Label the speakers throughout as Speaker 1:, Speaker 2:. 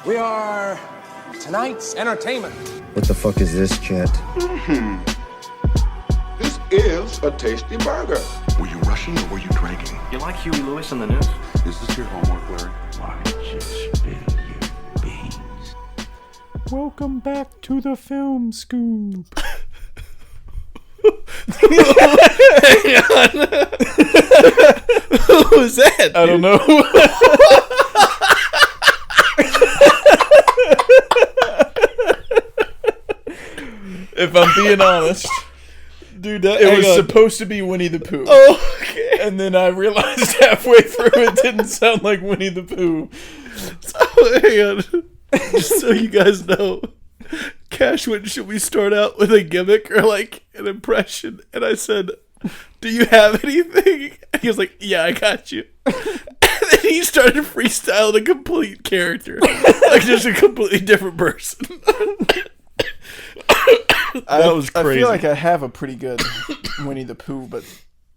Speaker 1: We are tonight's entertainment.
Speaker 2: What the fuck is this, Chet?
Speaker 3: This is a tasty burger.
Speaker 4: Were you rushing or were you dragging?
Speaker 5: You like Huey Lewis in the news?
Speaker 4: Is this your homework, Larry?
Speaker 5: Why just spill your beans?
Speaker 6: Welcome back to the film scoop.
Speaker 7: Hang on. Who was that? Dude?
Speaker 6: I don't know. If I'm being honest,
Speaker 7: Dude,
Speaker 6: it was supposed to be Winnie the Pooh.
Speaker 7: Oh, okay.
Speaker 6: And then I realized halfway through it didn't sound like Winnie the Pooh.
Speaker 7: So, hang on. Just so you guys know, Cash went, should we start out with a gimmick or like an impression? And I said, do you have anything? And he was like, yeah, I got you. And then he started freestyling a complete character. Like just a completely different person. That was crazy.
Speaker 6: I feel like I have a pretty good Winnie the Pooh, but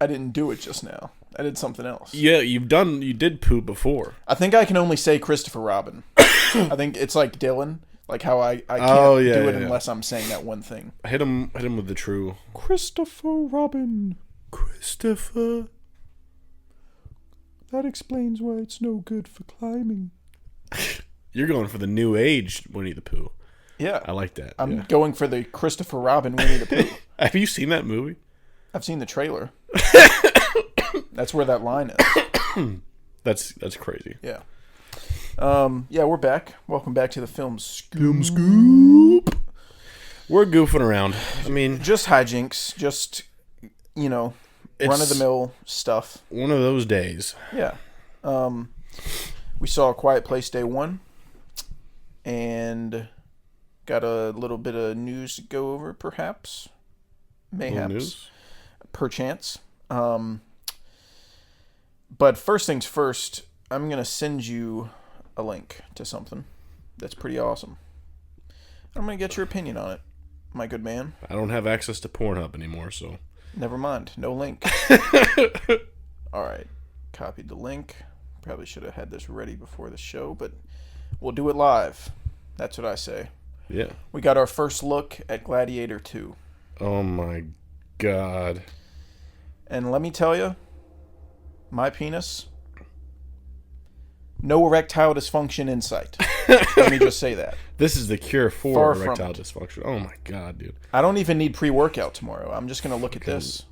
Speaker 6: I didn't do it just now. I did something else.
Speaker 7: Yeah, you did Pooh before.
Speaker 6: I think I can only say Christopher Robin. I think it's like Dylan, like how I can't do it unless I'm saying that one thing.
Speaker 7: Hit him with the true.
Speaker 6: Christopher Robin.
Speaker 7: Christopher.
Speaker 6: That explains why it's no good for climbing.
Speaker 7: You're going for the new age Winnie the Pooh.
Speaker 6: Yeah.
Speaker 7: I like that.
Speaker 6: I'm going for the Christopher Robin Winnie the Pooh.
Speaker 7: Have you seen that movie?
Speaker 6: I've seen the trailer. That's where that line is.
Speaker 7: That's crazy.
Speaker 6: Yeah. Yeah, we're back. Welcome back to the film Scoop.
Speaker 7: We're goofing around. I mean,
Speaker 6: just hijinks, just run-of-the-mill stuff.
Speaker 7: One of those days.
Speaker 6: Yeah. We saw A Quiet Place Day 1 and got a little bit of news to go over, perhaps. Mayhaps. Perchance. But first things first, I'm going to send you a link to something that's pretty awesome. I'm going to get your opinion on it, my good man.
Speaker 7: I don't have access to Pornhub anymore, so.
Speaker 6: Never mind. No link. All right. Copied the link. Probably should have had this ready before the show, but we'll do it live. That's what I say.
Speaker 7: Yeah.
Speaker 6: We got our first look at Gladiator 2.
Speaker 7: Oh my God.
Speaker 6: And let me tell you, my penis, no erectile dysfunction in sight. Let me just say that.
Speaker 7: This is the cure for
Speaker 6: Far
Speaker 7: erectile dysfunction. Oh my God, dude.
Speaker 6: I don't even need pre-workout tomorrow. I'm just going to look at this.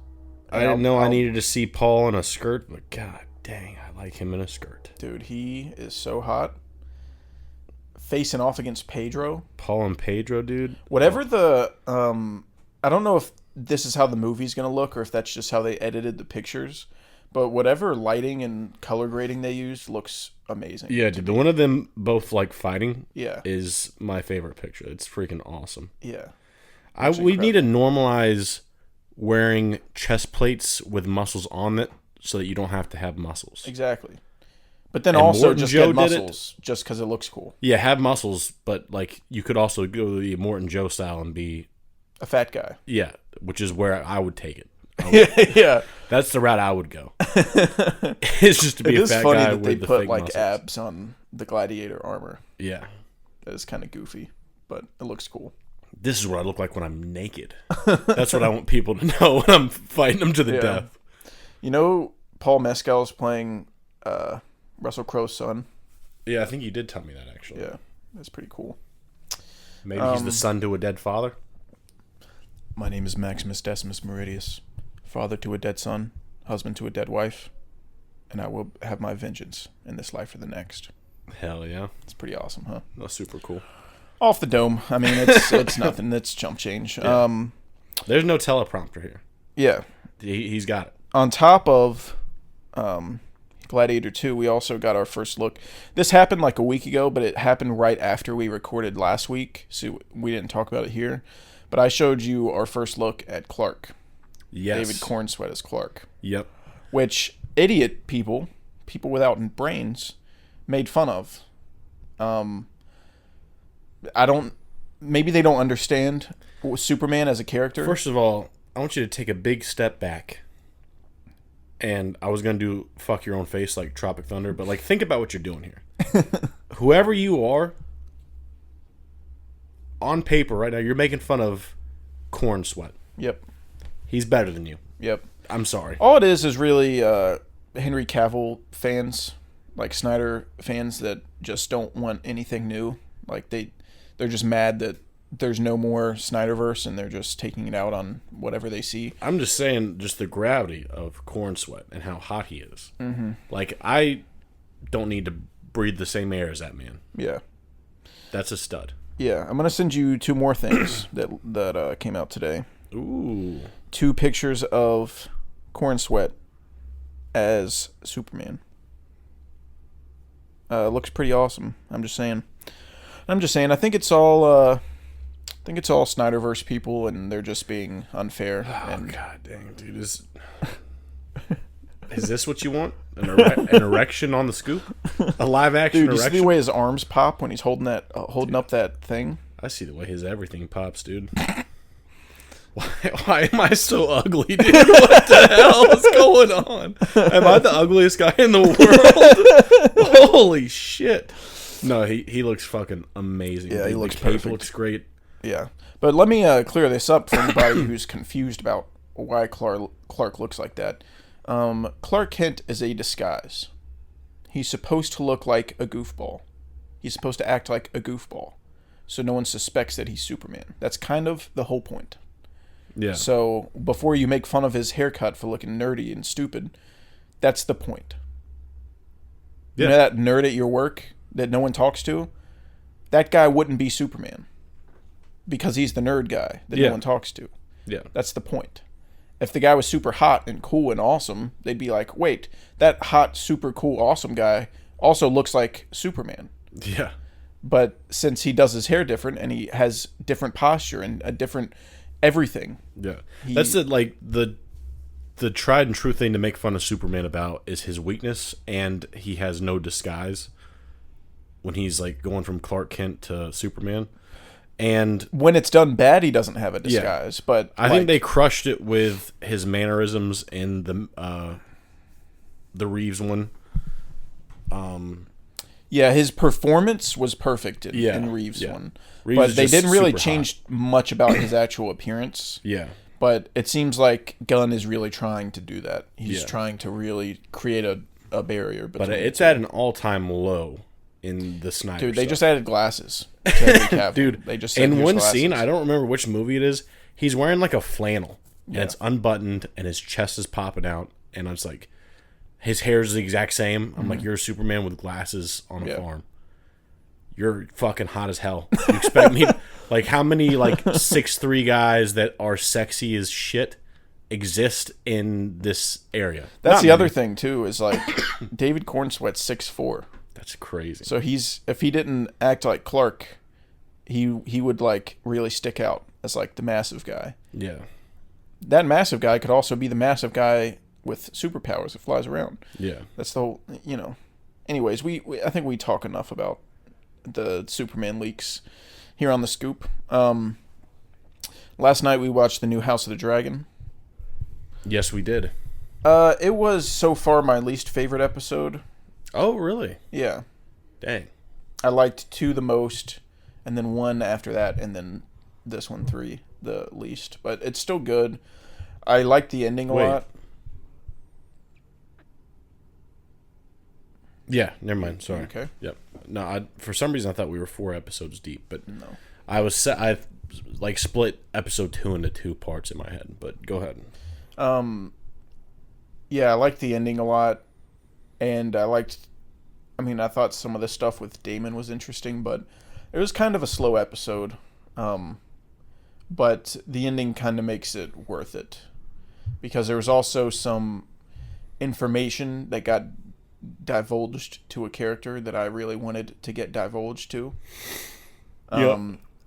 Speaker 7: I didn't know I needed to see Paul in a skirt, but God dang, I like him in a skirt.
Speaker 6: Dude, he is so hot. Facing off against Pedro.
Speaker 7: Paul and Pedro, dude.
Speaker 6: Whatever the... I don't know if this is how the movie's going to look or if that's just how they edited the pictures. But whatever lighting and color grading they used looks amazing.
Speaker 7: Yeah, dude. The one of them both like fighting is my favorite picture. It's freaking awesome.
Speaker 6: Yeah.
Speaker 7: We need to normalize wearing chest plates with muscles on it so that you don't have to have muscles.
Speaker 6: Exactly. But then
Speaker 7: And
Speaker 6: also
Speaker 7: Morton
Speaker 6: just
Speaker 7: Joe
Speaker 6: get
Speaker 7: did
Speaker 6: muscles just because it looks cool.
Speaker 7: Yeah, have muscles, but like you could also go the Morton Joe style and be
Speaker 6: a fat guy.
Speaker 7: Yeah, which is where I would take it.
Speaker 6: Yeah.
Speaker 7: That's the route I would go. It's just to be a fat guy with the fake muscles. It is funny that they put like
Speaker 6: abs on the Gladiator armor.
Speaker 7: Yeah.
Speaker 6: That is kind of goofy, but it looks cool.
Speaker 7: This is what I look like when I'm naked. That's what I want people to know when I'm fighting them to the death.
Speaker 6: You know, Paul Mescal's playing Russell Crowe's son.
Speaker 7: Yeah, I think you did tell me that, actually.
Speaker 6: Yeah, that's pretty cool.
Speaker 7: Maybe he's the son to a dead father?
Speaker 6: My name is Maximus Decimus Meridius, father to a dead son, husband to a dead wife, and I will have my vengeance in this life or the next.
Speaker 7: Hell yeah.
Speaker 6: It's pretty awesome, huh?
Speaker 7: That's super cool.
Speaker 6: Off the dome. I mean, it's nothing. It's chump change.
Speaker 7: Yeah. There's no teleprompter here.
Speaker 6: Yeah.
Speaker 7: He's got it.
Speaker 6: On top of Gladiator 2, we also got our first look. This happened like a week ago, but it happened right after we recorded last week, so we didn't talk about it here. But I showed you our first look at Clark.
Speaker 7: Yes.
Speaker 6: David Corenswet as Clark.
Speaker 7: Yep.
Speaker 6: Which idiot people without brains, made fun of. Maybe they don't understand Superman as a character.
Speaker 7: First of all, I want you to take a big step back. And I was going to do fuck your own face like Tropic Thunder, but like think about what you're doing here. Whoever you are, on paper right now, you're making fun of Corenswet.
Speaker 6: Yep.
Speaker 7: He's better than you.
Speaker 6: Yep.
Speaker 7: I'm sorry.
Speaker 6: All it is really Henry Cavill fans, like Snyder fans that just don't want anything new. Like they're just mad that there's no more Snyderverse and they're just taking it out on whatever they see.
Speaker 7: I'm just saying just the gravity of Corenswet and how hot he is. Mm-hmm. Like, I don't need to breathe the same air as that man.
Speaker 6: Yeah.
Speaker 7: That's a stud.
Speaker 6: Yeah, I'm gonna send you 2 more things that came out today.
Speaker 7: Ooh.
Speaker 6: 2 pictures of Corenswet as Superman. Looks pretty awesome. I'm just saying. I think it's all Snyderverse people, and they're just being unfair.
Speaker 7: Oh,
Speaker 6: and
Speaker 7: God dang, dude. Is this what you want? An erection on the scoop? A live action
Speaker 6: dude, you see
Speaker 7: erection?
Speaker 6: the way his arms pop when he's holding up that thing?
Speaker 7: I see the way his everything pops, dude. Why am I so ugly, dude? What the hell is going on? Am I the ugliest guy in the world? Holy shit. No, he looks fucking amazing.
Speaker 6: Yeah,
Speaker 7: dude.
Speaker 6: he looks
Speaker 7: The cape
Speaker 6: perfect.
Speaker 7: looks great.
Speaker 6: Yeah. But let me clear this up for anybody who's confused about why Clark looks like that. Clark Kent is a disguise. He's supposed to look like a goofball. He's supposed to act like a goofball. So no one suspects that he's Superman. That's kind of the whole point.
Speaker 7: Yeah.
Speaker 6: So before you make fun of his haircut for looking nerdy and stupid, that's the point.
Speaker 7: Yeah.
Speaker 6: You know that nerd at your work that no one talks to? That guy wouldn't be Superman. Because he's the nerd guy that no one talks to.
Speaker 7: Yeah.
Speaker 6: That's the point. If the guy was super hot and cool and awesome, they'd be like, wait, that hot, super cool, awesome guy also looks like Superman.
Speaker 7: Yeah.
Speaker 6: But since he does his hair different and he has different posture and a different everything.
Speaker 7: Yeah. That's the tried and true thing to make fun of Superman about is his weakness, and he has no disguise when he's like going from Clark Kent to Superman. And
Speaker 6: when it's done bad, he doesn't have a disguise. But
Speaker 7: I think they crushed it with his mannerisms in the Reeves one.
Speaker 6: Yeah, his performance was perfect in Reeves' one.
Speaker 7: Reeves
Speaker 6: but
Speaker 7: is
Speaker 6: they
Speaker 7: just
Speaker 6: didn't really
Speaker 7: super
Speaker 6: change much about his actual appearance.
Speaker 7: Yeah.
Speaker 6: But it seems like Gunn is really trying to do that. He's
Speaker 7: Yeah.
Speaker 6: trying to really create a barrier between.
Speaker 7: But it's at an all-time low in the Snyder
Speaker 6: Dude, they
Speaker 7: stuff.
Speaker 6: just added glasses to Henry Cavill.
Speaker 7: Dude,
Speaker 6: they just said,
Speaker 7: in
Speaker 6: "Here's
Speaker 7: one
Speaker 6: glasses."
Speaker 7: scene, I don't remember which movie it is, he's wearing like a flannel, and it's unbuttoned, and his chest is popping out, and I was like, his hair's the exact same. I'm like, you're a Superman with glasses on a farm. You're fucking hot as hell. You expect me like, how many like 6'3" guys that are sexy as shit exist in this area?
Speaker 6: That's
Speaker 7: Not
Speaker 6: the
Speaker 7: many.
Speaker 6: other thing too. Is like David Cornswet's 6'4".
Speaker 7: That's crazy.
Speaker 6: So if he didn't act like Clark, he would like really stick out as like the massive guy.
Speaker 7: Yeah.
Speaker 6: That massive guy could also be the massive guy with superpowers that flies around.
Speaker 7: Yeah.
Speaker 6: That's the whole, Anyways, we I think we talk enough about the Superman leaks here on the Scoop. Last night we watched the new House of the Dragon.
Speaker 7: Yes, we did.
Speaker 6: It was so far my least favorite episode.
Speaker 7: Oh, really?
Speaker 6: Yeah.
Speaker 7: Dang.
Speaker 6: I liked 2 the most, and then 1 after that, and then this one 3 the least. But it's still good. I liked the ending a lot.
Speaker 7: Yeah, never mind. Sorry.
Speaker 6: Okay.
Speaker 7: Yep. No, for some reason I thought we were 4 episodes deep, but
Speaker 6: No.
Speaker 7: I like split episode 2 into 2 parts in my head. But go ahead.
Speaker 6: Yeah, I liked the ending a lot, and I thought some of the stuff with Damon was interesting, but it was kind of a slow episode. But the ending kind of makes it worth it, because there was also some information that got divulged to a character that I really wanted to get divulged to.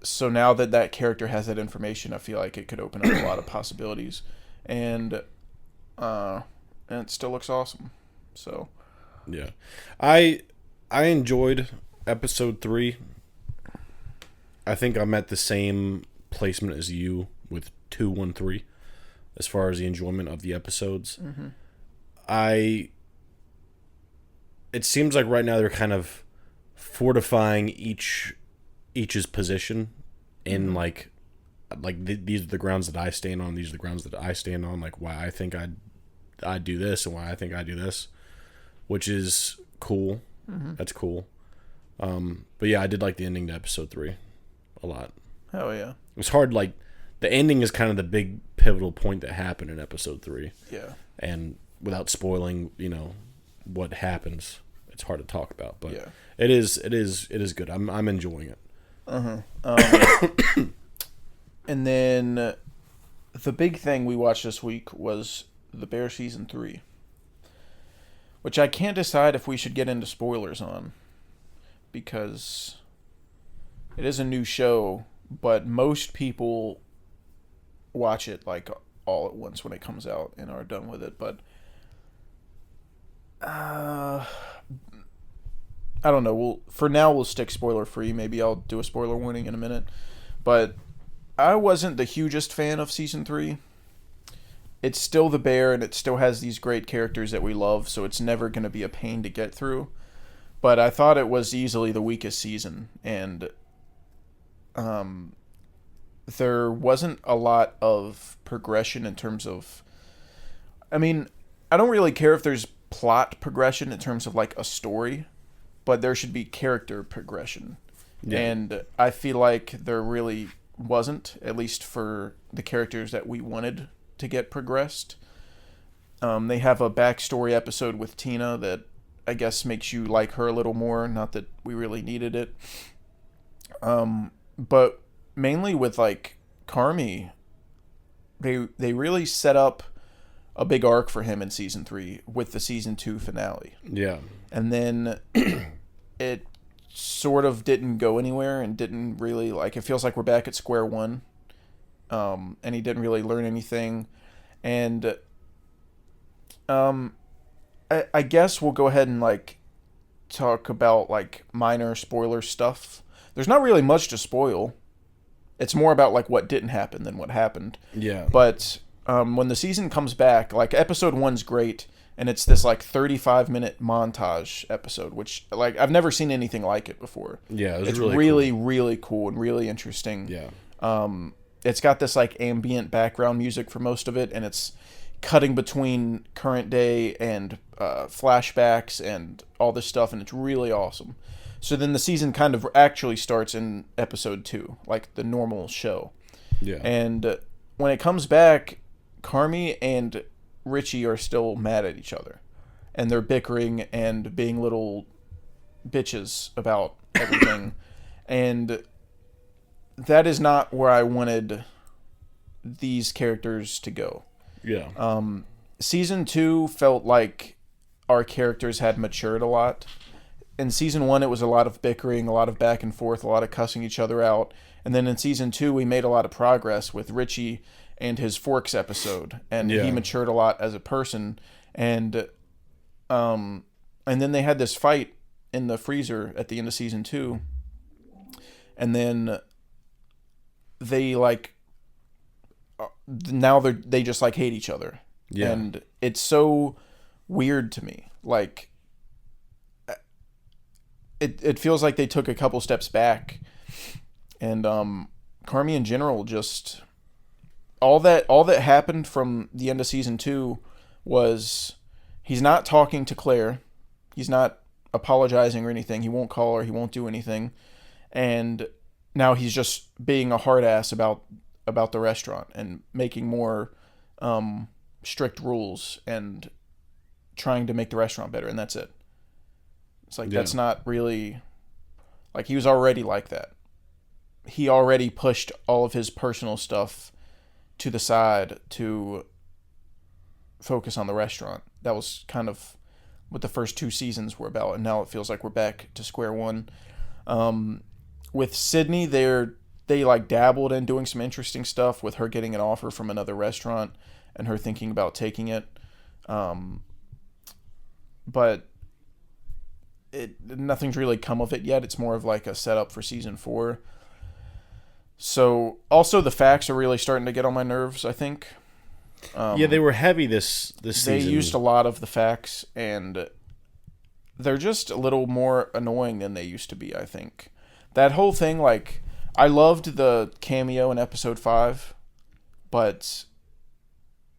Speaker 6: So now that character has that information, I feel like it could open up a lot of possibilities, and it still looks awesome. So
Speaker 7: Yeah, I enjoyed episode 3. I think I'm at the same placement as you with 2, 1, 3, as far as the enjoyment of the episodes. Mm-hmm. It seems like right now they're kind of fortifying each's position
Speaker 8: in these are the grounds that I stand on. These are the grounds that I stand on. Like why I think I do this and why I think I do this, which is cool. That's cool. But yeah, I did like the ending to episode 3 a lot.
Speaker 6: Oh yeah.
Speaker 8: It was hard. Like the ending is kind of the big pivotal point that happened in episode 3.
Speaker 6: Yeah.
Speaker 8: And without spoiling, what happens, it's hard to talk about. But
Speaker 6: yeah.
Speaker 8: it is good. I'm enjoying it.
Speaker 6: And then the big thing we watched this week was The Bear Season 3. Which I can't decide if we should get into spoilers on. Because it is a new show, but most people watch it like all at once when it comes out and are done with it. But I don't know. For now, we'll stick spoiler free. Maybe I'll do a spoiler warning in a minute. But I wasn't the hugest fan of Season 3. It's still The Bear, and it still has these great characters that we love, so it's never going to be a pain to get through. But I thought it was easily the weakest season, and there wasn't a lot of progression in terms of... I mean, I don't really care if there's plot progression in terms of, like, a story, but there should be character progression. Yeah. And I feel like there really wasn't, at least for the characters that we wanted to get progressed. They have a backstory episode with Tina that I guess makes you like her a little more. Not that we really needed it. But mainly with like Carmi, they really set up a big arc for him in season 3 with the season 2 finale.
Speaker 8: Yeah.
Speaker 6: And then it sort of didn't go anywhere and didn't really it feels like we're back at square one. And he didn't really learn anything. And I guess we'll go ahead and talk about minor spoiler stuff. There's not really much to spoil. It's more about what didn't happen than what happened.
Speaker 8: Yeah.
Speaker 6: But when the season comes back, episode 1's great, and it's this 35-minute montage episode, which I've never seen anything like it before.
Speaker 8: Yeah,
Speaker 6: it's
Speaker 8: really
Speaker 6: cool. Really cool and really interesting.
Speaker 8: Yeah.
Speaker 6: It's got this ambient background music for most of it, and it's cutting between current day and flashbacks and all this stuff, and it's really awesome. So then the season kind of actually starts in episode 2, like the normal show.
Speaker 8: Yeah.
Speaker 6: And when it comes back, Carmi and Richie are still mad at each other, and they're bickering and being little bitches about everything. And that is not where I wanted these characters to go.
Speaker 8: Yeah.
Speaker 6: Season 2 felt like our characters had matured a lot. In season 1, it was a lot of bickering, a lot of back and forth, a lot of cussing each other out. And then in season 2, we made a lot of progress with Richie and his Forks episode, and he matured a lot as a person. And then they had this fight in the freezer at the end of season 2, and then they now they just hate each other.
Speaker 8: Yeah.
Speaker 6: And it's so weird to me. It feels like they took a couple steps back, and Carmi in general, just all that happened from the end of season 2 was he's not talking to Claire, he's not apologizing or anything, he won't call her, he won't do anything, and now he's just being a hard ass about the restaurant and making more strict rules and trying to make the restaurant better, and that's it. It's that's not really... he was already like that. He already pushed all of his personal stuff to the side to focus on the restaurant. That was kind of what the first 2 seasons were about, and now it feels like we're back to square one. With Sydney, they dabbled in doing some interesting stuff with her getting an offer from another restaurant and her thinking about taking it. But nothing's really come of it yet. It's more of a setup for season 4. So also the facts are really starting to get on my nerves, I think.
Speaker 8: Yeah, they were heavy this season.
Speaker 6: They used a lot of the facts, and they're just a little more annoying than they used to be, I think. That whole thing, I loved the cameo in episode 5, but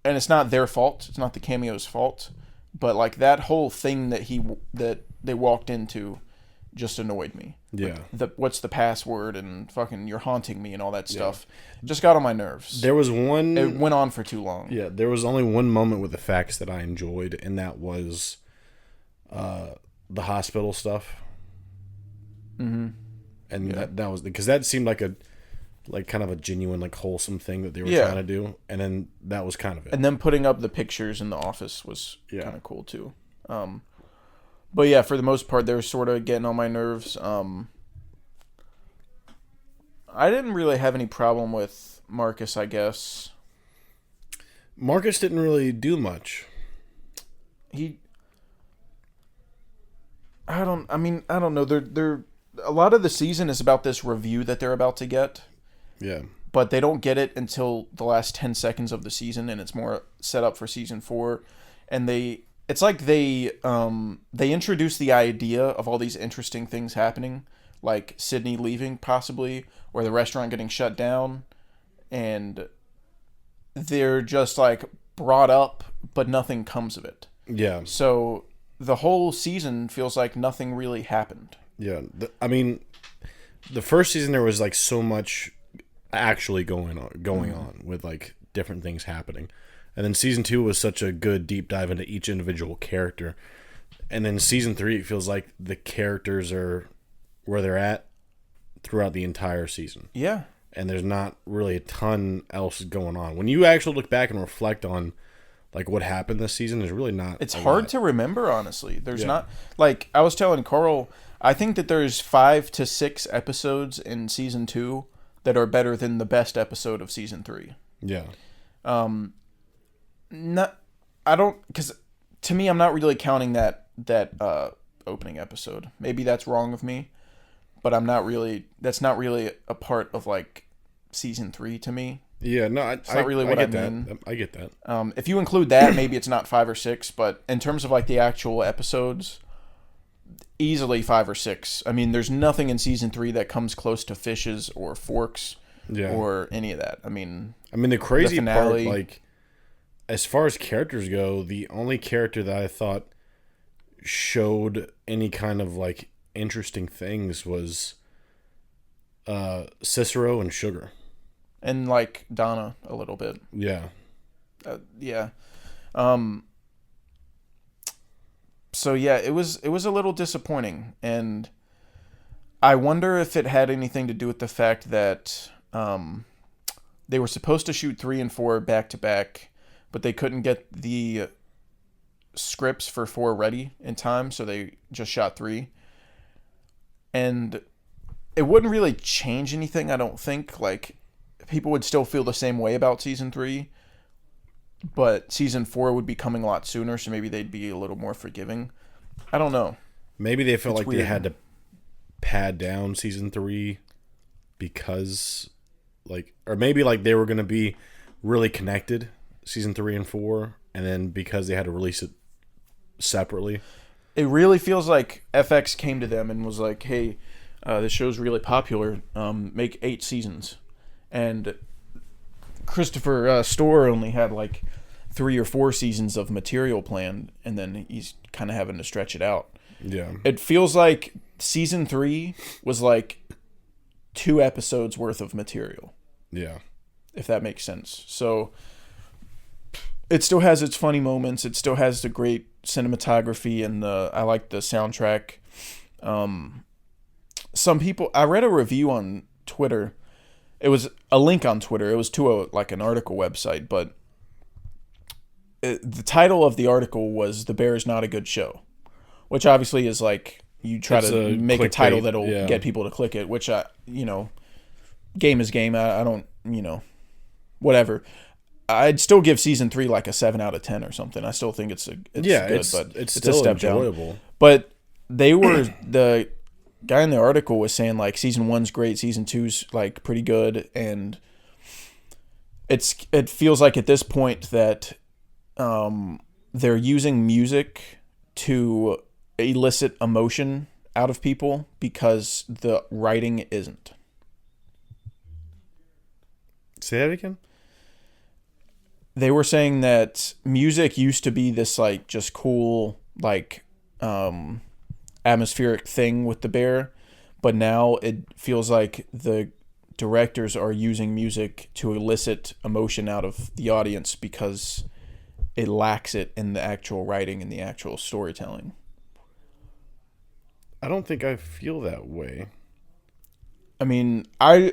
Speaker 6: and it's not their fault. It's not the cameo's fault, but like that whole thing that they walked into just annoyed me.
Speaker 8: Yeah.
Speaker 6: What's the password and fucking you're haunting me and all that stuff. Just got on my nerves.
Speaker 8: There was one...
Speaker 6: It went on for too long.
Speaker 8: Yeah, there was only one moment with the facts that I enjoyed, and that was the hospital stuff.
Speaker 6: Mm-hmm.
Speaker 8: And that was... Because that seemed like kind of a genuine, like, wholesome thing that they were trying to do. And then that was kind of it.
Speaker 6: And then putting up the pictures in the office was kind of cool, too. But yeah, for the most part, they were sort of getting on my nerves. I didn't really have any problem with Marcus, I guess.
Speaker 8: Marcus didn't really do much.
Speaker 6: I don't know. They're a lot of the season is about this review that they're about to get.
Speaker 8: Yeah.
Speaker 6: But they don't get it until the last 10 seconds of the season, and it's more set up for season 4. And it's like they introduce the idea of all these interesting things happening, like Sydney leaving possibly, or the restaurant getting shut down, and they're just like brought up, but nothing comes of it.
Speaker 8: Yeah.
Speaker 6: So the whole season feels like nothing really happened.
Speaker 8: Yeah. The first season there was like so much actually going on with like different things happening. And then season 2 was such a good deep dive into each individual character. And then season 3, it feels like the characters are where they're at throughout the entire season.
Speaker 6: Yeah.
Speaker 8: And there's not really a ton else going on. When you actually look back and reflect on like what happened this season, there's really not.
Speaker 6: It's hard to remember, honestly. There's not, like I was telling Carl, I think that there's 5 to 6 episodes in season 2 that are better than the best episode of season 3.
Speaker 8: Yeah.
Speaker 6: Because to me, I'm not really counting that opening episode. Maybe that's wrong of me, but that's not really a part of like season 3 to me.
Speaker 8: Yeah, no,
Speaker 6: it's not really what I mean.
Speaker 8: I get that.
Speaker 6: If you include that, maybe it's not 5 or 6, but in terms of like the actual episodes, easily 5 or 6. I mean, there's nothing in season 3 that comes close to Fishes or Forks or any of that. I mean,
Speaker 8: the crazy part, like, as far as characters go, the only character that I thought showed any kind of like interesting things was Cicero and Sugar.
Speaker 6: And like Donna a little bit.
Speaker 8: Yeah.
Speaker 6: Yeah. So yeah, it was a little disappointing, and I wonder if it had anything to do with the fact that they were supposed to shoot 3 and 4 back to back, but they couldn't get the scripts for 4 ready in time, so they just shot 3. And it wouldn't really change anything, I don't think. Like, people would still feel the same way about season 3, but season 4 would be coming a lot sooner, so maybe they'd be a little more forgiving. I don't know.
Speaker 8: Maybe they felt like
Speaker 6: weird.
Speaker 8: They had to pad down season 3 because, like, or maybe like they were going to be really connected, season 3 and 4, and then because they had to release it separately.
Speaker 6: It really feels like FX came to them and was like, hey, this show's really popular, make 8 seasons. And Christopher Storer only had like 3 or 4 seasons of material planned, and then he's kind of having to stretch it out.
Speaker 8: Yeah.
Speaker 6: It feels like season 3 was like 2 episodes worth of material.
Speaker 8: Yeah.
Speaker 6: If that makes sense. So it still has its funny moments. It still has the great cinematography, and I like the soundtrack. Some people, I read a review on Twitter. It was a link on Twitter. It was to an article website, but the title of the article was "The Bear is Not a Good Show," which obviously is like you try to make a title that'll get people to click it. Which game is game. I don't, whatever. I'd still give season 3 like a 7 out of 10 or something. I still think it's good, but it's still a step
Speaker 8: enjoyable.
Speaker 6: down. But the guy in the article was saying like season 1's great, season 2's like pretty good, and it feels like at this point that they're using music to elicit emotion out of people because the writing isn't.
Speaker 8: Say that again?
Speaker 6: They were saying that music used to be this like just cool like atmospheric thing with the bear, but now it feels like the directors are using music to elicit emotion out of the audience because it lacks it in the actual writing and the actual storytelling.
Speaker 8: I don't think I feel that way.
Speaker 6: I mean, I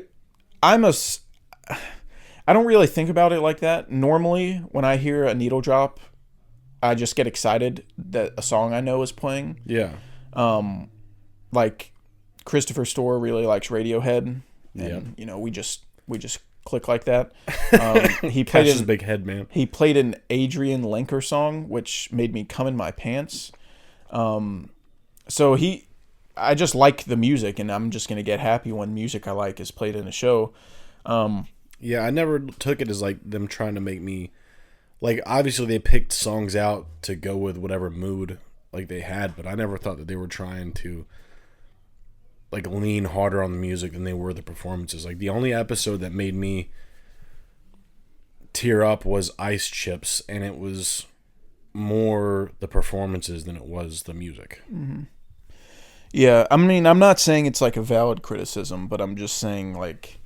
Speaker 6: don't really think about it like that. Normally, when I hear a needle drop, I just get excited that a song I know is playing.
Speaker 8: Yeah.
Speaker 6: Like Christopher Storer really likes Radiohead, and
Speaker 8: Yeah.
Speaker 6: we just click like that. He played
Speaker 8: Cash's big head, man.
Speaker 6: He played an Adrian Lenker song, which made me come in my pants. So I just like the music, and I'm just gonna get happy when music I like is played in a show.
Speaker 8: Yeah, I never took it as like them trying to make me like. Obviously, they picked songs out to go with whatever mood like they had, but I never thought that they were trying to like lean harder on the music than they were the performances. Like the only episode that made me tear up was Ice Chips, and it was more the performances than it was the music.
Speaker 6: Mm-hmm. Yeah, I mean, I'm not saying it's like a valid criticism, but I'm just saying like.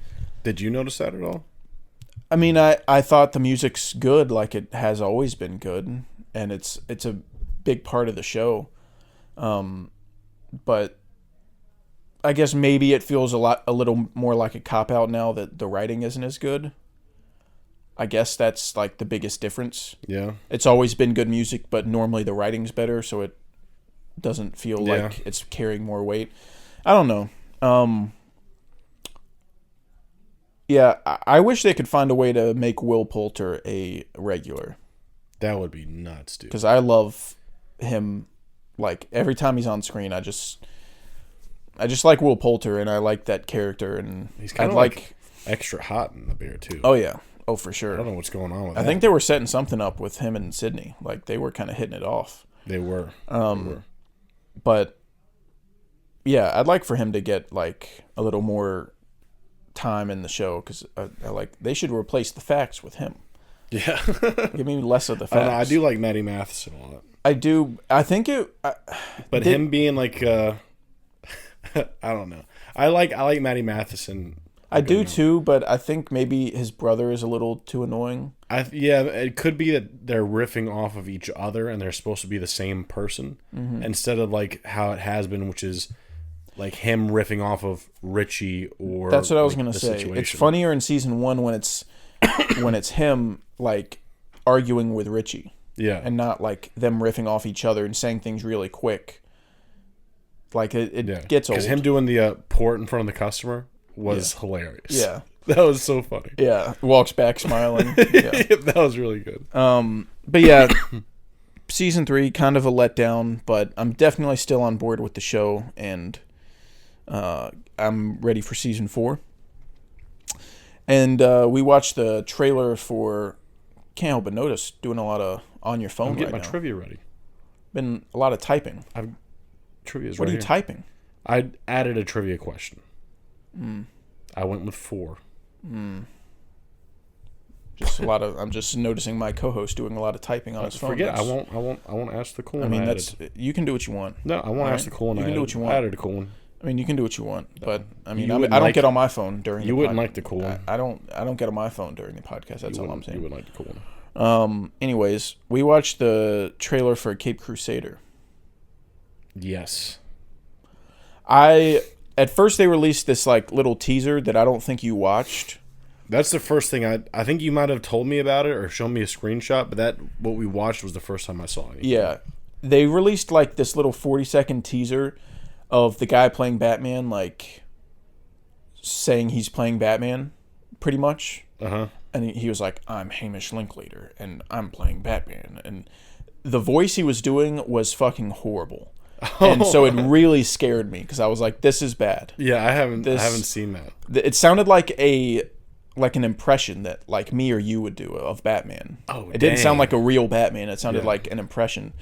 Speaker 8: Did you notice that at all?
Speaker 6: I mean, I thought the music's good, like it has always been good, and it's a big part of the show. But I guess maybe it feels a little more like a cop-out now that the writing isn't as good. I guess that's like the biggest difference.
Speaker 8: Yeah.
Speaker 6: It's always been good music, but normally the writing's better, so it doesn't feel like it's carrying more weight. I don't know. Yeah, I wish they could find a way to make Will Poulter a regular.
Speaker 8: That would be nuts, dude.
Speaker 6: Because I love him. Like, every time he's on screen, I just like Will Poulter, and I like that character. And
Speaker 8: he's kind of like extra hot in the bear, too.
Speaker 6: Oh, yeah. Oh, for sure.
Speaker 8: I don't know what's going on with that.
Speaker 6: I think they were setting something up with him and Sydney. Like, they were kind of hitting it off.
Speaker 8: They were.
Speaker 6: But, yeah, I'd like for him to get, like, a little more time in the show, because I like they should replace the facts with him.
Speaker 8: Yeah.
Speaker 6: Give me less of the facts.
Speaker 8: I don't know, I do like Maddie Matheson a lot.
Speaker 6: I do. I think it.
Speaker 8: But him being like, I don't know. I like Maddie Matheson.
Speaker 6: I do too, but I think maybe his brother is a little too annoying.
Speaker 8: Yeah, it could be that they're riffing off of each other and they're supposed to be the same person instead of like how it has been, which is like him riffing off of Richie or.
Speaker 6: That's what I was
Speaker 8: like,
Speaker 6: gonna say.
Speaker 8: situation.
Speaker 6: It's funnier in season 1 when it's him like arguing with Richie.
Speaker 8: Yeah.
Speaker 6: And not like them riffing off each other and saying things really quick. Like it gets old.
Speaker 8: Because him doing the port in front of the customer was hilarious.
Speaker 6: Yeah.
Speaker 8: That was so funny.
Speaker 6: Yeah. Walks back smiling. Yeah.
Speaker 8: That was really good.
Speaker 6: But yeah, season 3 kind of a letdown, but I'm definitely still on board with the show, and I'm ready for season 4. And we watched the trailer for. Can't help but notice doing a lot of on your phone
Speaker 8: I'm getting
Speaker 6: right
Speaker 8: my
Speaker 6: now.
Speaker 8: trivia ready.
Speaker 6: Been a lot of typing.
Speaker 8: Trivia's
Speaker 6: What
Speaker 8: right
Speaker 6: are you
Speaker 8: here.
Speaker 6: typing?
Speaker 8: I added a trivia question. I went with 4.
Speaker 6: Just a lot of. I'm just noticing my co-host doing a lot of typing on his phone.
Speaker 8: Forget. I
Speaker 6: That's-
Speaker 8: won't ask the cool one.
Speaker 6: I mean,
Speaker 8: I
Speaker 6: that's
Speaker 8: added.
Speaker 6: you can do what you want.
Speaker 8: No, I won't ask the cool one.
Speaker 6: You
Speaker 8: I
Speaker 6: can do
Speaker 8: added.
Speaker 6: what you want.
Speaker 8: I added a cool one.
Speaker 6: I mean, you can do what you want, but I mean,
Speaker 8: You
Speaker 6: I
Speaker 8: wouldn't
Speaker 6: don't
Speaker 8: like-
Speaker 6: get on my phone during.
Speaker 8: You wouldn't like the cool one.
Speaker 6: I don't get on my phone during the podcast. That's all I'm
Speaker 8: You
Speaker 6: saying.
Speaker 8: wouldn't like the cool one.
Speaker 6: Anyways, we watched the trailer for Cape Crusader.
Speaker 8: Yes.
Speaker 6: At first they released this like little teaser that I don't think you watched.
Speaker 8: That's the first thing I think you might have told me about it or shown me a screenshot, but what we watched was the first time I saw it.
Speaker 6: Yeah. They released like this little 40-second teaser of the guy playing Batman, like saying he's playing Batman, pretty much.
Speaker 8: Uh-huh.
Speaker 6: And he was like, I'm Hamish Linklater, and I'm playing Batman. And the voice he was doing was fucking horrible. And so it really scared me, because I was like, this is bad.
Speaker 8: Yeah, I haven't seen that.
Speaker 6: It sounded like an impression that like me or you would do of Batman.
Speaker 8: Oh,
Speaker 6: it didn't sound like a real Batman. It sounded like an impression.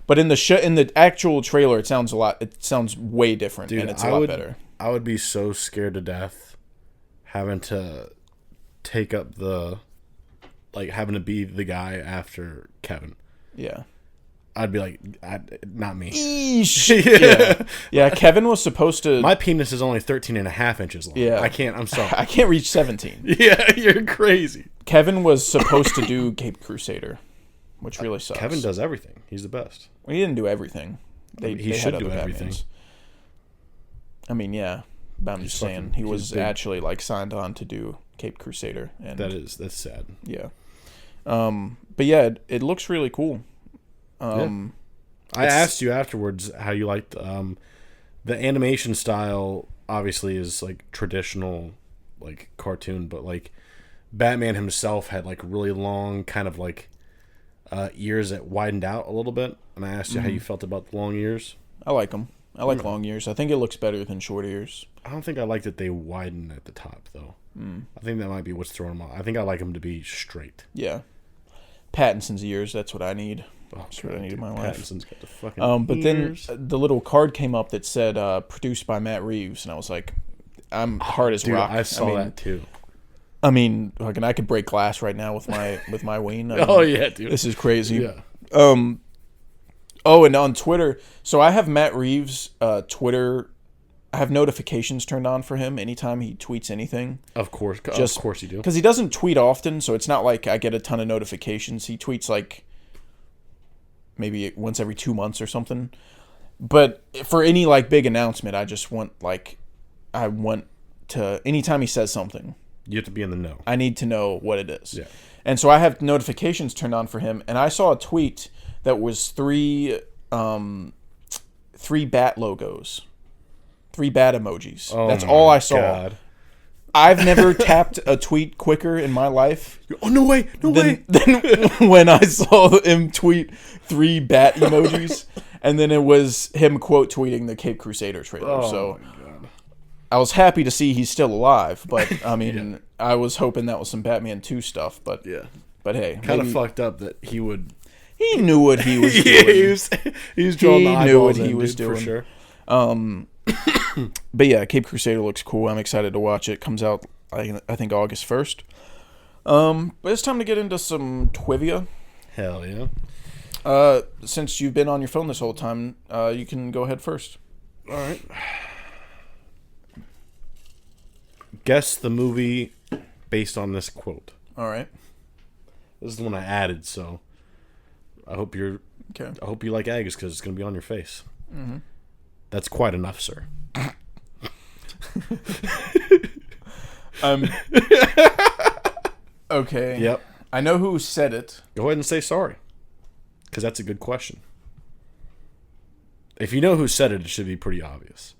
Speaker 6: But in the actual trailer, it sounds way different.
Speaker 8: Dude,
Speaker 6: and it's a lot better.
Speaker 8: I would be so scared to death having to take up the like having to be the guy after Kevin.
Speaker 6: Yeah.
Speaker 8: I'd be like, not me.
Speaker 6: Yeah, Kevin was supposed to...
Speaker 8: My penis is only 13 and a half inches long.
Speaker 6: Yeah.
Speaker 8: I'm sorry.
Speaker 6: I can't reach 17.
Speaker 8: Yeah, you're crazy.
Speaker 6: Kevin was supposed to do Cape Crusader, which really sucks.
Speaker 8: Kevin does everything. He's the best.
Speaker 6: Well, he didn't do everything.
Speaker 8: He should do everything.
Speaker 6: Batmans. I mean, yeah. But I'm just saying, he was actually like signed on to do Cape Crusader. And
Speaker 8: that's sad.
Speaker 6: Yeah. But yeah, it looks really cool.
Speaker 8: I asked you afterwards how you liked the animation style. Obviously, is like traditional, like cartoon, but like Batman himself had like really long, kind of like ears that widened out a little bit. And I asked you how you felt about the long ears.
Speaker 6: I like them. I like long ears. I think it looks better than short ears.
Speaker 8: I don't think I like that they widen at the top though. I think that might be what's throwing them off. I think I like them to be straight.
Speaker 6: Yeah. Pattinson's ears. That's what I need.
Speaker 8: Oh,
Speaker 6: that's what I need in my life.
Speaker 8: Pattinson's got the fucking
Speaker 6: but
Speaker 8: ears.
Speaker 6: then the little card came up that said produced by Matt Reeves, and I was like, I'm hard as rock.
Speaker 8: I saw that too.
Speaker 6: I mean, fucking, I could break glass right now with my ween. I mean,
Speaker 8: Oh yeah, dude.
Speaker 6: this is crazy.
Speaker 8: Yeah.
Speaker 6: Oh, and on Twitter, so I have Matt Reeves' Twitter. I have notifications turned on for him anytime he tweets anything.
Speaker 8: Of course you do.
Speaker 6: Because he doesn't tweet often, so it's not like I get a ton of notifications. He tweets like maybe once every 2 months or something. But for any like big announcement, I just want to anytime he says something,
Speaker 8: you have to be in the know.
Speaker 6: I need to know what it is.
Speaker 8: Yeah.
Speaker 6: And so I have notifications turned on for him, and I saw a tweet that was three bat logos. 3 bat emojis.
Speaker 8: Oh,
Speaker 6: that's all I saw.
Speaker 8: God.
Speaker 6: I've never tapped a tweet quicker in my life.
Speaker 8: Oh, no way.
Speaker 6: Than when I saw him tweet 3 bat emojis. And then it was him quote tweeting the Cape Crusader trailer. So I was happy to see he's still alive. But, I mean, I was hoping that was some Batman 2 stuff. But hey.
Speaker 8: Kind of fucked up that he would...
Speaker 6: He knew what he was doing.
Speaker 8: he was drawing the eyeballs
Speaker 6: he was doing.
Speaker 8: For sure.
Speaker 6: But yeah, Cape Crusader looks cool. I'm excited to watch it. Comes out, I think, August 1st. But it's time to get into some trivia.
Speaker 8: Hell yeah.
Speaker 6: Since you've been on your phone this whole time, you can go ahead first.
Speaker 8: All right. Guess the movie based on this quote.
Speaker 6: All right.
Speaker 8: This is the one I added, so I hope you're...
Speaker 6: Okay.
Speaker 8: I hope you like Agus because it's going to be on your face. Mm-hmm. That's quite enough, sir.
Speaker 6: Okay.
Speaker 8: Yep.
Speaker 6: I know who said it.
Speaker 8: Go ahead and say sorry, because that's a good question. If you know who said it, it should be pretty obvious.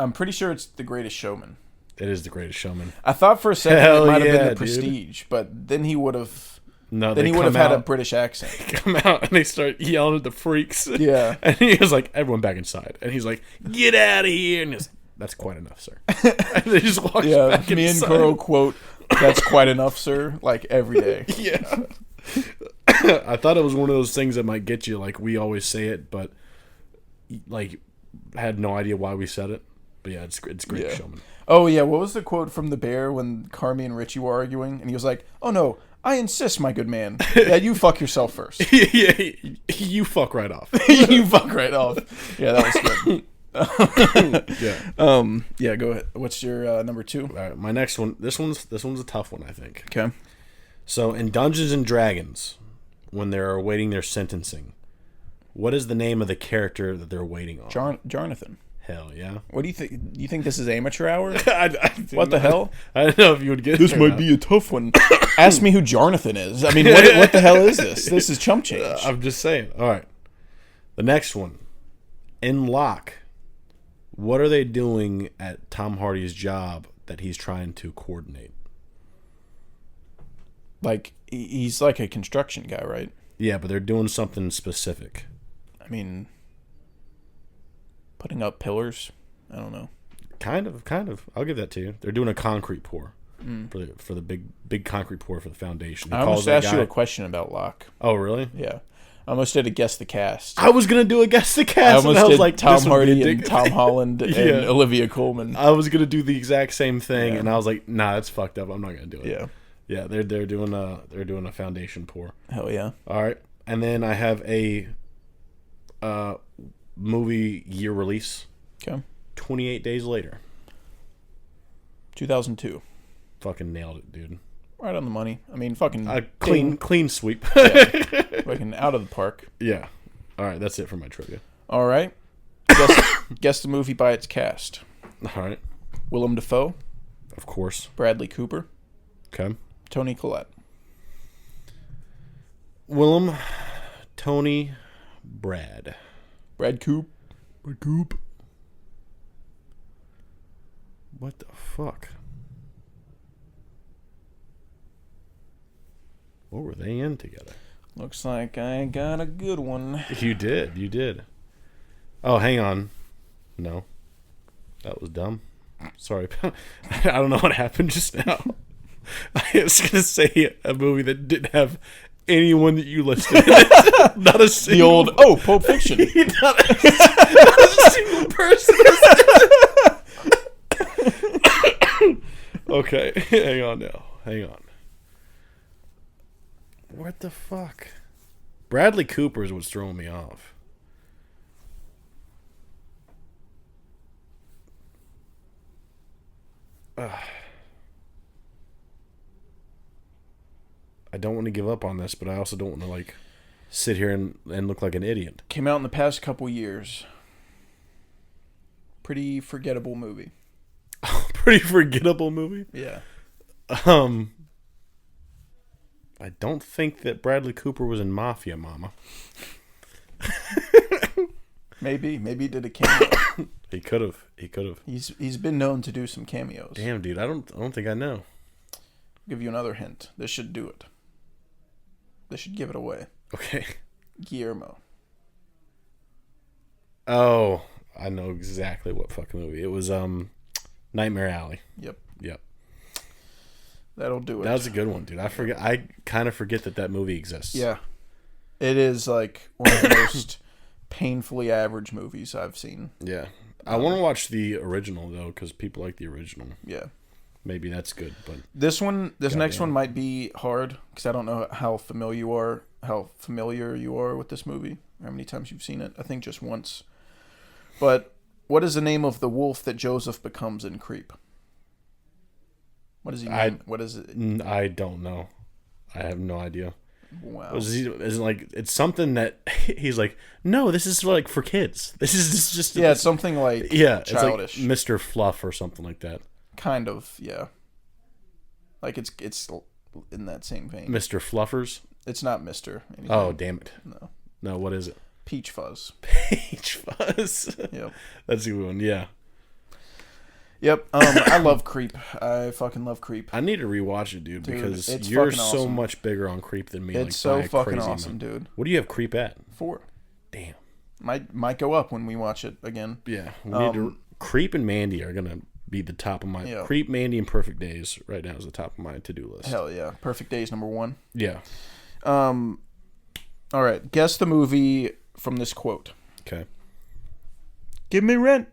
Speaker 6: I'm pretty sure it's The Greatest Showman.
Speaker 8: It is The Greatest Showman.
Speaker 6: I thought for a second it might have been The
Speaker 8: dude.
Speaker 6: Prestige, but then he would have...
Speaker 8: No,
Speaker 6: then he would have had a British accent.
Speaker 8: Come out and they start yelling at the freaks.
Speaker 6: Yeah.
Speaker 8: And he was like, everyone back inside. And he's like, get out of here. And he's like, that's quite enough, sir. And they just walk back
Speaker 6: me
Speaker 8: inside.
Speaker 6: and Carl quote, that's quite enough, sir, like every day.
Speaker 8: Yeah. I thought it was one of those things that might get you. Like, we always say it, but, like, had no idea why we said it. But yeah, it's Great Showman.
Speaker 6: Oh, yeah. What was the quote from The Bear when Carmi and Richie were arguing? And he was like, oh, no. I insist, my good man. Yeah, you fuck yourself first.
Speaker 8: Yeah, you fuck right off.
Speaker 6: You fuck right off. Yeah, that was good.
Speaker 8: Yeah.
Speaker 6: Yeah, go ahead. What's your number 2?
Speaker 8: All right, my next one. This one's a tough one, I think.
Speaker 6: Okay.
Speaker 8: So in Dungeons and Dragons, when they're awaiting their sentencing, what is the name of the character that they're waiting on?
Speaker 6: Jonathan.
Speaker 8: Hell yeah.
Speaker 6: What do you think? You think this is amateur hour?
Speaker 8: What
Speaker 6: the hell?
Speaker 8: I don't know if you would get
Speaker 6: This might be a tough one. Ask me who Jonathan is. I mean, what the hell is this? This is chump change.
Speaker 8: I'm just saying. All right. The next one. In Locke, what are they doing at Tom Hardy's job that he's trying to coordinate?
Speaker 6: Like, he's like a construction guy, right?
Speaker 8: Yeah, but they're doing something specific.
Speaker 6: I mean, putting up pillars? I don't know.
Speaker 8: Kind of. I'll give that to you. They're doing a concrete pour for the big concrete pour for the foundation.
Speaker 6: I almost asked you a question about Locke.
Speaker 8: Oh, really?
Speaker 6: Yeah. I almost did a guess the cast.
Speaker 8: I was gonna do a guess the
Speaker 6: I
Speaker 8: cast, and
Speaker 6: almost
Speaker 8: I was
Speaker 6: did
Speaker 8: like,
Speaker 6: Tom
Speaker 8: this would be
Speaker 6: Hardy and
Speaker 8: ridiculous.
Speaker 6: Tom Holland and
Speaker 8: Yeah.
Speaker 6: Olivia Colman.
Speaker 8: I was gonna do the exact same thing, and I was like, nah, that's fucked up. I'm not gonna do it.
Speaker 6: Yeah.
Speaker 8: Yeah, they're doing a foundation pour.
Speaker 6: Hell yeah.
Speaker 8: All right, and then I have a movie year release.
Speaker 6: Okay.
Speaker 8: 28 Days Later.
Speaker 6: 2002.
Speaker 8: Fucking nailed it, dude.
Speaker 6: Right on the money. I mean, fucking
Speaker 8: Clean sweep.
Speaker 6: fucking out of the park.
Speaker 8: Yeah. All right, that's it for my trivia.
Speaker 6: All right. Guess the movie by its cast.
Speaker 8: All right.
Speaker 6: Willem Dafoe,
Speaker 8: Of course.
Speaker 6: Bradley Cooper,
Speaker 8: Okay.
Speaker 6: Toni Collette.
Speaker 8: Willem, Tony, Brad.
Speaker 6: Brad Coop.
Speaker 8: Brad Coop. What the fuck? What were they in together?
Speaker 6: Looks like I got a good one.
Speaker 8: You did. Oh, hang on. No. That was dumb. Sorry. I don't know what happened just now. I was going to say a movie that didn't have anyone that you listed. Not a
Speaker 6: The
Speaker 8: single...
Speaker 6: old, Pulp Fiction.
Speaker 8: not a single person. Okay, hang on now. Hang on. What the fuck? Bradley Cooper is what's throwing me off. I don't want to give up on this, but I also don't want to like sit here and look like an idiot.
Speaker 6: Came out in the past couple years. Pretty forgettable movie.
Speaker 8: Pretty forgettable movie.
Speaker 6: Yeah.
Speaker 8: I don't think that Bradley Cooper was in Mafia, Mama.
Speaker 6: Maybe he did a cameo.
Speaker 8: He could have.
Speaker 6: He's been known to do some cameos.
Speaker 8: Damn, dude, I don't think I know.
Speaker 6: Give you another hint. This should do it. This should give it away.
Speaker 8: Okay.
Speaker 6: Guillermo.
Speaker 8: Oh, I know exactly what fucking movie. It was Nightmare Alley.
Speaker 6: Yep.
Speaker 8: That'll
Speaker 6: do it.
Speaker 8: That was a good one, dude. I kind of forget that movie exists.
Speaker 6: Yeah. It is like one of the most painfully average movies I've seen.
Speaker 8: Yeah. I want to watch the original though, because people like the original.
Speaker 6: Yeah.
Speaker 8: Maybe that's good, but
Speaker 6: This next one might be hard because I don't know how familiar you are with this movie. How many times you've seen it? I think just once. But what is the name of the wolf that Joseph becomes in Creep? What does he mean? What is it?
Speaker 8: I don't know. I have no idea.
Speaker 6: Wow.
Speaker 8: Is it like it's something that he's like? No, this is like for kids. This is just
Speaker 6: it's something like childish,
Speaker 8: it's like Mr. Fluff or something like that.
Speaker 6: Kind of, yeah. Like it's in that same vein.
Speaker 8: Mr. Fluffers.
Speaker 6: It's not Mr. anything.
Speaker 8: Oh damn it!
Speaker 6: No.
Speaker 8: What is it?
Speaker 6: Peach Fuzz.
Speaker 8: Peach Fuzz.
Speaker 6: Yep.
Speaker 8: That's a good one. Yeah.
Speaker 6: Yep. I love Creep. I fucking love Creep.
Speaker 8: I need to rewatch it, dude, because
Speaker 6: it's
Speaker 8: you're
Speaker 6: fucking
Speaker 8: so
Speaker 6: awesome.
Speaker 8: much bigger on Creep than me.
Speaker 6: It's
Speaker 8: like,
Speaker 6: so
Speaker 8: by a
Speaker 6: fucking
Speaker 8: crazy
Speaker 6: awesome,
Speaker 8: amount.
Speaker 6: dude.
Speaker 8: What do you have Creep at?
Speaker 6: 4.
Speaker 8: Damn.
Speaker 6: Might go up when we watch it again.
Speaker 8: Yeah. We need to, Creep and Mandy are gonna be the top of my Creep, Mandy, and Perfect Days right now is the top of my to-do list.
Speaker 6: Hell yeah. Perfect Days number 1.
Speaker 8: Yeah.
Speaker 6: All right. Guess the movie from this quote.
Speaker 8: Okay.
Speaker 6: Give me rent.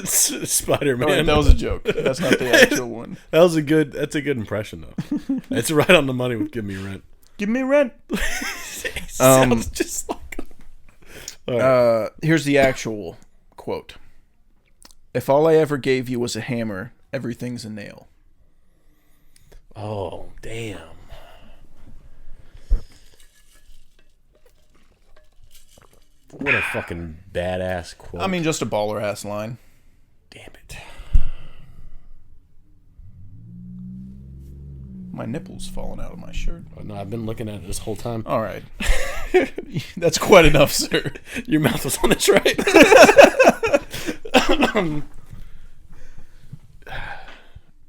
Speaker 8: Spider-Man.
Speaker 6: Oh, wait, that was a joke. That's not the actual one.
Speaker 8: That's a good impression though. It's right on the money with Give Me Rent.
Speaker 6: Give me rent.
Speaker 8: Sounds just like him.
Speaker 6: Here's the actual quote. If all I ever gave you was a hammer, everything's a nail.
Speaker 8: Oh, damn. What a fucking badass quote.
Speaker 6: I mean, just a baller ass line.
Speaker 8: Damn it.
Speaker 6: My nipple's falling out of my shirt.
Speaker 8: Oh, no, I've been looking at it this whole time.
Speaker 6: All right. That's quite enough, sir.
Speaker 8: Your mouth was on this, right?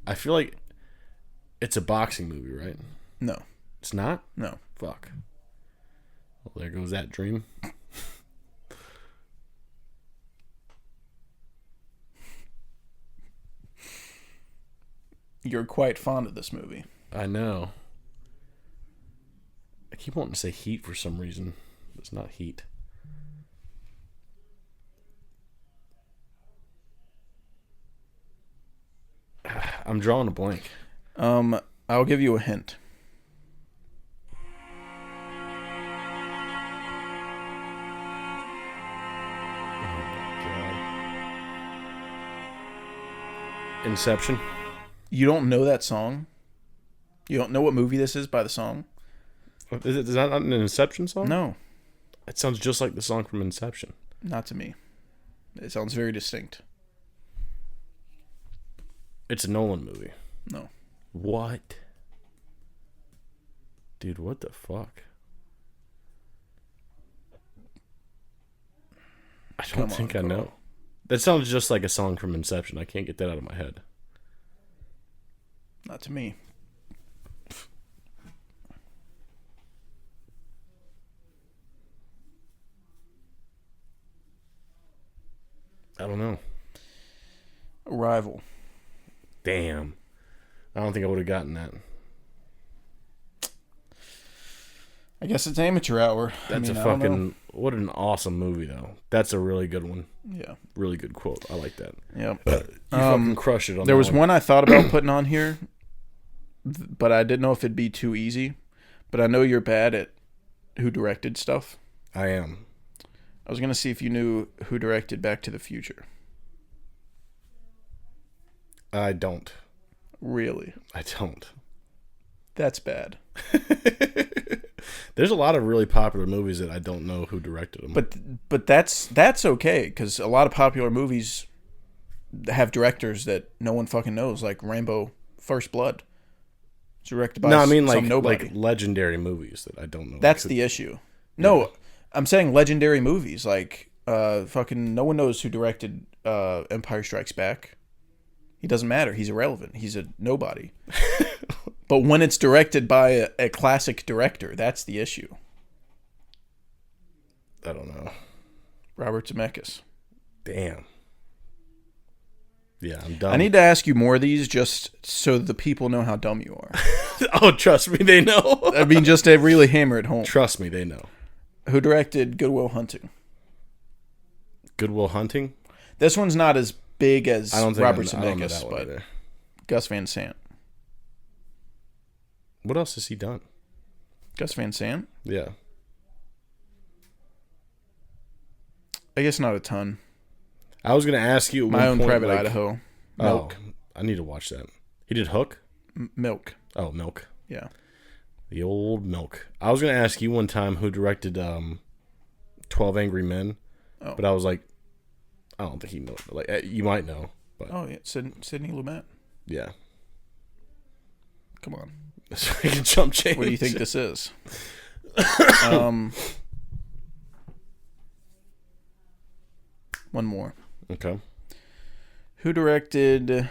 Speaker 8: I feel like it's a boxing movie, right?
Speaker 6: No.
Speaker 8: It's not?
Speaker 6: No.
Speaker 8: Fuck. Well, there goes that dream.
Speaker 6: You're quite fond of this movie.
Speaker 8: I know. keep wanting to say Heat for some reason. It's not Heat. I'm drawing a blank.
Speaker 6: I'll give you a hint.
Speaker 8: Inception.
Speaker 6: You don't know that song? You don't know what movie this is by the song?
Speaker 8: Is that not an Inception song?
Speaker 6: No,
Speaker 8: It sounds just like the song from Inception.
Speaker 6: not to me. It sounds very distinct.
Speaker 8: It's a Nolan movie.
Speaker 6: No.
Speaker 8: What? Dude, what the fuck? I don't think I know. That sounds just like a song from Inception. I can't get that out of my head.
Speaker 6: Not to me.
Speaker 8: I don't know.
Speaker 6: Arrival.
Speaker 8: Damn. I don't think I would have gotten that.
Speaker 6: I guess it's amateur hour.
Speaker 8: That's
Speaker 6: I
Speaker 8: a
Speaker 6: don't know.
Speaker 8: fucking... What an awesome movie, though. That's a really good one.
Speaker 6: Yeah.
Speaker 8: Really good quote. I like that.
Speaker 6: Yep.
Speaker 8: You fucking crush it on
Speaker 6: There
Speaker 8: that
Speaker 6: was one I thought about putting on here, but I didn't know if it'd be too easy. But I know you're bad at who directed stuff.
Speaker 8: I am.
Speaker 6: I was going to see if you knew who directed Back to the Future.
Speaker 8: I don't.
Speaker 6: Really?
Speaker 8: I don't.
Speaker 6: That's bad.
Speaker 8: There's a lot of really popular movies that I don't know who directed them.
Speaker 6: But that's okay, because a lot of popular movies have directors that no one fucking knows, like Rambo: First Blood. It's directed by some nobody.
Speaker 8: like legendary movies that I don't know.
Speaker 6: That's the issue. No, I'm saying legendary movies, like fucking no one knows who directed Empire Strikes Back. He doesn't matter. He's irrelevant. He's a nobody. But when it's directed by a classic director, that's the issue.
Speaker 8: I don't know.
Speaker 6: Robert Zemeckis.
Speaker 8: Damn. Yeah, I'm done.
Speaker 6: I need to ask you more of these just so the people know how dumb you are.
Speaker 8: Oh, trust me, they know.
Speaker 6: I mean, just to really hammer it home.
Speaker 8: Trust me, they know.
Speaker 6: Who directed Good Will Hunting?
Speaker 8: Good Will Hunting?
Speaker 6: This one's not as big as Robert
Speaker 8: I don't know
Speaker 6: Zemeckis,
Speaker 8: that one
Speaker 6: but
Speaker 8: either.
Speaker 6: Gus Van Sant.
Speaker 8: What else has he done?
Speaker 6: Gus Van Sant?
Speaker 8: Yeah.
Speaker 6: I guess not a ton.
Speaker 8: I was going to ask you at
Speaker 6: My
Speaker 8: one
Speaker 6: Own
Speaker 8: point,
Speaker 6: Private
Speaker 8: like,
Speaker 6: Idaho. Milk.
Speaker 8: Oh, I need to watch that. He did Hook?
Speaker 6: Milk.
Speaker 8: Oh, Milk.
Speaker 6: Yeah.
Speaker 8: The old Milk. I was going to ask you one time who directed 12 Angry Men, but I was like, I don't think he knows. Like, you might know. But
Speaker 6: Oh, yeah. Sidney Lumet.
Speaker 8: yeah.
Speaker 6: Come on.
Speaker 8: So we can jump change.
Speaker 6: What do you think this is? One more.
Speaker 8: Okay.
Speaker 6: Who directed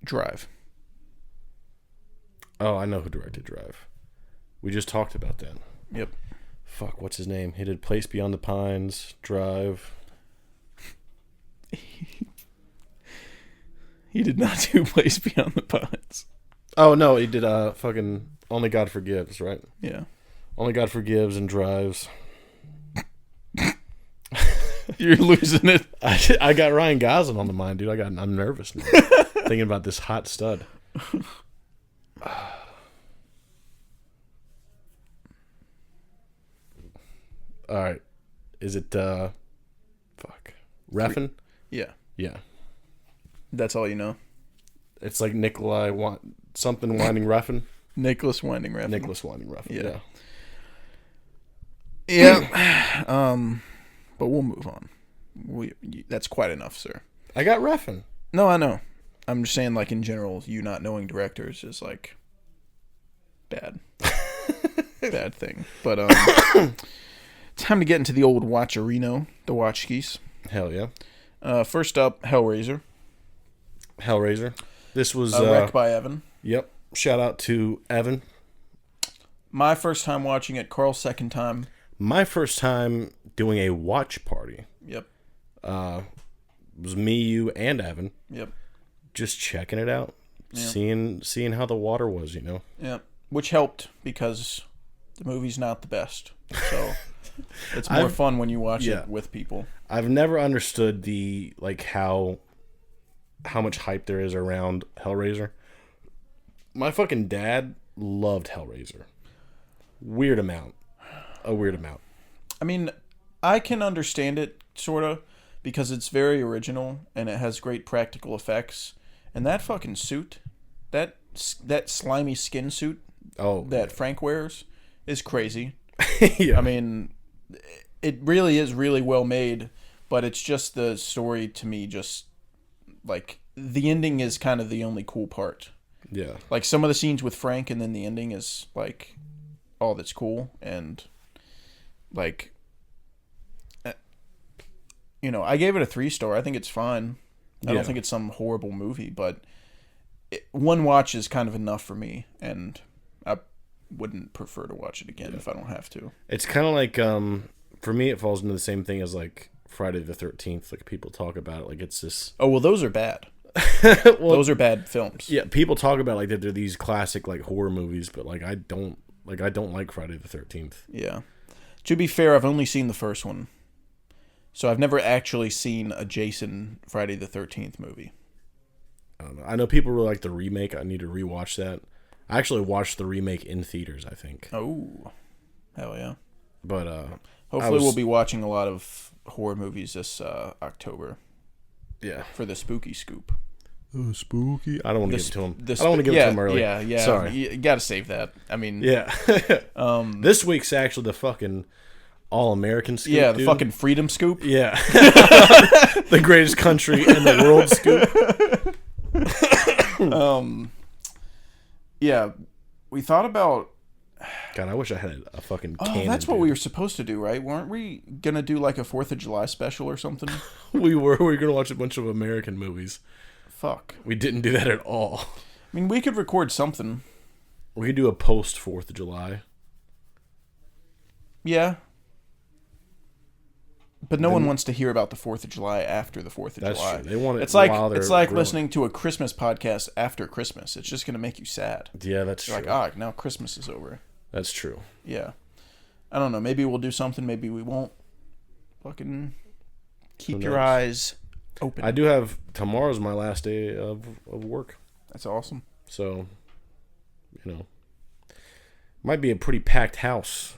Speaker 6: Drive?
Speaker 8: Oh, I know who directed Drive. We just talked about that.
Speaker 6: Yep.
Speaker 8: Fuck, what's his name? He did Place Beyond the Pines, Drive.
Speaker 6: He did not do Place Beyond the Pines.
Speaker 8: Oh, no, he did fucking Only God Forgives, right?
Speaker 6: Yeah.
Speaker 8: Only God Forgives and Drives.
Speaker 6: You're losing it.
Speaker 8: I got Ryan Gosling on the mind, dude. I'm nervous now. Thinking about this hot stud. All right. Is it fuck. Refn?
Speaker 6: Yeah.
Speaker 8: Yeah.
Speaker 6: That's all you know.
Speaker 8: It's like Nikolai something Winding Refn.
Speaker 6: Nicholas Winding Refn.
Speaker 8: Nicholas Winding Refn.
Speaker 6: Yeah.
Speaker 8: Yeah.
Speaker 6: Yeah. But we'll move on. That's quite enough, sir.
Speaker 8: I got Refn.
Speaker 6: No, I know. I'm just saying, like, in general, you not knowing directors is, like, bad. Bad thing. But, time to get into the old Watcherino, the Watchkeys.
Speaker 8: Hell yeah.
Speaker 6: First up, Hellraiser.
Speaker 8: Hellraiser. This was
Speaker 6: Wreck by Evan.
Speaker 8: Yep. Shout out to Evan.
Speaker 6: My first time watching it, Carl's second time.
Speaker 8: My first time doing a watch party.
Speaker 6: Yep.
Speaker 8: It was me, you, and Evan.
Speaker 6: Yep.
Speaker 8: Just checking it out.
Speaker 6: Yeah.
Speaker 8: Seeing how the water was, you know.
Speaker 6: Yep. which helped because the movie's not the best. So it's more fun when you watch it with people.
Speaker 8: I've never understood the how much hype there is around Hellraiser. My fucking dad loved Hellraiser. A weird amount.
Speaker 6: I mean, I can understand it, sort of, because it's very original and it has great practical effects. And that fucking suit, that slimy skin suit that Frank wears is crazy.
Speaker 8: Yeah.
Speaker 6: I mean, it really is really well made, but it's just the story to me, just, like, the ending is kind of the only cool part.
Speaker 8: Yeah.
Speaker 6: Like, some of the scenes with Frank and then the ending is, like, all that's cool. And, like, I gave it a 3-star. I think it's fine. I don't think it's some horrible movie, but one watch is kind of enough for me, and I wouldn't prefer to watch it again if I don't have to.
Speaker 8: It's kind of like, for me, it falls into the same thing as, like, Friday the 13th. Like, people talk about it like it's this...
Speaker 6: Oh, well, those are bad. Those are bad films.
Speaker 8: Yeah, people talk about, like, that they're these classic, like, horror movies, but, like, I don't like Friday the 13th.
Speaker 6: Yeah. To be fair, I've only seen the first one. So I've never actually seen a Jason Friday the 13th movie.
Speaker 8: I don't know. I know people really like the remake. I need to rewatch that. I actually watched the remake in theaters, I think.
Speaker 6: Oh, hell yeah.
Speaker 8: But
Speaker 6: hopefully we'll be watching a lot of horror movies this October.
Speaker 8: Yeah.
Speaker 6: For the spooky scoop.
Speaker 8: Oh, spooky. I don't want to give it to him. I
Speaker 6: don't
Speaker 8: want to give it to him early.
Speaker 6: Yeah.
Speaker 8: Sorry.
Speaker 6: You got to save that. I mean.
Speaker 8: Yeah. This week's actually the fucking All-American scoop,
Speaker 6: yeah, the
Speaker 8: dude.
Speaker 6: fucking freedom scoop.
Speaker 8: Yeah. The greatest country in the world scoop.
Speaker 6: Yeah, we thought about...
Speaker 8: God, I wish I had a fucking
Speaker 6: Oh,
Speaker 8: cannon.
Speaker 6: that's what we were supposed to do, right? Weren't we going to do like a 4th of July special or something?
Speaker 8: We were going to watch a bunch of American movies.
Speaker 6: Fuck.
Speaker 8: We didn't do that at all.
Speaker 6: I mean, we could record something.
Speaker 8: We could do a post 4th of July.
Speaker 6: Yeah. But no one wants to hear about the 4th of July after the 4th of
Speaker 8: That's
Speaker 6: July.
Speaker 8: true. They want it
Speaker 6: it's like
Speaker 8: while they're
Speaker 6: It's like
Speaker 8: grilling.
Speaker 6: listening to a Christmas podcast after Christmas. It's just going to make you sad.
Speaker 8: Yeah, that's
Speaker 6: You're
Speaker 8: true.
Speaker 6: like, now Christmas is over.
Speaker 8: That's true.
Speaker 6: Yeah. I don't know. Maybe we'll do something. Maybe we won't. Fucking keep your eyes open.
Speaker 8: I do have... Tomorrow's my last day of work.
Speaker 6: That's awesome.
Speaker 8: So, might be a pretty packed house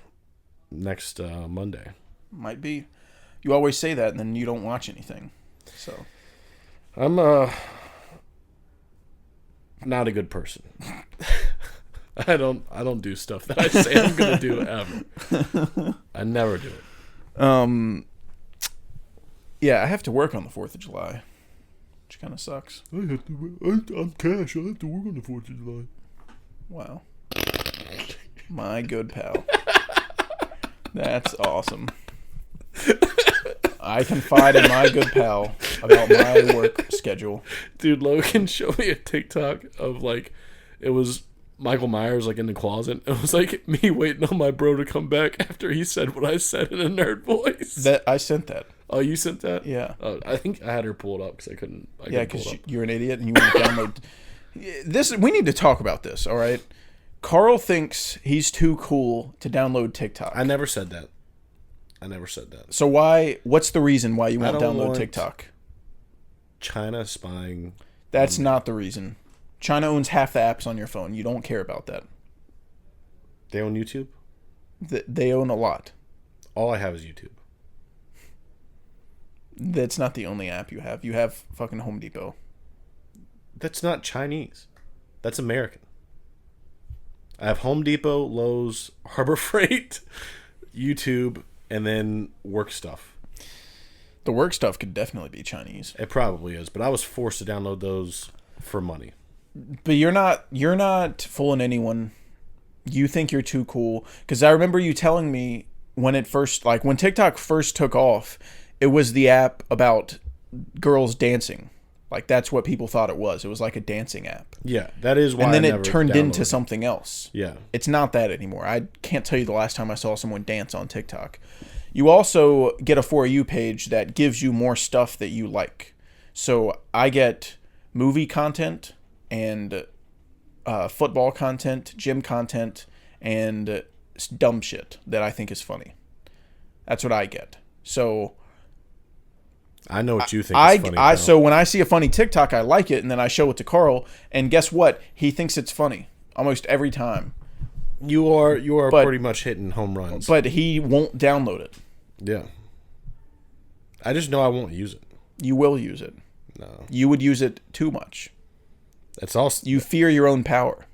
Speaker 8: next Monday.
Speaker 6: Might be. You always say that, and then you don't watch anything. So
Speaker 8: I'm not a good person. I don't do stuff that I say I'm gonna do ever. I never do it.
Speaker 6: Yeah, I have to work on the 4th of July, which kind of sucks.
Speaker 7: I'm Cash. I have to work on the 4th of July.
Speaker 6: Wow. My good pal. That's awesome. I confide in my good pal about my work schedule.
Speaker 8: Dude, Logan showed me a TikTok of it was Michael Myers in the closet. It was me waiting on my bro to come back after he said what I said in a nerd voice.
Speaker 6: That I sent that.
Speaker 8: Oh, you sent that?
Speaker 6: Yeah.
Speaker 8: I think I had her pull it up because I couldn't.
Speaker 6: Yeah, because you're an idiot and you want to download. This we need to talk about this. All right. Carl thinks he's too cool to download TikTok.
Speaker 8: I never said that.
Speaker 6: So what's the reason why you won't download TikTok?
Speaker 8: China spying.
Speaker 6: That's not the reason. China owns half the apps on your phone. You don't care about that.
Speaker 8: They own YouTube?
Speaker 6: They own a lot.
Speaker 8: All I have is YouTube.
Speaker 6: That's not the only app you have. You have fucking Home Depot.
Speaker 8: That's not Chinese. That's American. I have Home Depot, Lowe's, Harbor Freight, YouTube, and then work stuff.
Speaker 6: The work stuff could definitely be Chinese.
Speaker 8: It probably is, but I was forced to download those for money.
Speaker 6: But you're not fooling anyone. You think you're too cool. Because I remember you telling me when TikTok first took off, it was the app about girls dancing. That's what people thought it was. It was like a dancing app.
Speaker 8: Yeah, that is why.
Speaker 6: And then
Speaker 8: I
Speaker 6: it
Speaker 8: never
Speaker 6: turned into
Speaker 8: downloaded.
Speaker 6: something else.
Speaker 8: Yeah.
Speaker 6: It's not that anymore. I can't tell you the last time I saw someone dance on TikTok. You also get a For You page that gives you more stuff that you like. So I get movie content and football content, gym content, and dumb shit that I think is funny. That's what I get. So
Speaker 8: I know what you think is funny.
Speaker 6: So when I see a funny TikTok, I like it, and then I show it to Carl, and guess what? He thinks it's funny almost every time.
Speaker 8: You are pretty much hitting home runs.
Speaker 6: But he won't download it.
Speaker 8: Yeah. I just know I won't use it.
Speaker 6: You will use it.
Speaker 8: No.
Speaker 6: You would use it too much.
Speaker 8: That's also
Speaker 6: You fear your own power.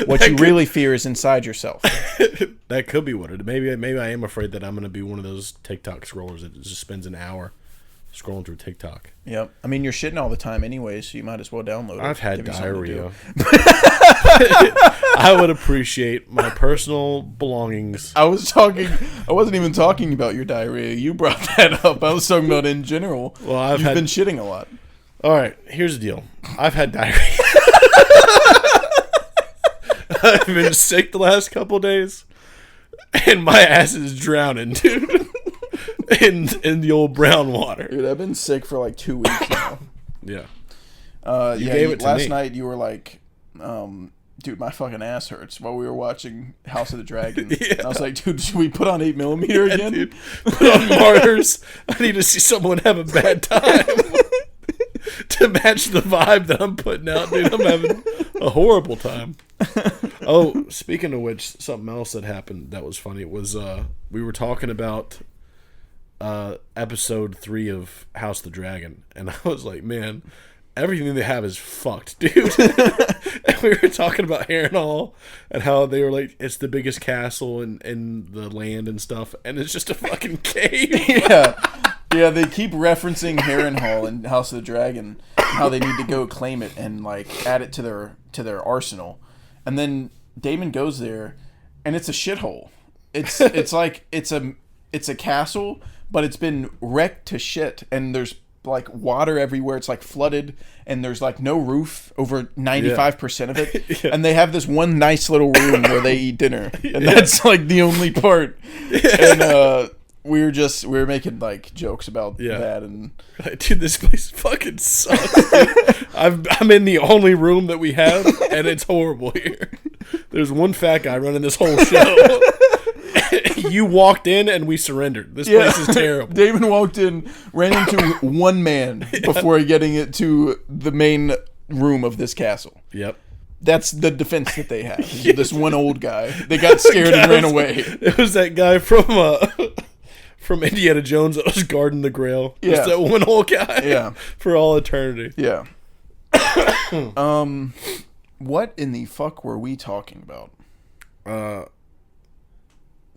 Speaker 6: What you really fear is inside yourself.
Speaker 8: that could be what it. Maybe I am afraid that I'm going to be one of those TikTok scrollers that just spends an hour scrolling through TikTok.
Speaker 6: Yep. I mean, you're shitting all the time anyway, so you might as well download it.
Speaker 8: I've had
Speaker 6: Give you something to
Speaker 8: diarrhea.
Speaker 6: do.
Speaker 8: I would appreciate my personal belongings.
Speaker 6: I wasn't even talking about your diarrhea. You brought that up. I was talking about in general.
Speaker 8: Well,
Speaker 6: You've been shitting a lot.
Speaker 8: All right, here's the deal. I've had diarrhea. I've been sick the last couple days, and my ass is drowning, dude. in the old brown water.
Speaker 6: Dude, I've been sick for like 2 weeks now.
Speaker 8: Yeah.
Speaker 6: Gave it to last night you were like, dude, my fucking ass hurts while we were watching House of the Dragon.
Speaker 8: Yeah.
Speaker 6: And I was like, dude, should we put on 8mm again? Dude,
Speaker 8: put on Martyrs. I need to see someone have a bad time. To match the vibe that I'm putting out, dude. I'm having a horrible time. Oh, speaking of which, something else that happened that was funny was we were talking about episode 3 of House of the Dragon, and I was like, man, everything they have is fucked, dude. And we were talking about Harrenhal and how they were like, it's the biggest castle in the land and stuff, and it's just a fucking cave.
Speaker 6: Yeah, they keep referencing Harrenhal in House of the Dragon, how they need to go claim it and like add it to their arsenal, and then Damon goes there, and it's a shithole. It's like it's a castle, but it's been wrecked to shit, and there's like water everywhere. It's like flooded, and there's like no roof over 95% of it. And they have this one nice little room where they eat dinner, and that's like the only part. And we were making like jokes about that, and
Speaker 8: dude, this place fucking sucks. I'm in the only room that we have, and it's horrible here. There's one fat guy running this whole show. You walked in and we surrendered. This place is terrible.
Speaker 6: Damon walked in, ran into one man before getting it to the main room of this castle.
Speaker 8: Yep.
Speaker 6: That's the defense that they have. This one old guy. They got scared and ran away.
Speaker 8: It was that guy from Indiana Jones that was guarding the Grail.
Speaker 6: Yeah.
Speaker 8: Just that one old guy.
Speaker 6: Yeah.
Speaker 8: For all eternity.
Speaker 6: Yeah. What in the fuck were we talking about?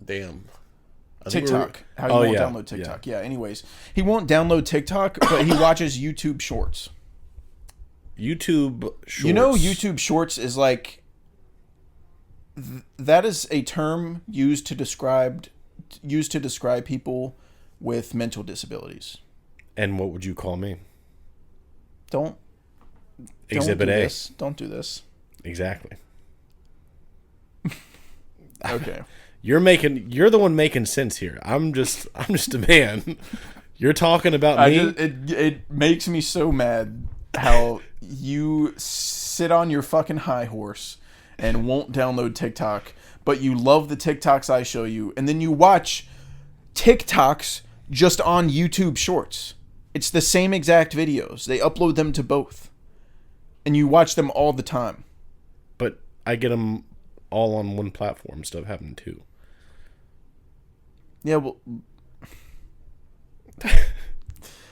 Speaker 8: Damn.
Speaker 6: TikTok. How you won't download TikTok. Yeah, anyways. He won't download TikTok, but he watches YouTube Shorts.
Speaker 8: YouTube Shorts.
Speaker 6: You know YouTube Shorts is like... that is a term used to describe people with mental disabilities.
Speaker 8: And what would you call me?
Speaker 6: Don't
Speaker 8: Exhibit
Speaker 6: do
Speaker 8: A.
Speaker 6: This. Don't do this.
Speaker 8: Exactly.
Speaker 6: Okay.
Speaker 8: You're the one making sense here. I'm just a man. You're talking about me.
Speaker 6: It makes me so mad how you sit on your fucking high horse and won't download TikTok, but you love the TikToks I show you, and then you watch TikToks just on YouTube Shorts. It's the same exact videos. They upload them to both, and you watch them all the time.
Speaker 8: But I get them all on one platform instead of having two.
Speaker 6: Yeah, well,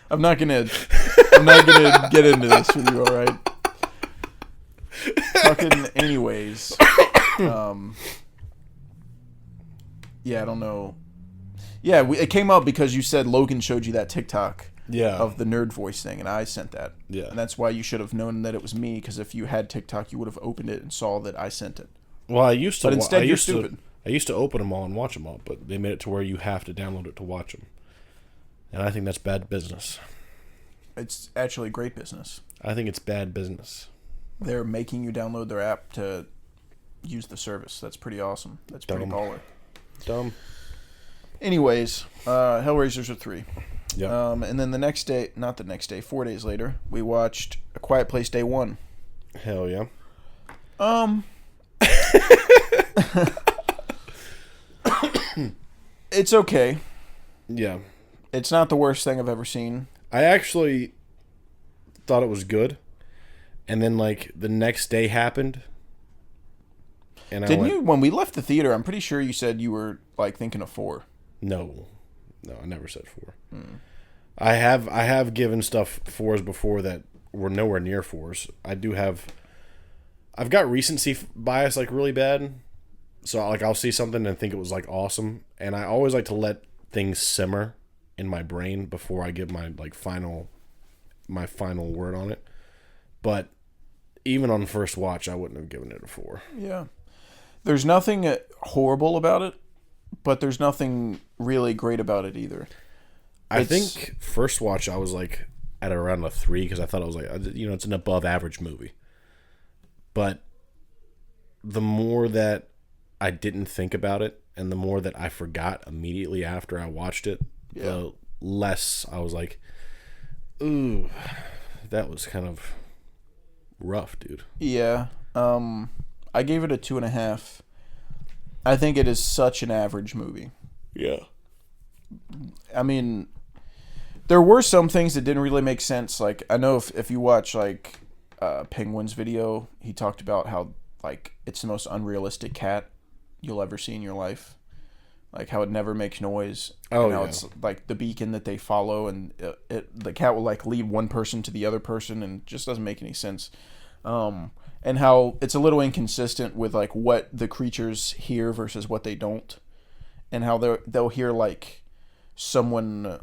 Speaker 6: I'm not gonna get into this with you. All right. Fucking anyways. Yeah, I don't know. Yeah, it came up because you said Logan showed you that TikTok.
Speaker 8: Yeah.
Speaker 6: Of the nerd voice thing, and I sent that.
Speaker 8: Yeah.
Speaker 6: And that's why you should have known that it was me, because if you had TikTok, you would have opened it and saw that I sent it.
Speaker 8: Well, I used to.
Speaker 6: But instead, you're stupid.
Speaker 8: I used to open them all and watch them all, but they made it to where you have to download it to watch them. And I think that's bad business.
Speaker 6: It's actually great business.
Speaker 8: I think it's bad business.
Speaker 6: They're making you download their app to use the service. That's pretty awesome. That's pretty baller.
Speaker 8: Dumb.
Speaker 6: Anyways, Hellraisers are 3.
Speaker 8: Yeah.
Speaker 6: And then 4 days later, we watched A Quiet Place Day 1.
Speaker 8: Hell yeah.
Speaker 6: It's okay.
Speaker 8: Yeah.
Speaker 6: It's not the worst thing I've ever seen.
Speaker 8: I actually thought it was good. And then, like, the next day happened. And
Speaker 6: Didn't you, when we left the theater, I'm pretty sure you said you were, like, thinking of 4.
Speaker 8: No, I never said 4. I have given stuff 4s before that were nowhere near 4s. I've got recency bias like really bad, so like I'll see something and think it was like awesome, and I always like to let things simmer in my brain before I give my like final word on it. But even on first watch, I wouldn't have given it a 4.
Speaker 6: Yeah. There's nothing horrible about it, but there's nothing really great about it either.
Speaker 8: I think first watch I was like at around a 3 because I thought it was like, it's an above average movie. But the more that I didn't think about it and the more that I forgot immediately after I watched it, the less I was like, ooh, that was kind of rough, dude.
Speaker 6: Yeah. I gave it a 2.5. I think it is such an average movie.
Speaker 8: Yeah.
Speaker 6: I mean, there were some things that didn't really make sense. Like, I know if you watch, like, Penguin's video, he talked about how, like, it's the most unrealistic cat you'll ever see in your life. Like, how it never makes noise.
Speaker 8: Oh,
Speaker 6: and how
Speaker 8: yeah.
Speaker 6: it's, like, the beacon that they follow, and the cat will, like, lead one person to the other person, and it just doesn't make any sense. And how it's a little inconsistent with, like, what the creatures hear versus what they don't. And how they'll hear, like, someone,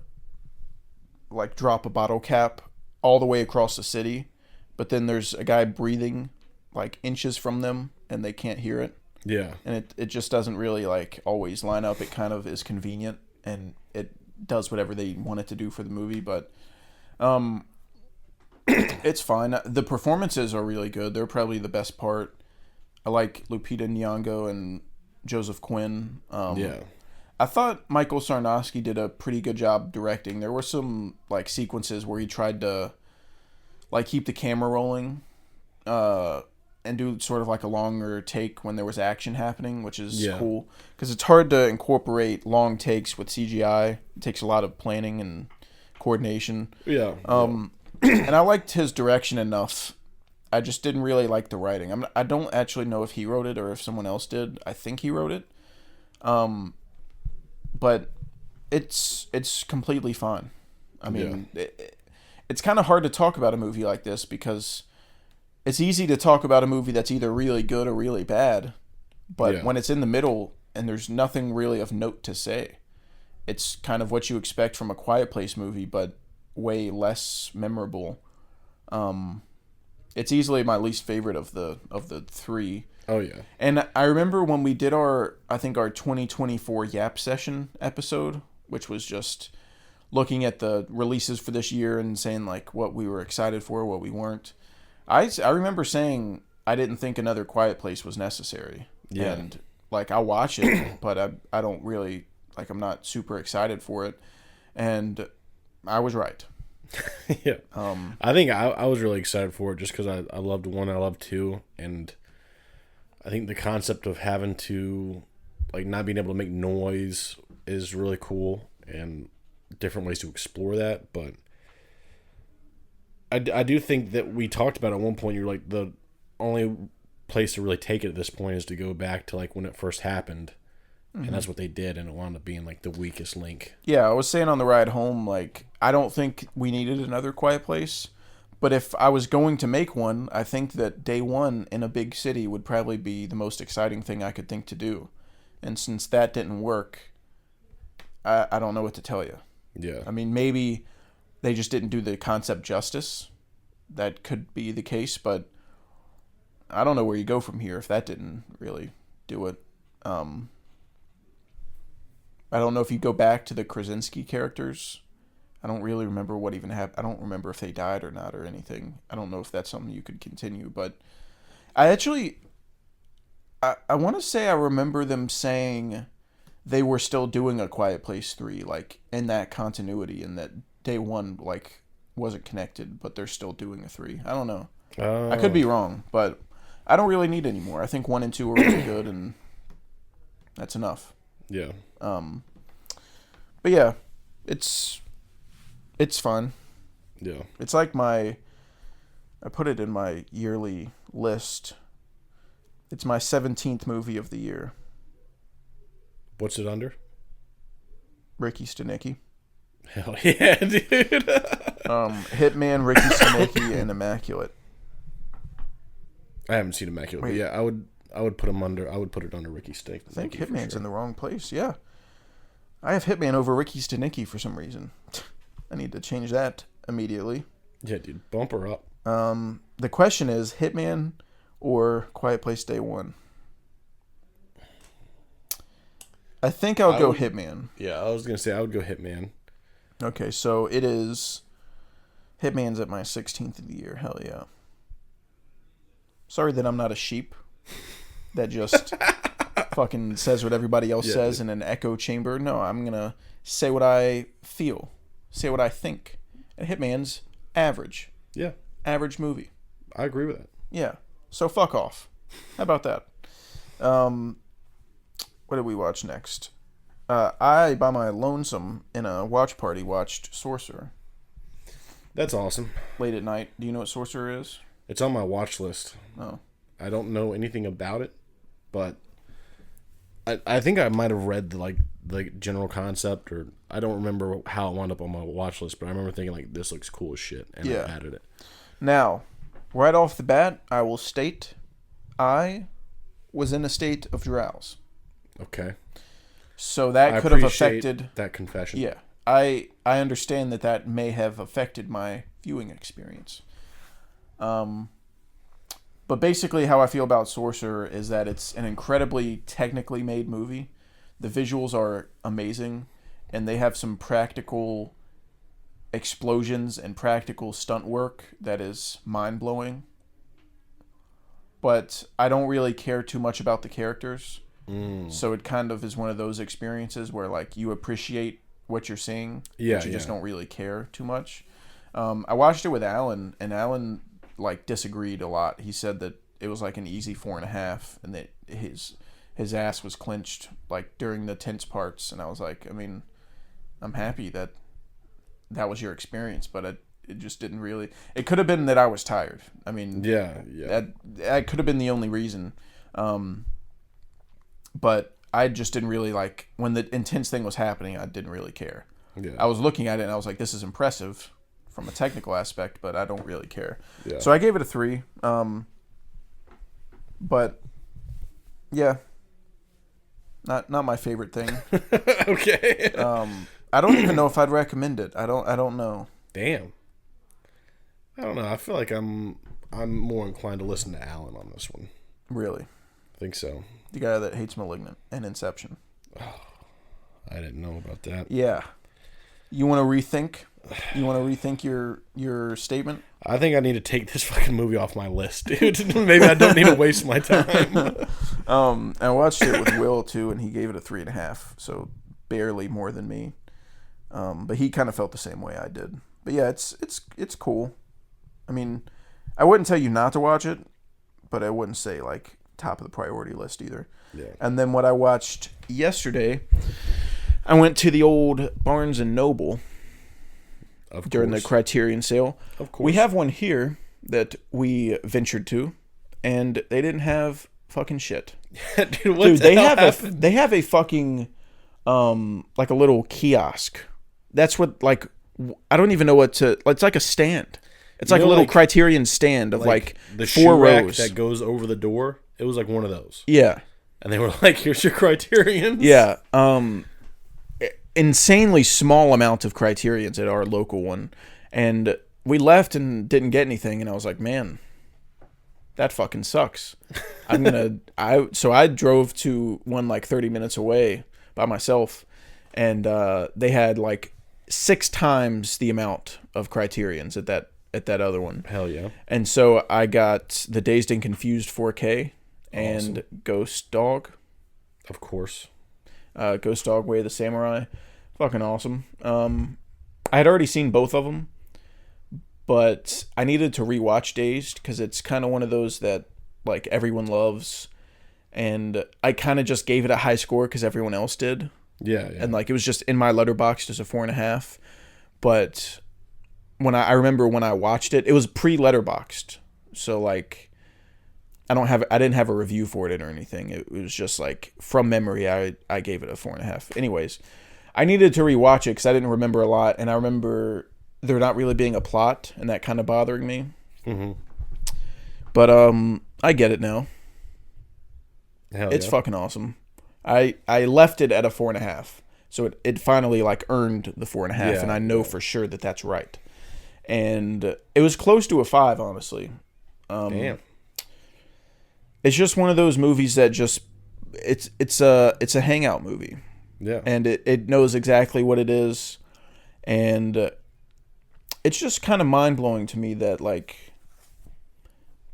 Speaker 6: like, drop a bottle cap all the way across the city, but then there's a guy breathing, like, inches from them, and they can't hear it.
Speaker 8: Yeah.
Speaker 6: And it just doesn't really, like, always line up. It kind of is convenient, and it does whatever they want it to do for the movie, but it's fine. The performances are really good. They're probably the best part. I like Lupita Nyong'o and Joseph Quinn.
Speaker 8: Yeah.
Speaker 6: I thought Michael Sarnowski did a pretty good job directing. There were some, like, sequences where he tried to, like, keep the camera rolling and do sort of like a longer take when there was action happening, which is cool. Because it's hard to incorporate long takes with CGI. It takes a lot of planning and coordination.
Speaker 8: Yeah.
Speaker 6: And I liked his direction enough. I just didn't really like the writing. I don't actually know if he wrote it or if someone else did. I think he wrote it. But it's completely fine. I mean, it's kind of hard to talk about a movie like this because it's easy to talk about a movie that's either really good or really bad. But when it's in the middle and there's nothing really of note to say, it's kind of what you expect from a Quiet Place movie, but way less memorable. It's easily my least favorite of the 3.
Speaker 8: Oh yeah.
Speaker 6: And I remember when we did our 2024 Yap Session episode, which was just looking at the releases for this year and saying, like, what we were excited for, what we weren't. I remember saying I didn't think another Quiet Place was necessary.
Speaker 8: Yeah.
Speaker 6: And, like, I'll watch it, but I don't really, like, I'm not super excited for it. And I was right.
Speaker 8: Yeah. I think I was really excited for it just because I loved 1, I loved 2, and I think the concept of having to, like, not being able to make noise is really cool, and different ways to explore that. But I do think that we talked about at one point, you're like, the only place to really take it at this point is to go back to, like, when it first happened. And that's what they did, and it wound up being, like, the weakest link.
Speaker 6: Yeah, I was saying on the ride home, like, I don't think we needed another Quiet Place. But if I was going to make one, I think that day one in a big city would probably be the most exciting thing I could think to do. And since that didn't work, I don't know what to tell you.
Speaker 8: Yeah.
Speaker 6: I mean, maybe they just didn't do the concept justice. That could be the case, but I don't know where you go from here if that didn't really do it. I don't know if you go back to the Krasinski characters. I don't really remember what even happened. I don't remember if they died or not or anything. I don't know if that's something you could continue. But I want to say I remember them saying they were still doing a Quiet Place 3, like, in that continuity, and that day one, like, wasn't connected, but they're still doing a 3. I don't know. I could be wrong, but I don't really need any more. I think 1 and 2 are really good, and that's enough.
Speaker 8: Yeah.
Speaker 6: But yeah, it's fun.
Speaker 8: Yeah.
Speaker 6: It's like I put it in my yearly list. It's my 17th movie of the year.
Speaker 8: What's it under?
Speaker 6: Ricky Stenicki.
Speaker 8: Hell yeah, dude.
Speaker 6: Hitman, Ricky Stenicki, and Immaculate.
Speaker 8: I haven't seen Immaculate, but yeah, I would put him under. I would put it under Ricky Stenicki.
Speaker 6: I think Hitman's in the wrong place. Yeah, I have Hitman over Ricky Stenicki for some reason. I need to change that immediately.
Speaker 8: Yeah, dude, bump her up.
Speaker 6: The question is Hitman or Quiet Place Day One. I think I'll go Hitman.
Speaker 8: Yeah, I was gonna say I would go Hitman.
Speaker 6: Okay, so it is. Hitman's at my 16th of the year. Hell yeah. Sorry that I'm not a sheep that just fucking says what everybody else says in an echo chamber. No, I'm gonna say what I feel, say what I think. And Hitman's average.
Speaker 8: Yeah,
Speaker 6: average movie.
Speaker 8: I agree with that.
Speaker 6: Yeah. So fuck off. How about that? What did we watch next? I, by my lonesome, in a watch party, watched Sorcerer.
Speaker 8: That's awesome.
Speaker 6: Late at night. Do you know what Sorcerer is?
Speaker 8: It's on my watch list.
Speaker 6: Oh.
Speaker 8: I don't know anything about it, but I think I might have read the general concept, or I don't remember how it wound up on my watch list, but I remember thinking like this looks cool as shit, and I added it. Now,
Speaker 6: right off the bat, I will state I was in a state of drowse.
Speaker 8: Okay.
Speaker 6: So that could have affected
Speaker 8: that confession.
Speaker 6: Yeah. I understand that may have affected my viewing experience. But basically how I feel about Sorcerer is that it's an incredibly technically made movie. The visuals are amazing, and they have some practical explosions and practical stunt work that is mind-blowing. But I don't really care too much about the characters. So it kind of is one of those experiences where like you appreciate what you're seeing, but you just don't really care too much. I watched it with Alan, and Alan like disagreed a lot. He said that it was like an easy 4.5, and that his ass was clenched like during the tense parts. And I was like, I mean, I'm happy that was your experience, but it just didn't really. It could have been that I was tired. I mean, that could have been the only reason. But I just didn't really like when the intense thing was happening. I didn't really care.
Speaker 8: Yeah.
Speaker 6: I was looking at it and I was like, "This is impressive from a technical aspect," but I don't really care.
Speaker 8: Yeah.
Speaker 6: So I gave it a 3. But yeah, not my favorite thing.
Speaker 8: Okay.
Speaker 6: I don't even know if I'd recommend it. I don't know.
Speaker 8: Damn. I don't know. I feel like I'm more inclined to listen to Alan on this one.
Speaker 6: Really?
Speaker 8: I think so.
Speaker 6: The guy that hates Malignant and Inception.
Speaker 8: Oh, I didn't know about that.
Speaker 6: Yeah. You want to rethink? You want to rethink your statement?
Speaker 8: I think I need to take this fucking movie off my list, dude. Maybe I don't need to waste my time.
Speaker 6: I watched it with Will too, and he gave it a 3.5, so barely more than me. But he kind of felt the same way I did. But yeah, it's cool. I mean, I wouldn't tell you not to watch it, but I wouldn't say like top of the priority list either.
Speaker 8: Yeah.
Speaker 6: And then what I watched yesterday, I went to the old Barnes and Noble during the Criterion sale.
Speaker 8: Of course.
Speaker 6: We have one here that we ventured to, and they didn't have fucking shit.
Speaker 8: Dude,
Speaker 6: they have a fucking like a little kiosk. That's what like I don't even know what to. It's like a stand. It's like a little Criterion stand of like
Speaker 8: the
Speaker 6: 4 rows
Speaker 8: that goes over the door. It was like one of those.
Speaker 6: Yeah.
Speaker 8: And they were like, "Here's your Criterions."
Speaker 6: Yeah. Insanely small amount of Criterions at our local one, and we left and didn't get anything. And I was like, "Man, that fucking sucks." So I drove to one like 30 minutes away by myself, and they had like 6 times the amount of Criterions at that other one.
Speaker 8: Hell yeah.
Speaker 6: And so I got the Dazed and Confused 4K and
Speaker 8: awesome.
Speaker 6: Ghost Dog.
Speaker 8: Of course.
Speaker 6: Ghost Dog Way of the Samurai. Fucking awesome. I had already seen both of them, but I needed to rewatch Dazed because it's kind of one of those that like everyone loves, and I kind of just gave it a high score because everyone else did.
Speaker 8: Yeah.
Speaker 6: And like it was just in my letterbox as a 4.5. But when I remember when I watched it, it was pre-letterboxed, so like I didn't have a review for it or anything. It was just like from memory, I gave it a 4.5. Anyways, I needed to rewatch it because I didn't remember a lot, and I remember there not really being a plot, and that kind of bothering me. Mm-hmm. But I get it now. It's fucking awesome. I left it at a 4.5, so it finally like earned the 4.5, and I know for sure that that's right. And it was close to a 5, honestly.
Speaker 8: Damn.
Speaker 6: It's just one of those movies that just it's a hangout movie.
Speaker 8: Yeah.
Speaker 6: And it knows exactly what it is, and it's just kind of mind-blowing to me that like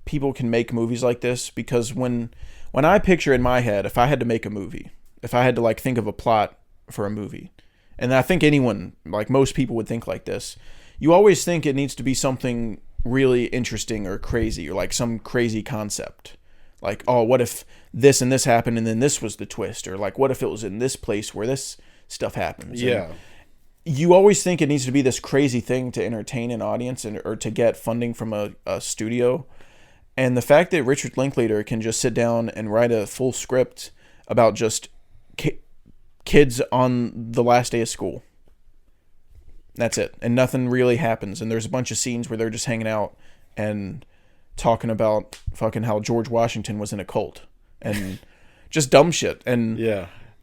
Speaker 6: people can make movies like this, because when I picture in my head, if I had to make a movie, if I had to like think of a plot for a movie, and I think anyone, like most people would think like this, you always think it needs to be something really interesting or crazy, or like some crazy concept. Like, oh, what if this and this happened and then this was the twist? Or like, what if it was in this place where this stuff happens?
Speaker 8: Yeah.
Speaker 6: And you always think it needs to be this crazy thing to entertain an audience or to get funding from a studio. And the fact that Richard Linklater can just sit down and write a full script about just kids on the last day of school. That's it. And nothing really happens. And there's a bunch of scenes where they're just hanging out and talking about fucking how George Washington was in a cult and just dumb shit. And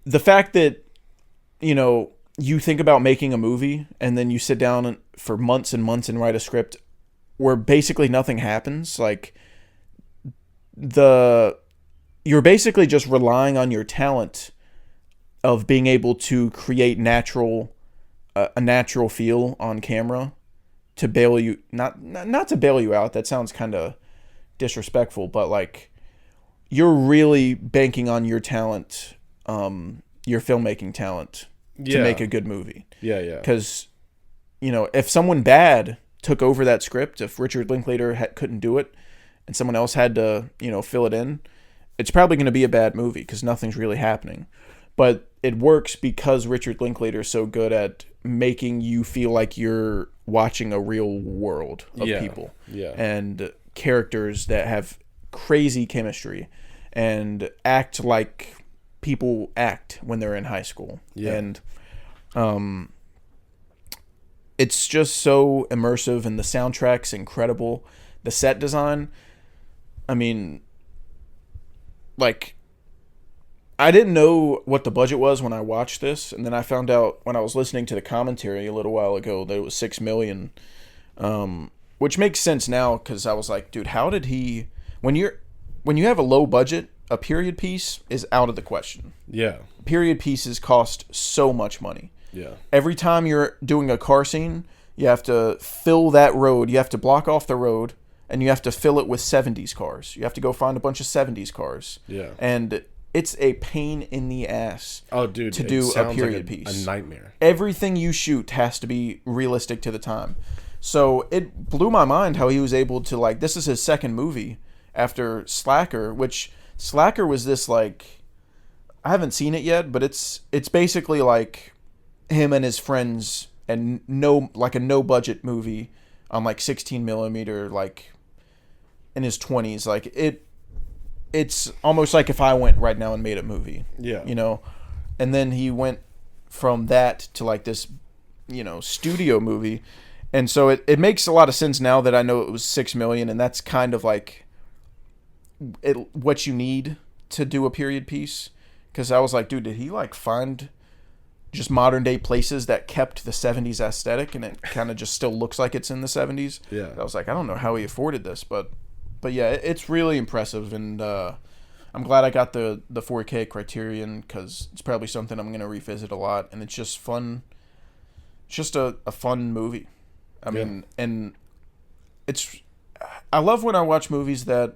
Speaker 6: the fact that, you know, you think about making a movie and then you sit down for months and months and write a script where basically nothing happens, like you're basically just relying on your talent of being able to create a natural feel on camera to bail you, not to bail you out, that sounds kind of disrespectful, but like you're really banking on your talent, your filmmaking talent to make a good movie.
Speaker 8: Yeah.
Speaker 6: Because, you know, if someone bad took over that script, if Richard Linklater couldn't do it and someone else had to, you know, fill it in, it's probably going to be a bad movie because nothing's really happening. But it works because Richard Linklater is so good at making you feel like you're watching a real world of people and characters that have crazy chemistry and act like people act when they're in high school. And it's just so immersive, and the soundtrack's incredible. The set design, I mean, like, I didn't know what the budget was when I watched this, and then I found out when I was listening to the commentary a little while ago that it was $6 million, which makes sense now because I was like, dude, how did he? When you have a low budget, a period piece is out of the question.
Speaker 8: Yeah,
Speaker 6: period pieces cost so much money.
Speaker 8: Yeah,
Speaker 6: every time you're doing a car scene, you have to fill that road. You have to block off the road, and you have to fill it with 70s cars. You have to go find a bunch of 70s cars.
Speaker 8: Yeah,
Speaker 6: and it's a pain in the ass.
Speaker 8: Oh, dude,
Speaker 6: to do a period piece.
Speaker 8: A nightmare.
Speaker 6: Everything you shoot has to be realistic to the time. So it blew my mind how he was able to, like, this is his second movie after Slacker, which Slacker was this, like, I haven't seen it yet, but it's basically like him and his friends and a no budget movie on like 16 millimeter, like in his 20s. Like it's almost like if I went right now and made a movie.
Speaker 8: Yeah.
Speaker 6: You know? And then he went from that to like this, you know, studio movie. And so it makes a lot of sense now that I know it was $6 million, and that's kind of like what you need to do a period piece. Because I was like, dude, did he like find just modern day places that kept the 70s aesthetic and it kind of just still looks like it's in the 70s?
Speaker 8: Yeah.
Speaker 6: I was like, I don't know how he afforded this, but yeah, it's really impressive, and I'm glad I got the 4K Criterion because it's probably something I'm going to revisit a lot, and it's just fun. It's just a fun movie. I mean, and I love when I watch movies that,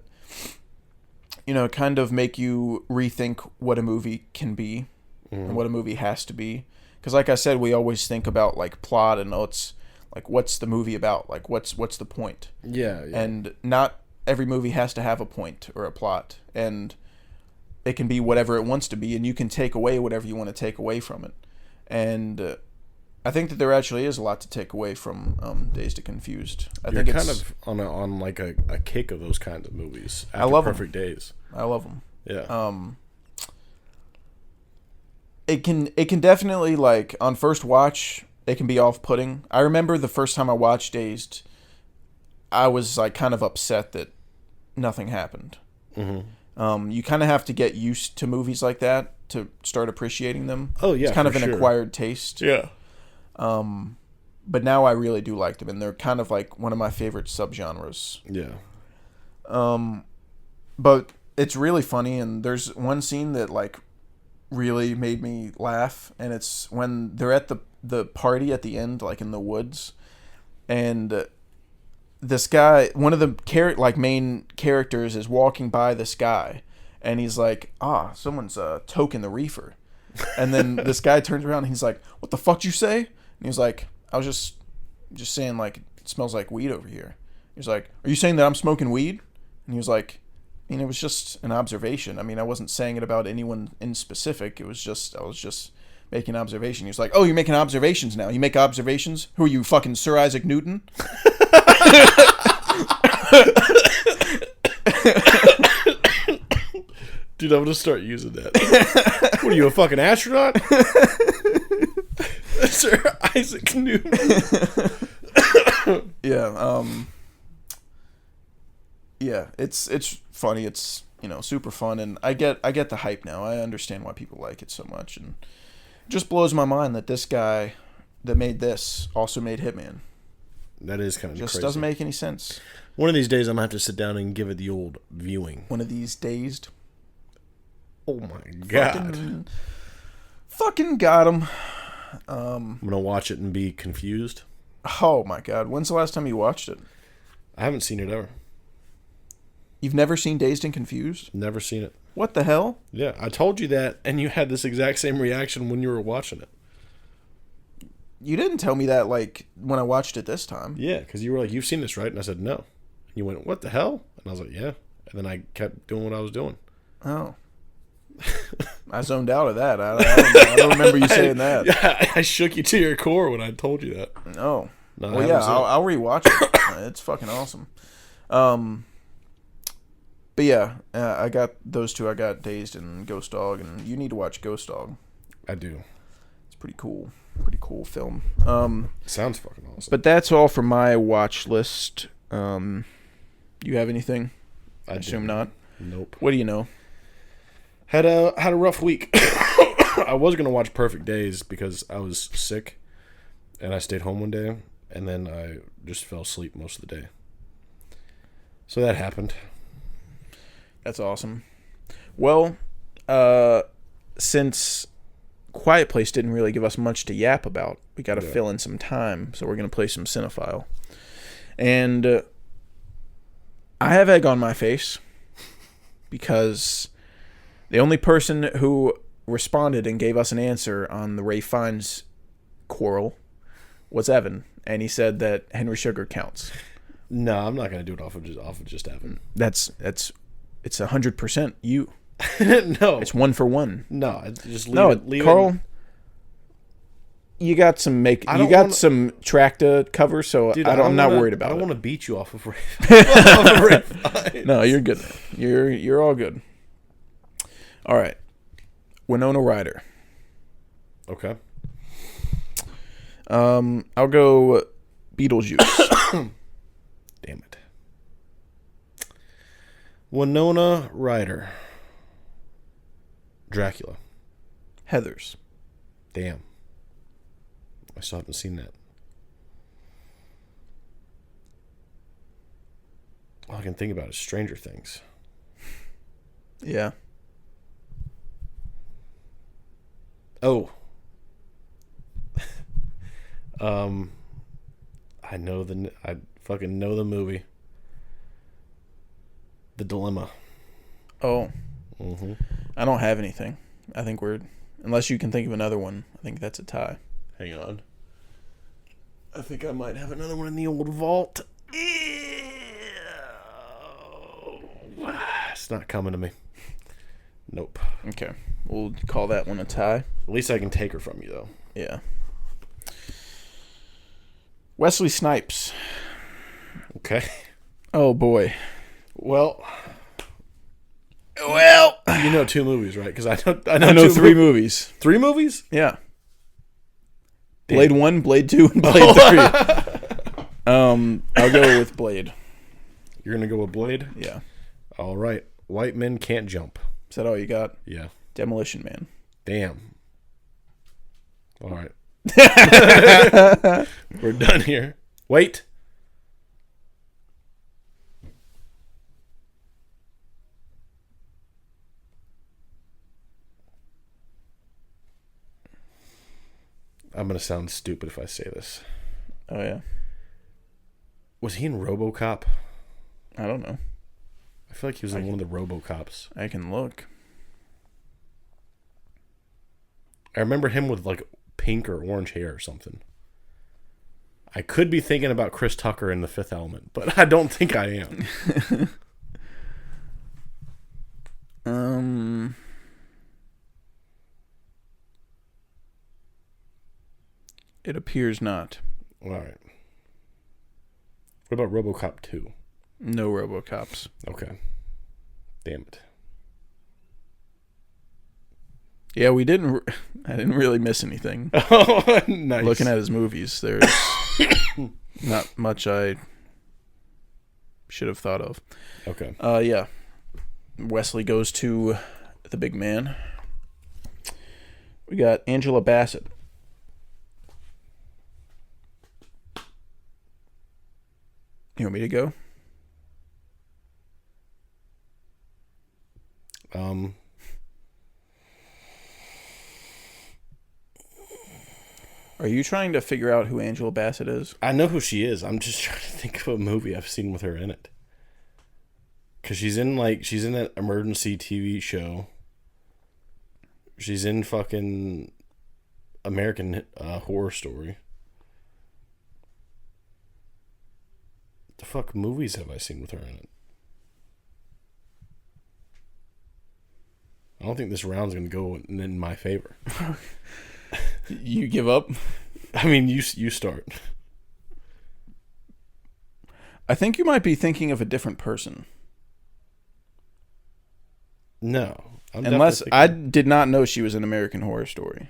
Speaker 6: you know, kind of make you rethink what a movie can be and what a movie has to be. Because like I said, we always think about like plot and Like, what's the movie about? Like, what's the point?
Speaker 8: Yeah.
Speaker 6: And not every movie has to have a point or a plot, and it can be whatever it wants to be, and you can take away whatever you want to take away from it. And I think that there actually is a lot to take away from Dazed and Confused.
Speaker 8: You're kind of on like a kick of those kinds of movies. After
Speaker 6: I love
Speaker 8: Perfect
Speaker 6: them.
Speaker 8: Days.
Speaker 6: I love them.
Speaker 8: Yeah.
Speaker 6: It can definitely, like, on first watch, it can be off-putting. I remember the first time I watched Dazed, I was like kind of upset that nothing happened. Mm-hmm. You kind of have to get used to movies like that to start appreciating them.
Speaker 8: Oh yeah,
Speaker 6: it's kind of an
Speaker 8: sure.
Speaker 6: acquired taste.
Speaker 8: Yeah.
Speaker 6: But now I really do like them, and they're kind of like one of my favorite subgenres.
Speaker 8: Yeah.
Speaker 6: But it's really funny, and there's one scene that like really made me laugh, and it's when they're at the party at the end, like in the woods, and this guy, one of the main characters, is walking by this guy, and he's like, someone's toking the reefer. And then this guy turns around and he's like, what the fuck did you say? And he's like, I was just saying, like, it smells like weed over here. He's like, are you saying that I'm smoking weed? And he was like, I mean, it was just an observation. I mean, I wasn't saying it about anyone in specific. I was just making an observation. He was like, oh, you're making observations now. You make observations? Who are you, fucking Sir Isaac Newton?
Speaker 8: Dude, I'm gonna start using that. What are you, a fucking astronaut? Sir Isaac Newton.
Speaker 6: Yeah, yeah, it's funny. It's, super fun, and I get the hype now. I understand why people like it so much, and it just blows my mind that this guy that made this also made Hitman.
Speaker 8: That is kind of
Speaker 6: Just
Speaker 8: crazy.
Speaker 6: doesn't make any sense.
Speaker 8: One of these days, I'm gonna have to sit down and give it the old viewing.
Speaker 6: One of these dazed.
Speaker 8: Oh my god!
Speaker 6: Fucking got him.
Speaker 8: I'm gonna watch it and be confused.
Speaker 6: Oh my god! When's the last time you watched it?
Speaker 8: I haven't seen it ever.
Speaker 6: You've never seen Dazed and Confused?
Speaker 8: Never seen it.
Speaker 6: What the hell?
Speaker 8: Yeah, I told you that, and you had this exact same reaction when you were watching it.
Speaker 6: You didn't tell me that, like, when I watched it this time.
Speaker 8: Yeah, because you were like, "You've seen this, right?" And I said, "No." And you went, "What the hell?" And I was like, "Yeah." And then I kept doing what I was doing.
Speaker 6: Oh. I zoned out of that. I don't remember you saying that.
Speaker 8: Yeah, I shook you to your core when I told you that.
Speaker 6: No.
Speaker 8: No,
Speaker 6: Well, yeah, I'll rewatch it. It's fucking awesome. But yeah, I got those two. I got Dazed and Ghost Dog, and you need to watch Ghost Dog.
Speaker 8: I do.
Speaker 6: It's pretty cool. Pretty cool film.
Speaker 8: Sounds fucking awesome.
Speaker 6: But that's all for my watch list. You have anything? I assume not.
Speaker 8: Nope.
Speaker 6: What do you know?
Speaker 8: Had a rough week. I was gonna watch Perfect Days because I was sick, and I stayed home one day, and then I just fell asleep most of the day. So that happened.
Speaker 6: That's awesome. Well, since Quiet Place didn't really give us much to yap about, we got to fill in some time, so we're gonna play some Cinephile. And I have egg on my face because the only person who responded and gave us an answer on the Ray Fiennes quarrel was Evan, and he said that Henry Sugar counts.
Speaker 8: No, I'm not gonna do it off of just Evan.
Speaker 6: It's 100% you.
Speaker 8: No,
Speaker 6: It's 1 for 1.
Speaker 8: no, just leave
Speaker 6: Carl.
Speaker 8: it.
Speaker 6: You got some some track to cover, so
Speaker 8: Dude,
Speaker 6: I'm not worried about
Speaker 8: I don't
Speaker 6: it.
Speaker 8: want to beat you off of Ray Fiennes.
Speaker 6: No, you're good. You're all good. All right, Winona Ryder.
Speaker 8: Okay.
Speaker 6: I'll go Beetlejuice.
Speaker 8: Damn it. Winona Ryder. Dracula.
Speaker 6: Heathers.
Speaker 8: Damn. I still haven't seen that. All I can think about is Stranger Things.
Speaker 6: Yeah.
Speaker 8: Oh. I fucking know the movie. The Dilemma.
Speaker 6: Oh.
Speaker 8: Mm-hmm.
Speaker 6: I don't have anything. I think unless you can think of another one, I think that's a tie.
Speaker 8: Hang on. I think I might have another one in the old vault. It's not coming to me. Nope.
Speaker 6: Okay. We'll call that one a tie.
Speaker 8: At least I can take her from you, though.
Speaker 6: Yeah. Wesley Snipes.
Speaker 8: Okay.
Speaker 6: Oh, boy.
Speaker 8: Well, you know 2 movies, right? Because I know,
Speaker 6: I know
Speaker 8: 2
Speaker 6: 3 movies.
Speaker 8: 3 movies?
Speaker 6: Yeah.
Speaker 8: Damn.
Speaker 6: Blade 1, Blade 2, and Blade 3. I'll go with Blade.
Speaker 8: You're going to go with Blade?
Speaker 6: Yeah.
Speaker 8: All right. White Men Can't Jump.
Speaker 6: Is that all you got?
Speaker 8: Yeah.
Speaker 6: Demolition Man.
Speaker 8: Damn. All right. We're done here. Wait. I'm going to sound stupid if I say this.
Speaker 6: Oh, yeah.
Speaker 8: Was he in RoboCop?
Speaker 6: I don't know.
Speaker 8: I feel like he was in one of the RoboCops.
Speaker 6: I can look.
Speaker 8: I remember him with like pink or orange hair or something. I could be thinking about Chris Tucker in The Fifth Element, but I don't think I am.
Speaker 6: It appears not.
Speaker 8: All right. What about RoboCop 2?
Speaker 6: No RoboCops.
Speaker 8: Okay. Damn it.
Speaker 6: Yeah, we didn't. I didn't really miss anything.
Speaker 8: Oh, nice.
Speaker 6: Looking at his movies, there's not much I should have thought of.
Speaker 8: Okay.
Speaker 6: Yeah. Wesley goes to the big man. We got Angela Bassett. You want me to go? Are you trying to figure out who Angela Bassett is?
Speaker 8: I know who she is. I'm just trying to think of a movie I've seen with her in it. Because she's in that emergency TV show. She's in fucking American Horror Story. What the fuck movies have I seen with her in it? I don't think this round's going to go in my favor.
Speaker 6: You give up?
Speaker 8: I mean, you start.
Speaker 6: I think you might be thinking of a different person.
Speaker 8: No.
Speaker 6: Unless I did not know she was in American Horror Story.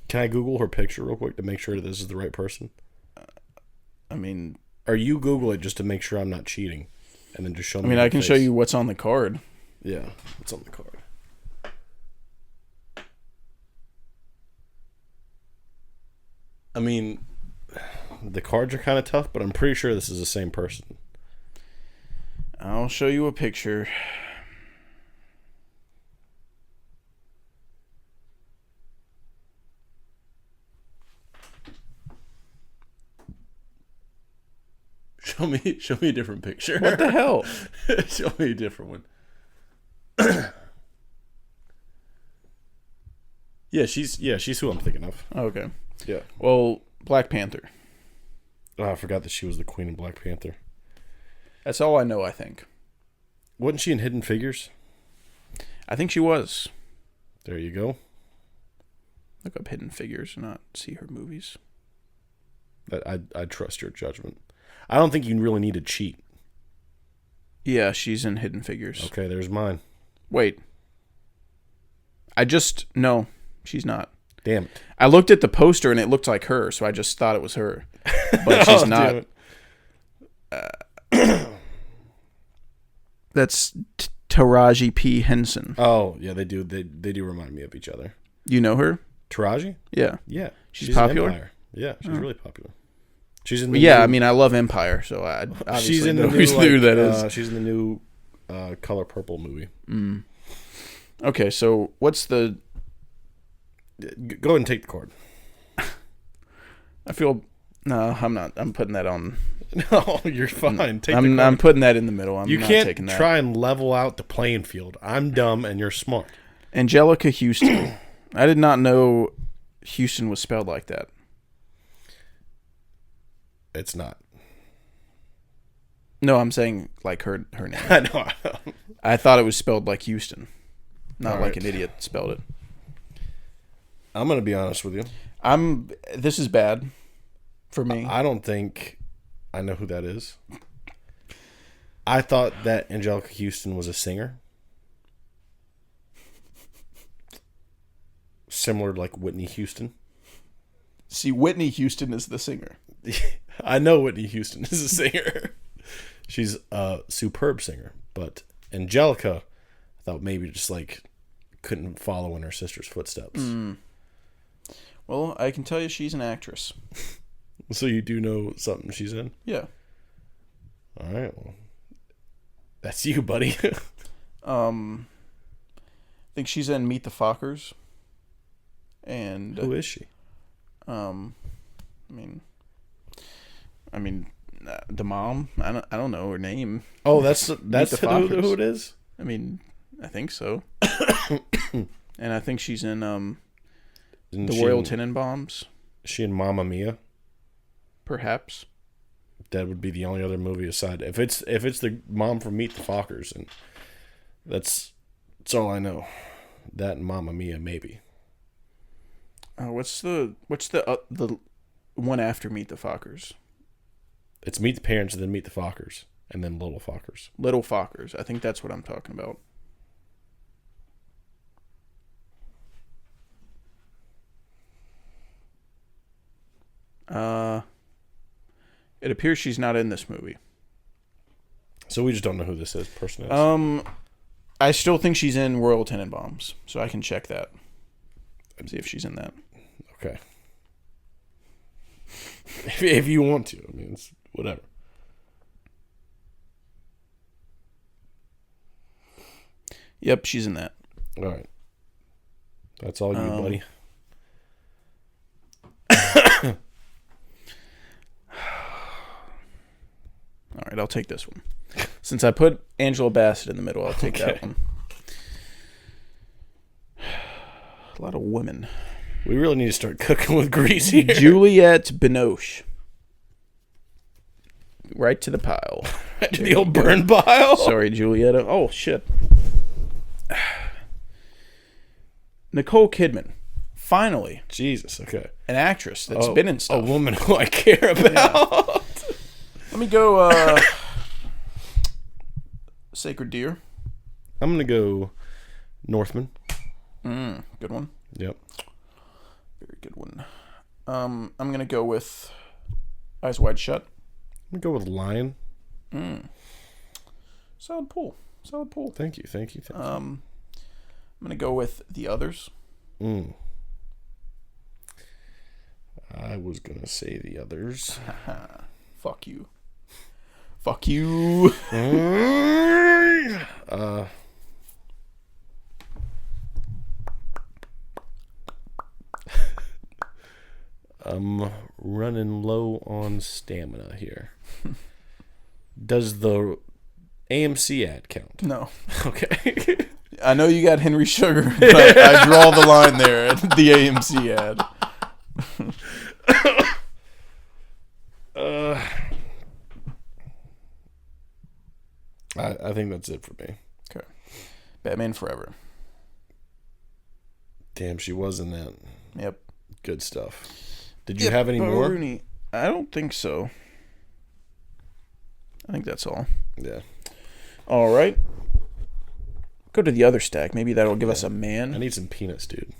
Speaker 8: Can I Google her picture real quick to make sure this is the right person?
Speaker 6: I mean...
Speaker 8: Or you Google it just to make sure I'm not cheating. And then just show me.
Speaker 6: I mean, I can show you what's on the card.
Speaker 8: Yeah, what's on the card. I mean, the cards are kind of tough, but I'm pretty sure this is the same person.
Speaker 6: I'll show you a picture.
Speaker 8: Show me a different picture.
Speaker 6: What the hell?
Speaker 8: Show me a different one. she's who I'm thinking of.
Speaker 6: Okay.
Speaker 8: Yeah.
Speaker 6: Well, Black Panther.
Speaker 8: Oh, I forgot that she was the queen of Black Panther.
Speaker 6: That's all I know, I think.
Speaker 8: Wasn't she in Hidden Figures?
Speaker 6: I think she was.
Speaker 8: There you go.
Speaker 6: Look up Hidden Figures and not see her movies.
Speaker 8: I trust your judgment. I don't think you really need to cheat.
Speaker 6: Yeah, she's in Hidden Figures.
Speaker 8: Okay, there's mine.
Speaker 6: Wait. No, she's not.
Speaker 8: Damn it.
Speaker 6: I looked at the poster and it looked like her, so I just thought it was her. But she's not. That's Taraji P. Henson.
Speaker 8: Oh, yeah, they do. They do remind me of each other.
Speaker 6: You know her?
Speaker 8: Taraji?
Speaker 6: Yeah.
Speaker 8: Yeah.
Speaker 6: She's popular?
Speaker 8: in Empire. Yeah, she's really popular. She's in
Speaker 6: I mean, I love Empire, so I obviously
Speaker 8: she's in
Speaker 6: know
Speaker 8: the new,
Speaker 6: who that is.
Speaker 8: She's in the new Color Purple movie.
Speaker 6: Mm. Okay, so what's the...
Speaker 8: Go ahead and take the card.
Speaker 6: I feel... No, I'm not. I'm putting that on...
Speaker 8: No, you're fine. Take the card.
Speaker 6: I'm putting that in the middle. I'm
Speaker 8: you
Speaker 6: not
Speaker 8: can't
Speaker 6: taking that.
Speaker 8: try and level out the playing field. I'm dumb and you're smart.
Speaker 6: Angelica Houston. I did not know Houston was spelled like that.
Speaker 8: It's not.
Speaker 6: No, I'm saying like her name.
Speaker 8: I know.
Speaker 6: I thought it was spelled like Houston, not
Speaker 8: All
Speaker 6: like
Speaker 8: right.
Speaker 6: an idiot spelled it.
Speaker 8: I'm gonna be honest with you.
Speaker 6: This is bad for me.
Speaker 8: I don't think I know who that is. I thought that Angelica Houston was a singer. Similar to like Whitney Houston.
Speaker 6: See, Whitney Houston is the singer.
Speaker 8: I know Whitney Houston is a singer. She's a superb singer. But Angelica, I thought maybe just like couldn't follow in her sister's footsteps.
Speaker 6: Well, I can tell you she's an actress.
Speaker 8: So you do know something she's in?
Speaker 6: Yeah.
Speaker 8: All right. Well, that's you, buddy.
Speaker 6: I think she's in Meet the Fockers. And
Speaker 8: Who is she?
Speaker 6: I mean, the mom. I don't know her name.
Speaker 8: Oh, that's
Speaker 6: the
Speaker 8: who
Speaker 6: Fockers.
Speaker 8: it is?
Speaker 6: I mean, I think so. And I think she's in
Speaker 8: Isn't
Speaker 6: the
Speaker 8: she
Speaker 6: Royal
Speaker 8: in-
Speaker 6: Tenenbaums,
Speaker 8: Is she in Mamma Mia?
Speaker 6: perhaps.
Speaker 8: That would be the only other movie aside. If it's the mom from Meet the Fockers, and that's all I know. That and Mamma Mia, maybe.
Speaker 6: What's the one after Meet the Fockers?
Speaker 8: It's Meet the Parents and then Meet the Fockers and then Little Fockers.
Speaker 6: Little Fockers. I think that's what I'm talking about. It appears she's not in this movie.
Speaker 8: So we just don't know who this person is.
Speaker 6: I still think she's in Royal Tenenbaums, so I can check that. See if she's in that.
Speaker 8: Okay. If you want to, I mean, it's whatever.
Speaker 6: Yep, she's in that.
Speaker 8: All right. That's all you, buddy.
Speaker 6: All right, I'll take this one. Since I put Angela Bassett in the middle, I'll take that one. A lot of women.
Speaker 8: We really need to start cooking with grease here.
Speaker 6: Juliette Binoche. Right to the pile.
Speaker 8: To the old burn pile.
Speaker 6: Sorry, Julietta. Oh, shit. Nicole Kidman. Finally,
Speaker 8: Jesus, okay.
Speaker 6: an actress that's been in stuff.
Speaker 8: A woman who I care about.
Speaker 6: Let me go, Sacred Deer.
Speaker 8: I'm going to go Northman.
Speaker 6: Good one.
Speaker 8: Yep.
Speaker 6: Very good one. I'm going to go with Eyes Wide Shut.
Speaker 8: I'm going to go with Lion.
Speaker 6: Solid pull.
Speaker 8: Thank you.
Speaker 6: I'm going to go with The Others.
Speaker 8: I was going to say The Others.
Speaker 6: Fuck you. Fuck you.
Speaker 8: I'm running low on stamina here. Does the AMC ad count?
Speaker 6: No.
Speaker 8: Okay.
Speaker 6: I know you got Henry Sugar, but I draw the line there at the AMC ad.
Speaker 8: I think that's it for me.
Speaker 6: Okay. Batman Forever.
Speaker 8: Damn, she was in that.
Speaker 6: Yep.
Speaker 8: Good stuff. Did you have any more?
Speaker 6: Rooney. I don't think so. I think that's all.
Speaker 8: Yeah.
Speaker 6: All right. Go to the other stack. Maybe that'll give us a man.
Speaker 8: I need some peanuts, dude.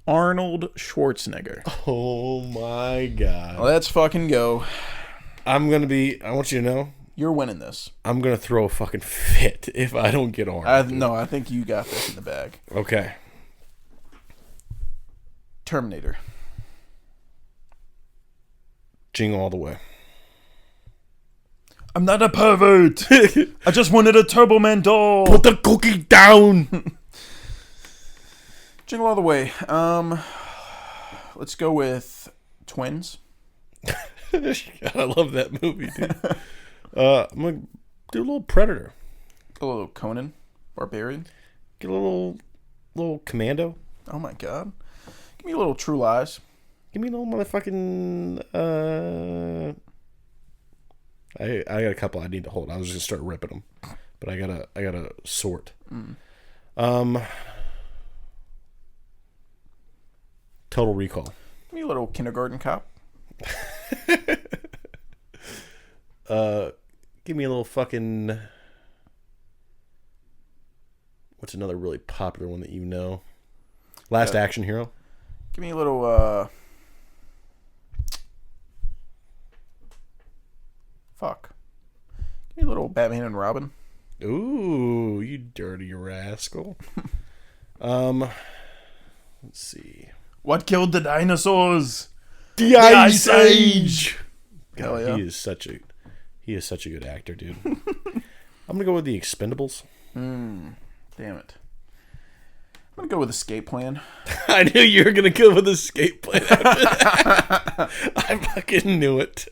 Speaker 6: Arnold Schwarzenegger.
Speaker 8: Oh my god.
Speaker 6: Let's fucking go.
Speaker 8: I want you to know,
Speaker 6: You're winning this.
Speaker 8: I'm going to throw a fucking fit if I don't get Arnold.
Speaker 6: No, I think you got this in the bag.
Speaker 8: Okay.
Speaker 6: Terminator.
Speaker 8: Jingle all the way.
Speaker 6: I'm not a pervert. I just wanted a Turbo Man doll.
Speaker 8: Put the cookie down.
Speaker 6: Jingle all the way. Let's go with Twins.
Speaker 8: I love that movie, dude. I'm going to do a little Predator.
Speaker 6: A little Conan. Barbarian.
Speaker 8: Get a little Commando.
Speaker 6: Oh my god. Give me a little True Lies.
Speaker 8: Give me a little motherfucking. I got a couple I need to hold. I was just gonna start ripping them, but I gotta sort. Total Recall.
Speaker 6: Give me a little Kindergarten Cop.
Speaker 8: Give me a little fucking. What's another really popular one that you know? Last Action Hero.
Speaker 6: Give me a little. Fuck. Give me a little Batman and Robin.
Speaker 8: Ooh, you dirty rascal. Let's see.
Speaker 6: What killed the dinosaurs?
Speaker 8: The Ice Age.
Speaker 6: Hell
Speaker 8: God,
Speaker 6: yeah.
Speaker 8: He is such a good actor, dude. I'm gonna go with the Expendables.
Speaker 6: Damn it. I'm gonna go with Escape Plan.
Speaker 8: I knew you were gonna go with Escape Plan. I fucking knew it.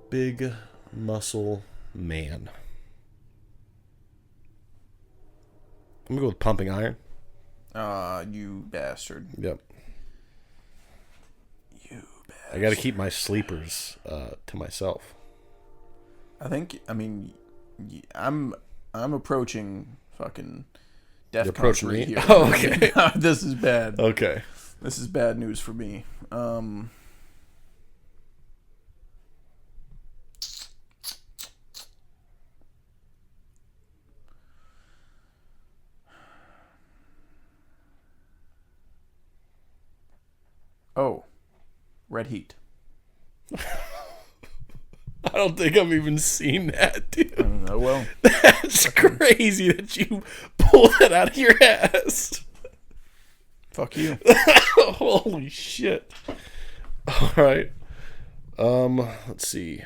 Speaker 8: Big Muscle Man. I'm gonna go with Pumping Iron.
Speaker 6: You bastard.
Speaker 8: Yep.
Speaker 6: You bastard.
Speaker 8: I got to keep my sleepers to myself.
Speaker 6: I'm approaching fucking Def
Speaker 8: You're
Speaker 6: Con
Speaker 8: approaching
Speaker 6: 3
Speaker 8: me?
Speaker 6: here.
Speaker 8: Oh, okay.
Speaker 6: This is bad.
Speaker 8: Okay.
Speaker 6: This is bad news for me. Oh, Red Heat.
Speaker 8: I don't think I've even seen that, dude.
Speaker 6: Oh well.
Speaker 8: That's crazy that you pulled that out of your ass.
Speaker 6: Fuck you.
Speaker 8: Holy shit. All right. Let's see.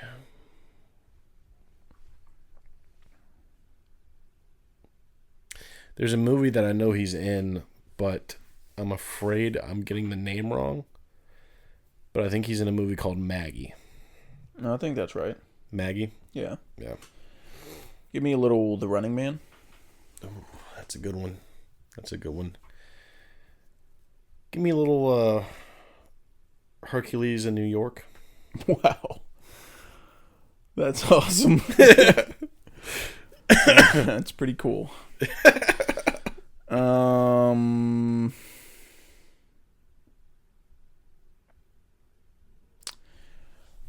Speaker 8: There's a movie that I know he's in, but I'm afraid I'm getting the name wrong. But I think he's in a movie called Maggie.
Speaker 6: No, I think that's right.
Speaker 8: Maggie?
Speaker 6: Yeah.
Speaker 8: Yeah.
Speaker 6: Give me a little The Running Man.
Speaker 8: Oh, that's a good one. That's a good one. Give me a little Hercules in New York.
Speaker 6: Wow. That's awesome. That's pretty cool.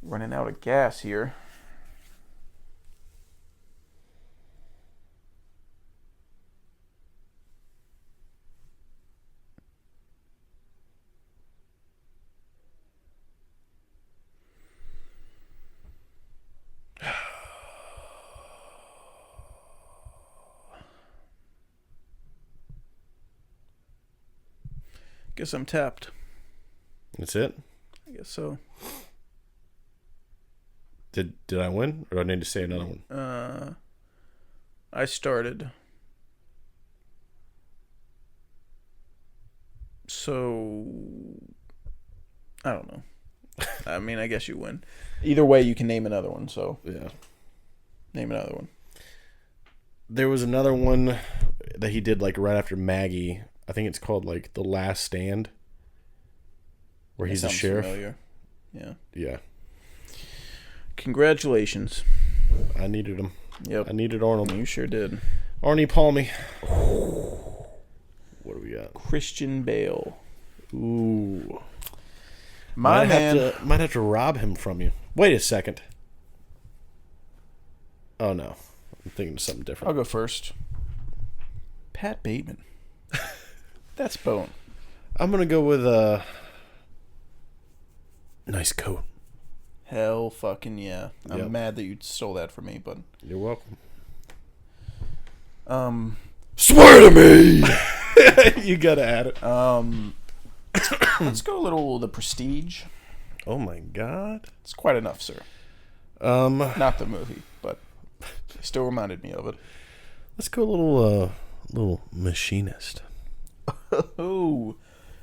Speaker 6: Running out of gas here. Guess I'm tapped.
Speaker 8: That's it?
Speaker 6: I guess so.
Speaker 8: Did I win? Or do I need to say another one?
Speaker 6: I started. So I don't know. I mean, I guess you win. Either way, you can name another one, so
Speaker 8: Yeah.
Speaker 6: name another one.
Speaker 8: There was another one that he did like right after Maggie. I think it's called like The Last Stand. Where he's a
Speaker 6: Sounds
Speaker 8: sheriff.
Speaker 6: familiar. Yeah.
Speaker 8: Yeah.
Speaker 6: Congratulations.
Speaker 8: I needed him.
Speaker 6: Yep.
Speaker 8: I needed Arnold.
Speaker 6: You sure did.
Speaker 8: Arnie Palmy. What do we got?
Speaker 6: Christian Bale.
Speaker 8: Ooh.
Speaker 6: My man.
Speaker 8: Might have to rob him from you. Wait a second. Oh no. I'm thinking of something different.
Speaker 6: I'll go first. Pat Bateman. That's bone.
Speaker 8: I'm gonna go with nice coat.
Speaker 6: Hell fucking yeah. I'm
Speaker 8: Yep.
Speaker 6: mad that you stole that from me, but
Speaker 8: You're welcome.
Speaker 6: swear to me.
Speaker 8: You gotta add it.
Speaker 6: Let's go a little The Prestige.
Speaker 8: Oh my god.
Speaker 6: It's quite enough, sir. Not the movie, but it still reminded me of it.
Speaker 8: Let's go a little machinist.
Speaker 6: Oh,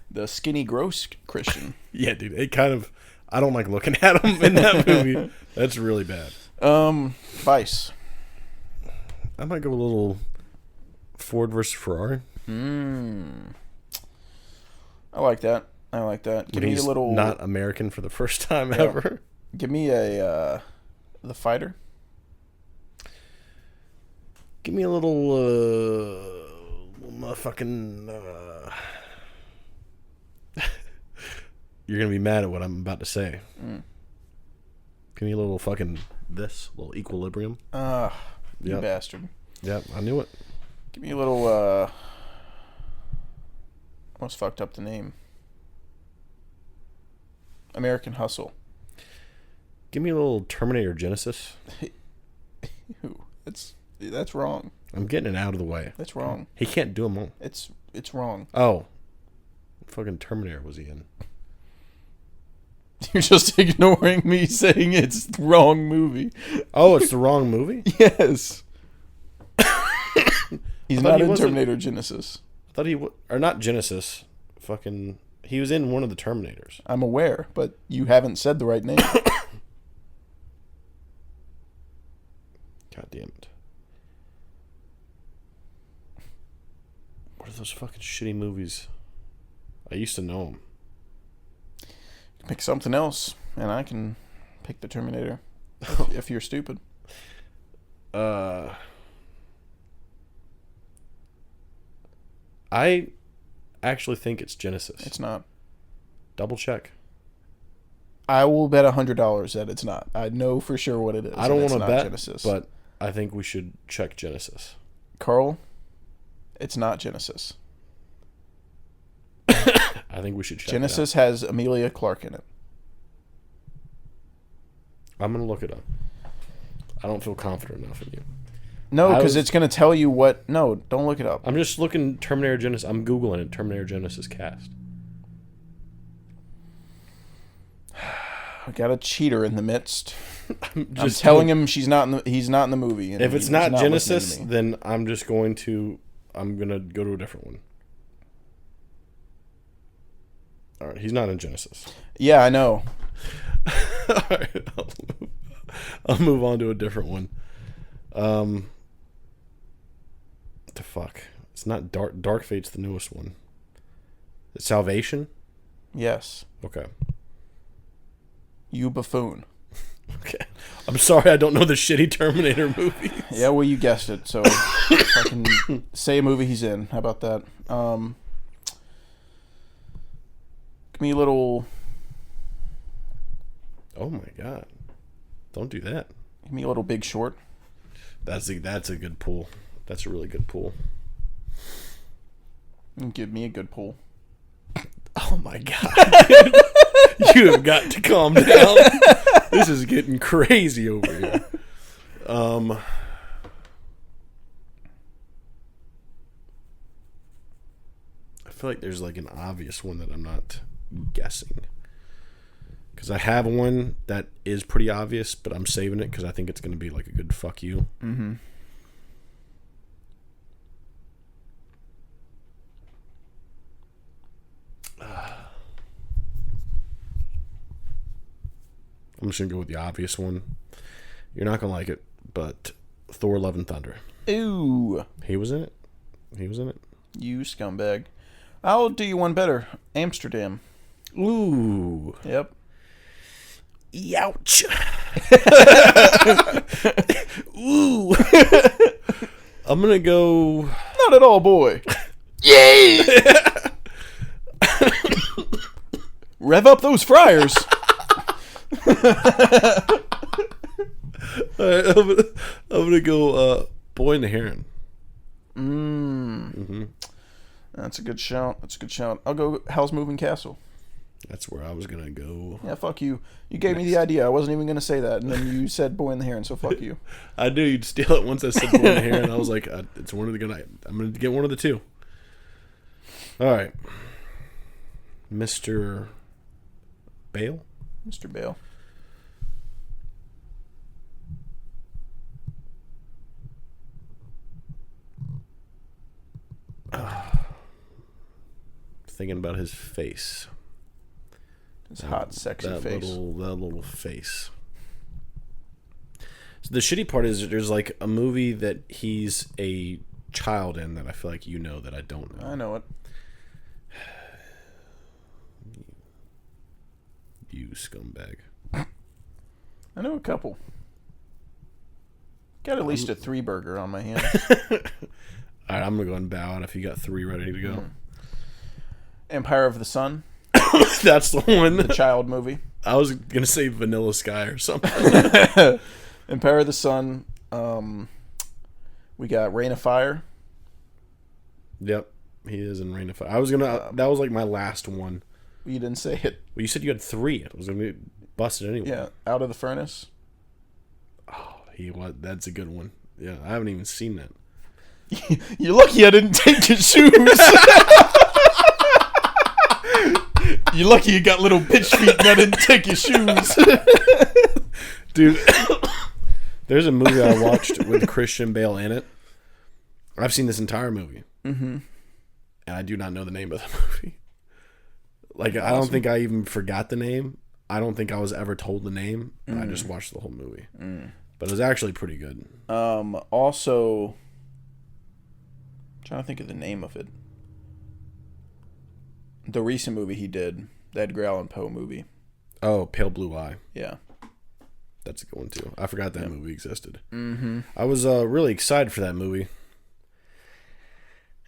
Speaker 6: the skinny gross Christian.
Speaker 8: Yeah, dude. It kind of. I don't like looking at him in that movie. That's really bad.
Speaker 6: Vice.
Speaker 8: I might go a little Ford versus Ferrari.
Speaker 6: I like that. Give me a little.
Speaker 8: Not American for the first time ever.
Speaker 6: Give me a The Fighter.
Speaker 8: Give me a little motherfucking. You're gonna be mad at what I'm about to say. Give me a little fucking little Equilibrium.
Speaker 6: You bastard.
Speaker 8: Yep, I knew it.
Speaker 6: Give me a little. Almost fucked up the name. American Hustle.
Speaker 8: Give me a little Terminator Genesis.
Speaker 6: Ew, that's wrong.
Speaker 8: I'm getting it out of the way.
Speaker 6: That's wrong.
Speaker 8: He can't do them all.
Speaker 6: It's wrong.
Speaker 8: Oh. Fucking Terminator was he in?
Speaker 6: You're just ignoring me saying it's the wrong movie.
Speaker 8: Oh, it's the wrong movie?
Speaker 6: Yes. He's not in
Speaker 8: wasn't.
Speaker 6: Terminator Genesis.
Speaker 8: I thought or not Genesis. Fucking, he was in one of the Terminators.
Speaker 6: I'm aware, but you haven't said the right name.
Speaker 8: God damn it. What are those fucking shitty movies? I used to know them.
Speaker 6: Pick something else, and I can pick the Terminator. If you're stupid.
Speaker 8: I actually think it's Genesis.
Speaker 6: It's not.
Speaker 8: Double check.
Speaker 6: I will bet $100 that it's not. I know for sure what it is.
Speaker 8: I don't want to bet,
Speaker 6: Genesis.
Speaker 8: but I think we should check Genesis.
Speaker 6: Carl, it's not Genesis.
Speaker 8: I think we should check
Speaker 6: Genesis has Emilia Clarke in it.
Speaker 8: I'm going to look it up. I don't feel confident enough in you.
Speaker 6: No, because it's going to tell you what... No, don't look it up.
Speaker 8: I'm just looking Terminator Genesis. I'm Googling it. Terminator Genesis cast.
Speaker 6: I got a cheater in the midst. I'm telling him he's not in the movie.
Speaker 8: If it's not Genesis, then I'm going to go to a different one. All right, he's not in Genesis.
Speaker 6: Yeah, I know.
Speaker 8: All right, I'll move on to a different one. What the fuck? It's not Dark Fate's the newest one. Is it Salvation?
Speaker 6: Yes.
Speaker 8: Okay.
Speaker 6: You buffoon.
Speaker 8: Okay. I'm sorry I don't know the shitty Terminator movies.
Speaker 6: Yeah, well, you guessed it. So I can say a movie he's in. How about that? Give me a little...
Speaker 8: Oh my god. Don't do that.
Speaker 6: Give me a little Big Short.
Speaker 8: That's a good pull. That's a really good pull.
Speaker 6: Give me a good pull.
Speaker 8: Oh my god. You have got to calm down. This is getting crazy over here. I feel like there's like an obvious one that I'm not guessing. Because I have one that is pretty obvious, but I'm saving it because I think it's going to be like a good fuck you.
Speaker 6: Mm-hmm.
Speaker 8: I'm just going to go with the obvious one. You're not going to like it, but Thor Love and Thunder.
Speaker 6: Ooh.
Speaker 8: He was in it.
Speaker 6: You scumbag. I'll do you one better. Amsterdam.
Speaker 8: Ooh.
Speaker 6: Yep.
Speaker 8: Youch. Ooh. I'm going to go...
Speaker 6: Not at all, boy.
Speaker 8: Yay!
Speaker 6: Rev up those fryers.
Speaker 8: Alright, I'm gonna go Boy and the Heron.
Speaker 6: Mm-hmm. That's a good shout. I'll go Hell's Moving Castle.
Speaker 8: That's where I was gonna go.
Speaker 6: Yeah, fuck you. You gave me the idea. I wasn't even gonna say that, and then you said Boy and the Heron, so fuck you.
Speaker 8: I knew you'd steal it once I said Boy and the Heron. I was like, it's one of the good. I'm gonna get one of the two. Alright. Mr. Bale?
Speaker 6: Mr. Bale.
Speaker 8: Thinking about his face.
Speaker 6: His hot, sexy
Speaker 8: that
Speaker 6: face.
Speaker 8: That little face. So the shitty part is there's like a movie that he's a child in that I feel like that I don't know.
Speaker 6: I know it.
Speaker 8: You scumbag.
Speaker 6: I know a couple. Got at least a 3-burger on my hand.
Speaker 8: All right, I'm gonna go and bow out if you got 3 ready to go.
Speaker 6: Empire of the Sun,
Speaker 8: That's the one.
Speaker 6: the child movie.
Speaker 8: I was gonna say Vanilla Sky or something.
Speaker 6: Empire of the Sun. We got Rain of Fire.
Speaker 8: Yep, he is in Rain of Fire. I was gonna. That was like my last one.
Speaker 6: You didn't say it.
Speaker 8: Well, you said you had 3. It was gonna be busted anyway.
Speaker 6: Yeah, Out of the Furnace.
Speaker 8: That's a good one. Yeah, I haven't even seen that.
Speaker 6: You're lucky I didn't take your shoes. You're lucky you got little bitch feet and I didn't take your shoes.
Speaker 8: Dude, there's a movie I watched with Christian Bale in it. I've seen this entire movie. Mm-hmm. And I do not know the name of the movie. Like, I don't think I even forgot the name. I don't think I was ever told the name. I just watched the whole movie. But it was actually pretty good.
Speaker 6: Also, trying to think of the name of it. The recent movie he did, the Edgar Allan Poe movie.
Speaker 8: Oh, Pale Blue Eye.
Speaker 6: Yeah.
Speaker 8: That's a good one, too. I forgot that movie existed.
Speaker 6: Mm-hmm.
Speaker 8: I was really excited for that movie.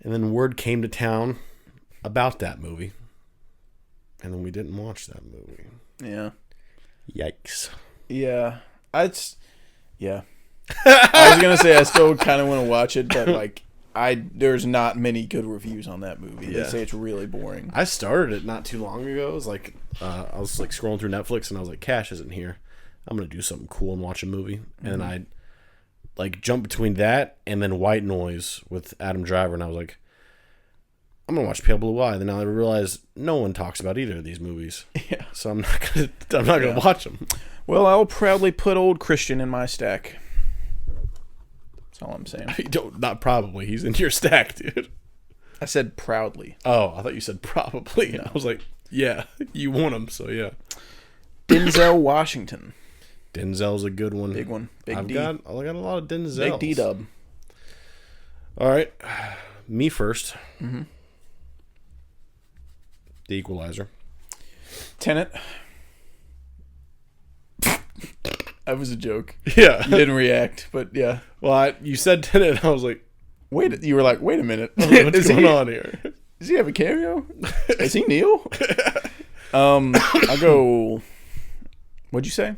Speaker 8: And then word came to town about that movie. And then we didn't watch that movie.
Speaker 6: Yeah.
Speaker 8: Yikes.
Speaker 6: Yeah. Yeah. I was going to say I still kind of want to watch it, but like there's not many good reviews on that movie.
Speaker 8: Yeah.
Speaker 6: They say it's really boring.
Speaker 8: I started it not too long ago. It was like I was like scrolling through Netflix and I was like, Cash isn't here. I'm gonna do something cool and watch a movie. Mm-hmm. And I like jumped between that and then White Noise with Adam Driver, and I was like, I'm gonna watch Pale Blue Eye. Then I realized no one talks about either of these movies. Yeah. So I'm not gonna watch them.
Speaker 6: Well, I'll proudly put old Christian in my stack. That's all I'm saying.
Speaker 8: Not probably. He's in your stack, dude.
Speaker 6: I said proudly.
Speaker 8: Oh, I thought you said probably.
Speaker 6: No.
Speaker 8: I was like, yeah, you want him, so yeah.
Speaker 6: Denzel Washington.
Speaker 8: Denzel's a good one.
Speaker 6: Big one. Big
Speaker 8: I
Speaker 6: D.
Speaker 8: got a lot of Denzel.
Speaker 6: Big D-dub.
Speaker 8: All right. Me first.
Speaker 6: Mm-hmm.
Speaker 8: The Equalizer.
Speaker 6: Tenet. That was a joke.
Speaker 8: Yeah.
Speaker 6: You didn't react, but yeah.
Speaker 8: Well, you said Tenet, and I was like,
Speaker 6: you were like, wait a minute.
Speaker 8: what's going on here?
Speaker 6: Does he have a cameo? Is he Neil? I'll go. What'd you say?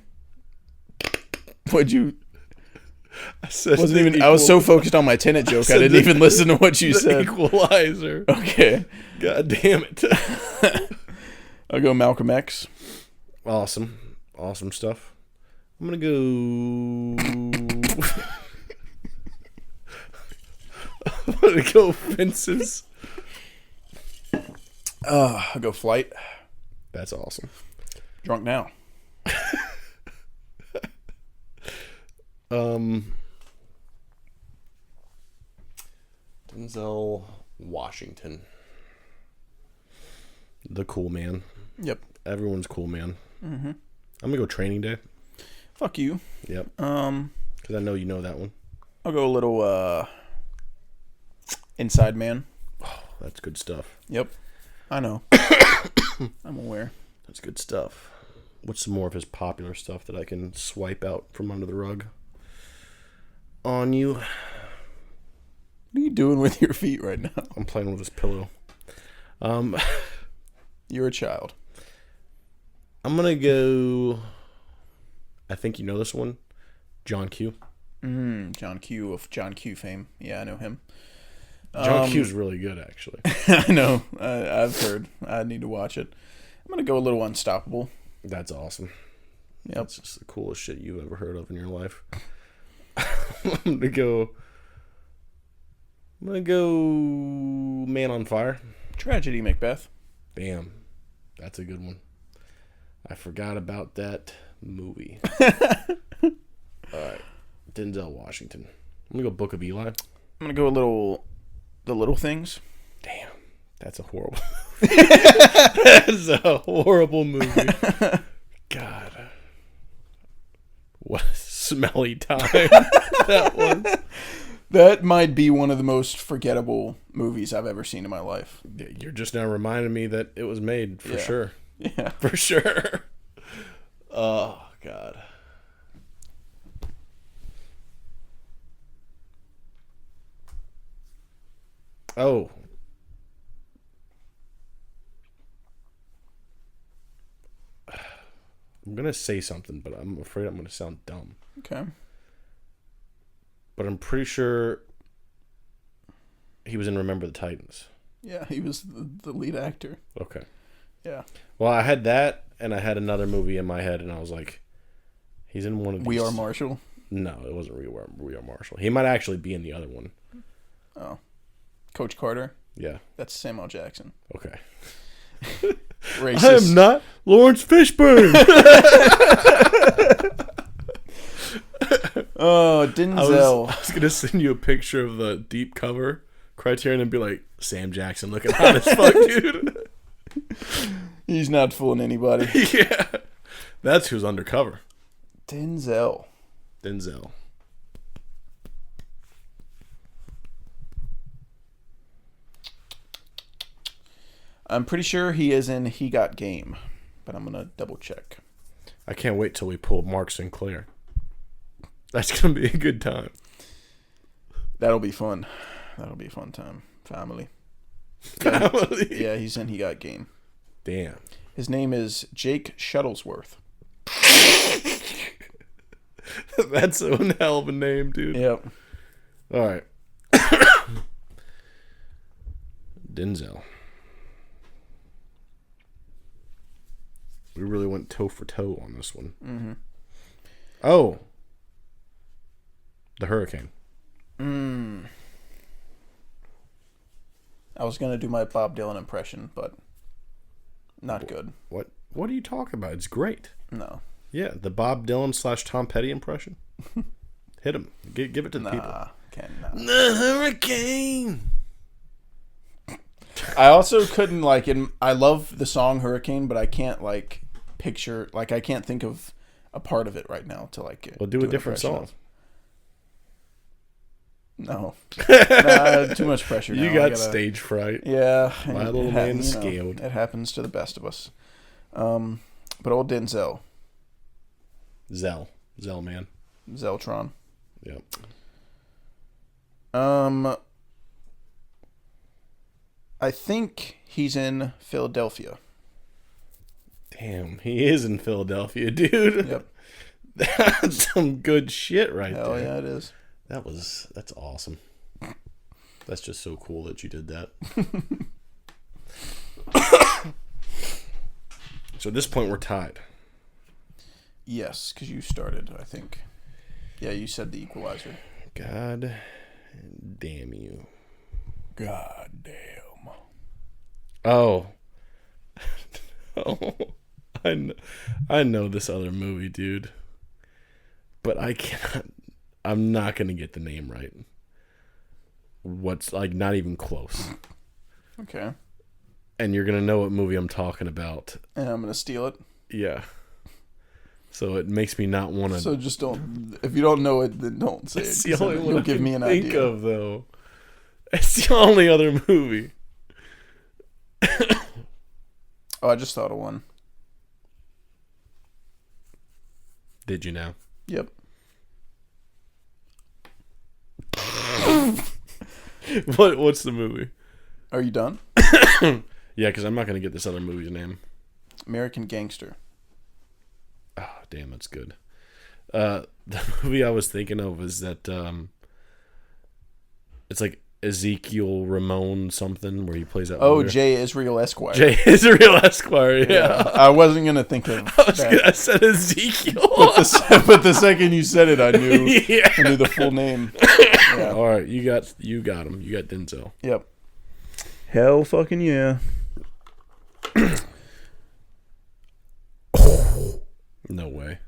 Speaker 8: I said
Speaker 6: wasn't even. I was so focused on my Tenet joke, I didn't even listen to what you said.
Speaker 8: Equalizer.
Speaker 6: Okay.
Speaker 8: God damn it.
Speaker 6: I'll go Malcolm X.
Speaker 8: Awesome stuff. I'm gonna go. I'm gonna go Fences.
Speaker 6: I'll go Flight.
Speaker 8: That's awesome.
Speaker 6: Drunk Now.
Speaker 8: Denzel Washington. The cool man.
Speaker 6: Yep.
Speaker 8: Everyone's cool man.
Speaker 6: Mm-hmm.
Speaker 8: I'm gonna go Training Day.
Speaker 6: Fuck you.
Speaker 8: Yep. Because I know you know that one.
Speaker 6: I'll go a little Inside Man.
Speaker 8: Oh, that's good stuff.
Speaker 6: Yep. I know. I'm aware.
Speaker 8: That's good stuff. What's some more of his popular stuff that I can swipe out from under the rug? On you.
Speaker 6: What are you doing with your feet right now?
Speaker 8: I'm playing with this pillow.
Speaker 6: You're a child.
Speaker 8: I'm gonna go. I think you know this one, John Q.
Speaker 6: John Q of John Q fame. Yeah, I know him.
Speaker 8: John Q's really good, actually.
Speaker 6: I know. I've heard. I need to watch it. I'm gonna go a little Unstoppable.
Speaker 8: That's awesome.
Speaker 6: Yep.
Speaker 8: That's just the coolest shit you've ever heard of in your life. I'm gonna go Man on Fire.
Speaker 6: Tragedy Macbeth.
Speaker 8: Bam. That's a good one. I forgot about that movie. Alright. Denzel Washington. I'm gonna go Book of Eli.
Speaker 6: I'm gonna go a little The Little Things.
Speaker 8: Damn. That's a horrible. That's a horrible movie. God, what a smelly time that was.
Speaker 6: That might be one of the most forgettable movies I've ever seen in my life.
Speaker 8: You're just now reminding me that it was made for sure.
Speaker 6: Yeah,
Speaker 8: For sure. Oh God. Oh. I'm going to say something, but I'm afraid I'm going to sound dumb.
Speaker 6: Okay.
Speaker 8: But I'm pretty sure he was in Remember the Titans.
Speaker 6: Yeah, he was the lead actor.
Speaker 8: Okay.
Speaker 6: Yeah.
Speaker 8: Well, I had that, and I had another movie in my head, and I was like, he's in one of these.
Speaker 6: We Are Marshall?
Speaker 8: No, it wasn't We Are Marshall. He might actually be in the other one.
Speaker 6: Oh. Coach Carter?
Speaker 8: Yeah.
Speaker 6: That's Samuel Jackson.
Speaker 8: Okay.
Speaker 6: Racist.
Speaker 8: I am not Lawrence Fishburne.
Speaker 6: Oh, Denzel.
Speaker 8: I was going to send you a picture of the deep cover Criterion and be like, Sam Jackson looking hot as fuck, dude.
Speaker 6: He's not fooling anybody.
Speaker 8: Yeah. That's who's undercover.
Speaker 6: Denzel. I'm pretty sure he is in He Got Game, but I'm going to double check.
Speaker 8: I can't wait till we pull Mark Sinclair. That's going to be a good time.
Speaker 6: That'll be fun. That'll be a fun time. Family. Yeah, he's in He Got Game.
Speaker 8: Damn.
Speaker 6: His name is Jake Shuttlesworth.
Speaker 8: That's one hell of a name, dude.
Speaker 6: Yep.
Speaker 8: All right. Denzel. We really went toe for toe on this one.
Speaker 6: Mm-hmm.
Speaker 8: Oh. The Hurricane.
Speaker 6: I was going to do my Bob Dylan impression, but not good.
Speaker 8: What are you talking about? It's great.
Speaker 6: No.
Speaker 8: Yeah, the Bob Dylan / Tom Petty impression. Hit him. Give it to the people. The Hurricane.
Speaker 6: I also couldn't I love the song Hurricane, but I can't picture, I can't think of a part of it right now to
Speaker 8: Well, do a different song.
Speaker 6: No. Nah, too much pressure now.
Speaker 8: You got stage fright.
Speaker 6: Yeah.
Speaker 8: My little man's scaled.
Speaker 6: It happens to the best of us. But old Denzel.
Speaker 8: Zell man.
Speaker 6: Zeltron.
Speaker 8: Yep.
Speaker 6: I think he's in Philadelphia.
Speaker 8: Damn, he is in Philadelphia, dude.
Speaker 6: Yep.
Speaker 8: That's some good shit right there.
Speaker 6: Hell yeah, it is.
Speaker 8: That's awesome. That's just so cool that you did that. So at this point, we're tied.
Speaker 6: Yes, because you started, I think. Yeah, you said the Equalizer.
Speaker 8: God damn you.
Speaker 6: God damn.
Speaker 8: Oh. Oh. I know this other movie, dude. But I'm not going to get the name right. What's not even close.
Speaker 6: Okay.
Speaker 8: And you're going to know what movie I'm talking about.
Speaker 6: And I'm going to steal it.
Speaker 8: Yeah. So it makes me not want to.
Speaker 6: So just don't. If you don't know it, then don't say
Speaker 8: It's
Speaker 6: it.
Speaker 8: the only one
Speaker 6: You'll
Speaker 8: I
Speaker 6: give
Speaker 8: can
Speaker 6: me an
Speaker 8: think
Speaker 6: idea.
Speaker 8: of, though. It's the only other movie.
Speaker 6: Oh, I just thought of one.
Speaker 8: Did you now?
Speaker 6: Yep.
Speaker 8: What's the movie?
Speaker 6: Are you done?
Speaker 8: Yeah, because I'm not going to get this other movie's name.
Speaker 6: American Gangster.
Speaker 8: Oh, damn, that's good. The movie I was thinking of is that it's like Ezekiel Ramon something where he plays that.
Speaker 6: Oh,
Speaker 8: lawyer.
Speaker 6: J. Israel Esquire.
Speaker 8: J. Israel Esquire. Yeah,
Speaker 6: I wasn't gonna think of that.
Speaker 8: I said Ezekiel,
Speaker 6: but the second you said it, I knew.
Speaker 8: Yeah.
Speaker 6: I knew the full name. Yeah.
Speaker 8: All right, you got him. You got Denzel.
Speaker 6: Yep. Hell, fucking yeah.
Speaker 8: No way.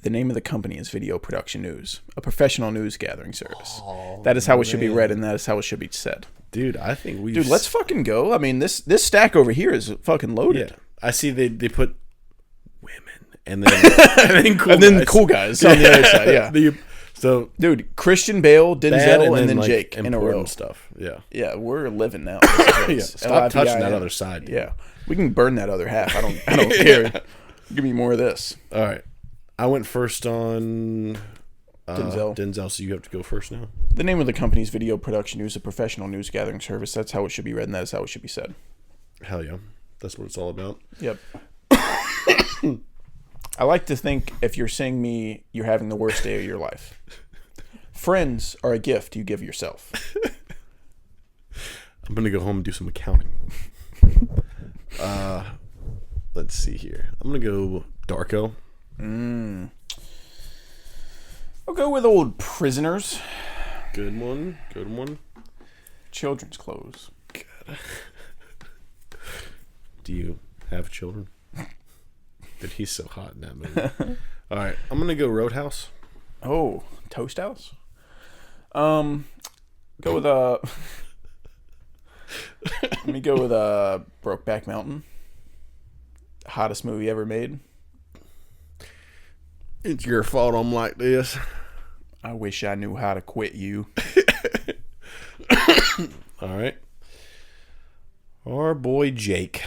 Speaker 6: The name of the company is Video Production News, a professional news gathering service. That is how it should be read, and that is how it should be said.
Speaker 8: Dude, I think we.
Speaker 6: Dude, let's fucking go. I mean, this stack over here is fucking loaded.
Speaker 8: Yeah, I see they put women and then
Speaker 6: cool guys on the other side. Yeah.
Speaker 8: So,
Speaker 6: dude, Christian Bale, Denzel, and then
Speaker 8: like,
Speaker 6: Jake in a row.
Speaker 8: Stuff. Yeah.
Speaker 6: Yeah, we're living now.
Speaker 8: Yeah. Stop touching that other side. Dude.
Speaker 6: Yeah, we can burn that other half. I don't care. Give me more of this.
Speaker 8: All right, I went first on
Speaker 6: Denzel.
Speaker 8: So you have to go first now.
Speaker 6: The name of the company's video production news, a professional news gathering service. That's how it should be read, and that is how it should be said.
Speaker 8: Hell yeah, that's what it's all about.
Speaker 6: Yep. I like to think if you're seeing me, you're having the worst day of your life. Friends are a gift you give yourself.
Speaker 8: I'm gonna go home and do some accounting. Let's see here. I'm gonna go Darko.
Speaker 6: I'll go with old Prisoners.
Speaker 8: Good one.
Speaker 6: Children's clothes.
Speaker 8: God. Do you have children? But he's so hot in that movie. All right, I'm gonna go Roadhouse.
Speaker 6: Oh, Toast House. Go with let me go with Brokeback Mountain. Hottest movie ever made.
Speaker 8: It's your fault I'm like this.
Speaker 6: I wish I knew how to quit you.
Speaker 8: All right. Our boy Jake.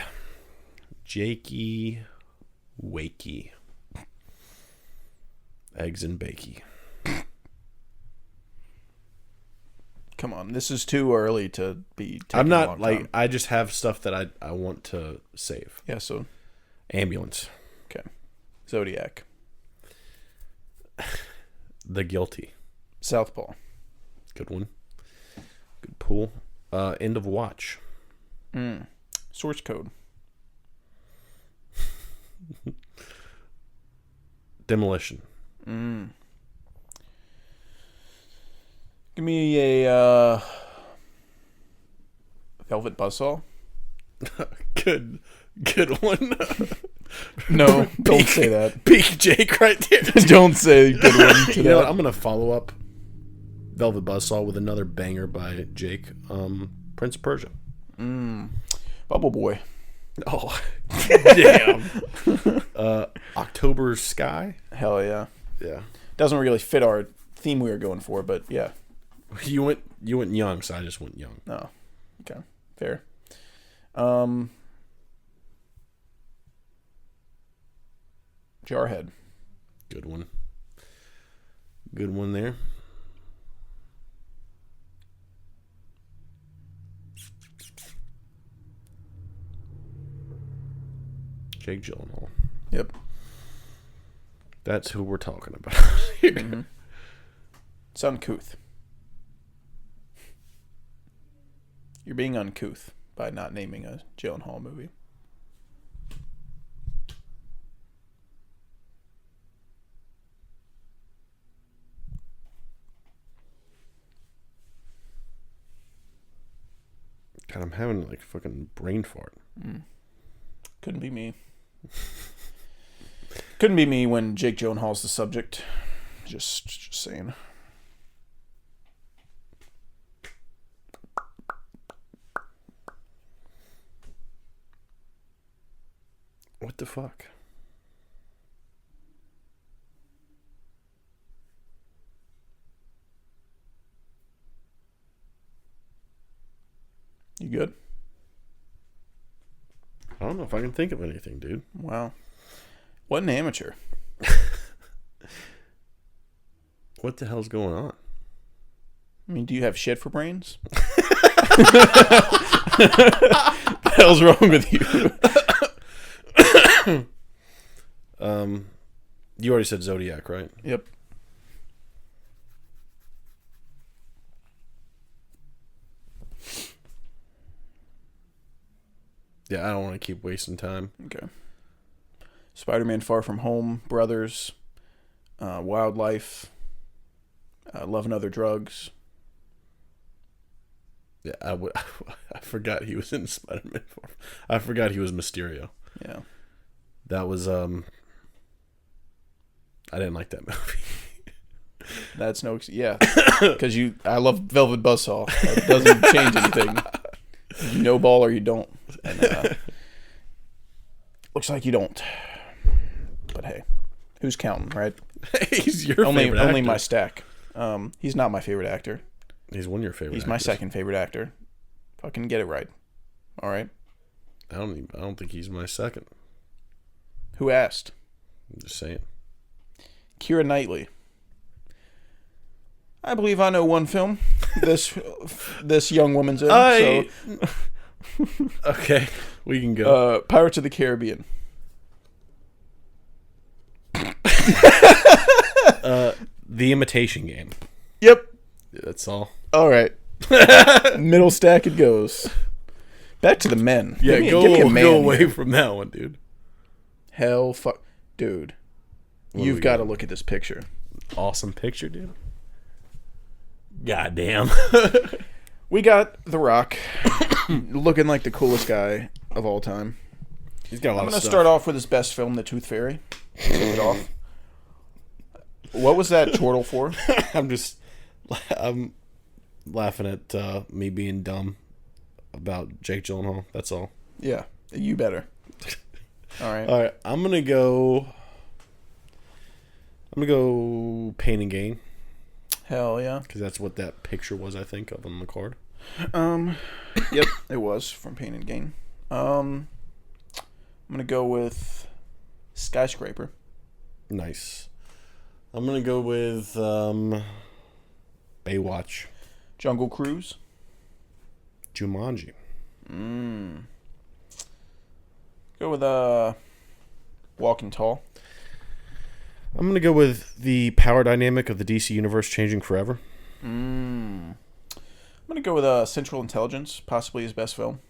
Speaker 8: Jakey Wakey. Eggs and bakey.
Speaker 6: Come on, this is too early to be taking
Speaker 8: I'm
Speaker 6: a
Speaker 8: not
Speaker 6: long
Speaker 8: like
Speaker 6: time.
Speaker 8: I just have stuff that I want to save.
Speaker 6: Yeah, so
Speaker 8: Ambulance.
Speaker 6: okay. Zodiac.
Speaker 8: The Guilty.
Speaker 6: Southpaw.
Speaker 8: Good one. Good pull. End of Watch.
Speaker 6: Source Code.
Speaker 8: Demolition.
Speaker 6: Give me a Velvet Buzzsaw.
Speaker 8: Good one.
Speaker 6: No, don't say that.
Speaker 8: Peak Jake right there.
Speaker 6: Don't say good one to
Speaker 8: You know what?
Speaker 6: that.
Speaker 8: I'm gonna follow up Velvet Buzzsaw with another banger by Jake. Prince of Persia.
Speaker 6: Bubble Boy.
Speaker 8: Oh, damn. October Sky.
Speaker 6: Hell yeah.
Speaker 8: Yeah.
Speaker 6: Doesn't really fit our theme we were going for, but yeah.
Speaker 8: You went young, so I just went young.
Speaker 6: No. Okay. Fair. Jarhead.
Speaker 8: Good one. Good one there. Jake Gyllenhaal.
Speaker 6: Yep.
Speaker 8: That's who we're talking about here.
Speaker 6: It's uncouth. You're being uncouth by not naming a Gyllenhaal movie.
Speaker 8: God, I'm having like fucking brain fart.
Speaker 6: Couldn't be me. Couldn't be me when Jake Gyllenhaal's the subject. Just saying.
Speaker 8: What the fuck?
Speaker 6: You good?
Speaker 8: I don't know if I can think of anything, dude.
Speaker 6: Wow. What an amateur.
Speaker 8: What the hell's going on?
Speaker 6: I mean, do you have shit for brains? What the hell's wrong with you?
Speaker 8: You already said Zodiac, right?
Speaker 6: Yep.
Speaker 8: Yeah, I don't want to keep wasting time.
Speaker 6: Okay. Spider-Man: Far From Home, Brothers, Wildlife, Love and Other Drugs.
Speaker 8: Yeah, I forgot he was in Spider-Man 4. I forgot he was Mysterio.
Speaker 6: Yeah.
Speaker 8: That was I didn't like that movie.
Speaker 6: That's yeah, because I love Velvet Buzzsaw. That doesn't change anything. You know ball or you don't. And, looks like you don't. But hey, who's counting, right?
Speaker 8: He's your
Speaker 6: only
Speaker 8: favorite actor.
Speaker 6: only my stack. He's not my favorite actor.
Speaker 8: He's one of your favorite.
Speaker 6: He's my second favorite actor. Fucking get it right. All right.
Speaker 8: I don't think he's my second.
Speaker 6: Who asked?
Speaker 8: I'm just saying.
Speaker 6: Keira Knightley. I believe I know one film this young woman's in.
Speaker 8: Okay, we can go.
Speaker 6: Pirates of the Caribbean.
Speaker 8: The Imitation Game.
Speaker 6: Yep.
Speaker 8: That's all.
Speaker 6: All right. Middle stack it goes. Back to the men.
Speaker 8: Yeah,
Speaker 6: give me a man
Speaker 8: go away
Speaker 6: here.
Speaker 8: from that one, dude.
Speaker 6: Hell fuck. Dude. You've got to look at this picture.
Speaker 8: Awesome picture, dude. Goddamn.
Speaker 6: We got The Rock looking like the coolest guy of all time.
Speaker 8: He's got a lot
Speaker 6: I'm
Speaker 8: of
Speaker 6: going to
Speaker 8: stuff.
Speaker 6: start off with his best film, The Tooth Fairy. Kick it off. What was that chortle for?
Speaker 8: I'm laughing at me being dumb about Jake Gyllenhaal. That's all.
Speaker 6: Yeah, you better. All right.
Speaker 8: All right, I'm gonna go Pain and Gain
Speaker 6: Hell yeah.
Speaker 8: because that's what that picture was. I think of on the card.
Speaker 6: Yep, it was from Pain and Gain. I'm gonna go with Skyscraper.
Speaker 8: Nice. I'm gonna go with Baywatch.
Speaker 6: Jungle Cruise.
Speaker 8: Jumanji.
Speaker 6: Go with Walking Tall.
Speaker 8: I'm gonna go with the power dynamic of the DC universe changing forever.
Speaker 6: I'm gonna go with Central Intelligence, possibly his best film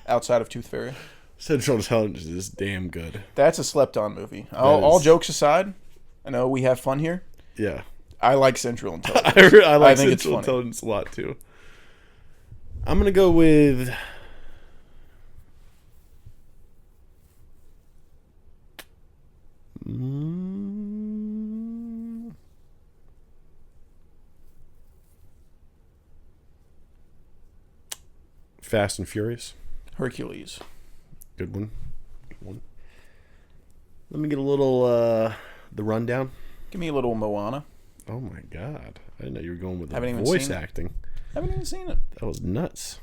Speaker 6: outside of Tooth Fairy.
Speaker 8: Central Intelligence is damn good.
Speaker 6: That's a slept-on movie. All
Speaker 8: is.
Speaker 6: jokes aside, I know we have fun here.
Speaker 8: Yeah,
Speaker 6: I like Central Intelligence.
Speaker 8: I like
Speaker 6: think it's
Speaker 8: Central
Speaker 6: funny.
Speaker 8: Intelligence a lot too. I'm gonna go with Fast and Furious.
Speaker 6: Hercules.
Speaker 8: Good one. Good one. Let me get a little the rundown.
Speaker 6: Give me a little Moana.
Speaker 8: Oh my god! I didn't know you were going with the
Speaker 6: Haven't even
Speaker 8: voice
Speaker 6: seen it.
Speaker 8: acting.
Speaker 6: Haven't even seen it.
Speaker 8: That was nuts.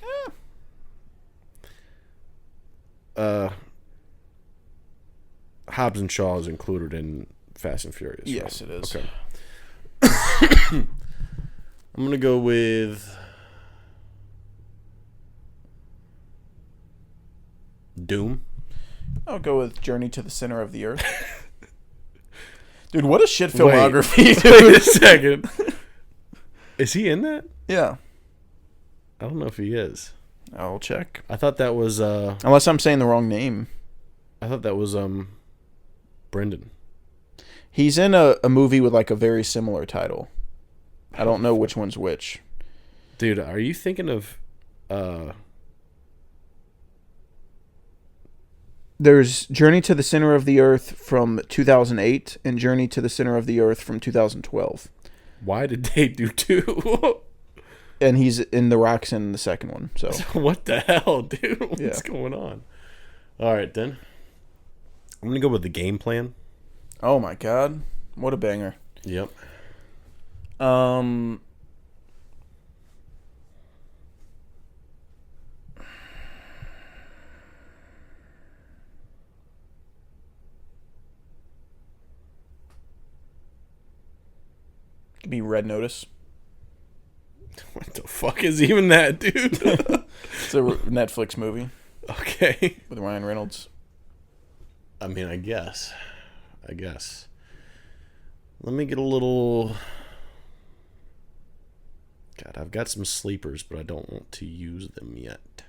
Speaker 8: Hobbs and Shaw is included in Fast and Furious.
Speaker 6: Yes,
Speaker 8: right?
Speaker 6: it is.
Speaker 8: Okay. I'm gonna go with Doom.
Speaker 6: I'll go with Journey to the Center of the Earth. Dude, what a shit filmography,
Speaker 8: Wait
Speaker 6: dude.
Speaker 8: a second. Is he in that?
Speaker 6: Yeah.
Speaker 8: I don't know if he is.
Speaker 6: I'll check.
Speaker 8: I thought that was
Speaker 6: Unless I'm saying the wrong name.
Speaker 8: Brendan.
Speaker 6: He's in a movie with like a very similar title. I don't know which one's which.
Speaker 8: Dude, are you thinking of
Speaker 6: There's Journey to the Center of the Earth from 2008 and Journey to the Center of the Earth from 2012.
Speaker 8: why did they do two?
Speaker 6: And he's in The Rock's in the second one. So
Speaker 8: What the hell, dude? What's
Speaker 6: Yeah.
Speaker 8: going on? All right, then. I'm going to go with The Game Plan.
Speaker 6: oh my god, what a banger.
Speaker 8: Yep.
Speaker 6: Could be Red Notice.
Speaker 8: What the fuck is even that, dude?
Speaker 6: It's a Netflix movie
Speaker 8: Okay.
Speaker 6: with Ryan Reynolds.
Speaker 8: I mean, I guess. Let me get a little... God, I've got some sleepers, but I don't want to use them yet.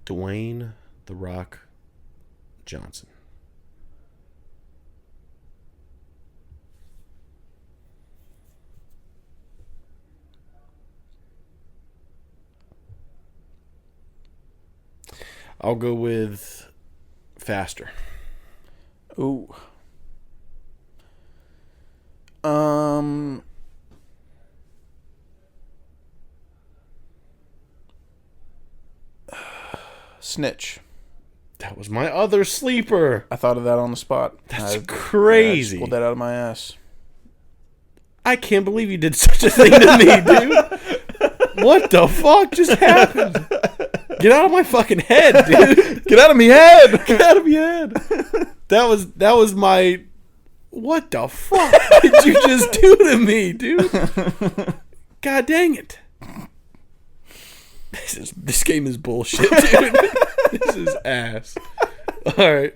Speaker 8: Dwayne "The Rock" Johnson. I'll go with Faster.
Speaker 6: Ooh. Snitch.
Speaker 8: That was my other sleeper.
Speaker 6: I thought of that on the spot.
Speaker 8: That's crazy.
Speaker 6: I pulled that out of my ass.
Speaker 8: I can't believe you did such a thing to me, dude. What the fuck just happened? Get out of my fucking head, dude.
Speaker 6: Get out of me head.
Speaker 8: Get out of my head. That was my... What the fuck did you just do to me, dude? God dang it. This game is bullshit, dude. This is ass. Alright.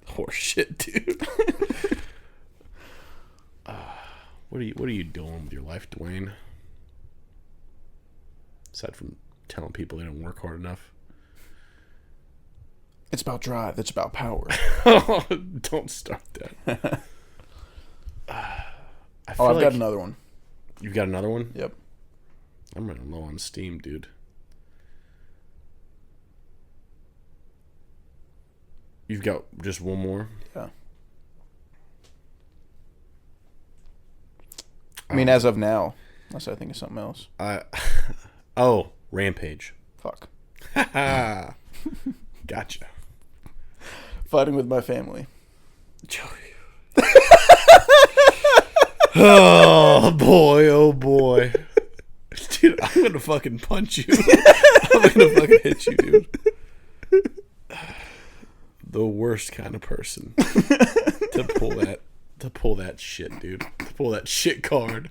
Speaker 8: Horse shit, dude. What are you doing with your life, Dwayne? Aside from telling people they don't work hard enough.
Speaker 6: It's about drive. It's about power.
Speaker 8: Don't start that.
Speaker 6: I've got another one.
Speaker 8: You've got another one?
Speaker 6: Yep.
Speaker 8: I'm running low on Steam, dude. You've got just one more?
Speaker 6: Yeah. I mean, as of now. Unless I think of something else.
Speaker 8: Oh, Rampage.
Speaker 6: Fuck.
Speaker 8: Gotcha.
Speaker 6: Fighting with my family.
Speaker 8: Joey. Oh boy, oh boy. Dude, I'm gonna fucking punch you. I'm gonna fucking hit you, dude. The worst kind of person to pull that shit, dude. To pull that shit card.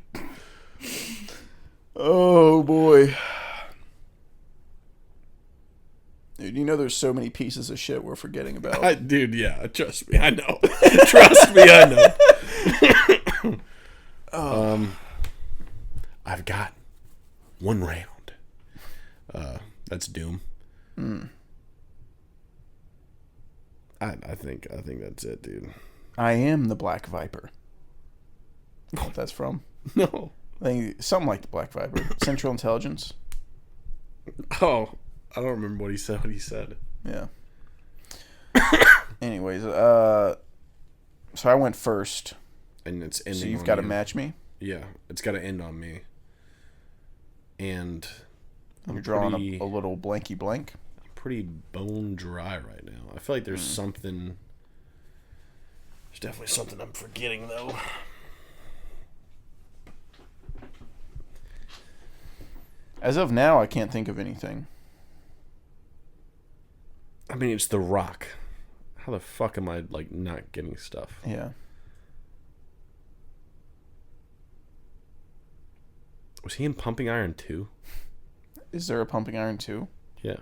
Speaker 6: Oh boy. Dude, you know there's so many pieces of shit we're forgetting about.
Speaker 8: Dude, yeah, trust me, I know. Trust me, I know. I've got one round. That's Doom. I think that's it, dude.
Speaker 6: I am the Black Viper. What that's from?
Speaker 8: No.
Speaker 6: I think something like the Black Viper. Central Intelligence.
Speaker 8: Oh, I don't remember what he said.
Speaker 6: Yeah. Anyways, so I went first.
Speaker 8: And it's ending.
Speaker 6: So you've got to match me.
Speaker 8: Yeah, it's got to end on me. And
Speaker 6: You're drawing a little blanky blank.
Speaker 8: I'm pretty bone dry right now. I feel like there's something. There's definitely something I'm forgetting though.
Speaker 6: As of now, I can't think of anything.
Speaker 8: I mean, it's The Rock. How the fuck am I like not getting stuff?
Speaker 6: Yeah.
Speaker 8: Was he in Pumping Iron 2?
Speaker 6: Is there a Pumping Iron 2?
Speaker 8: Yeah.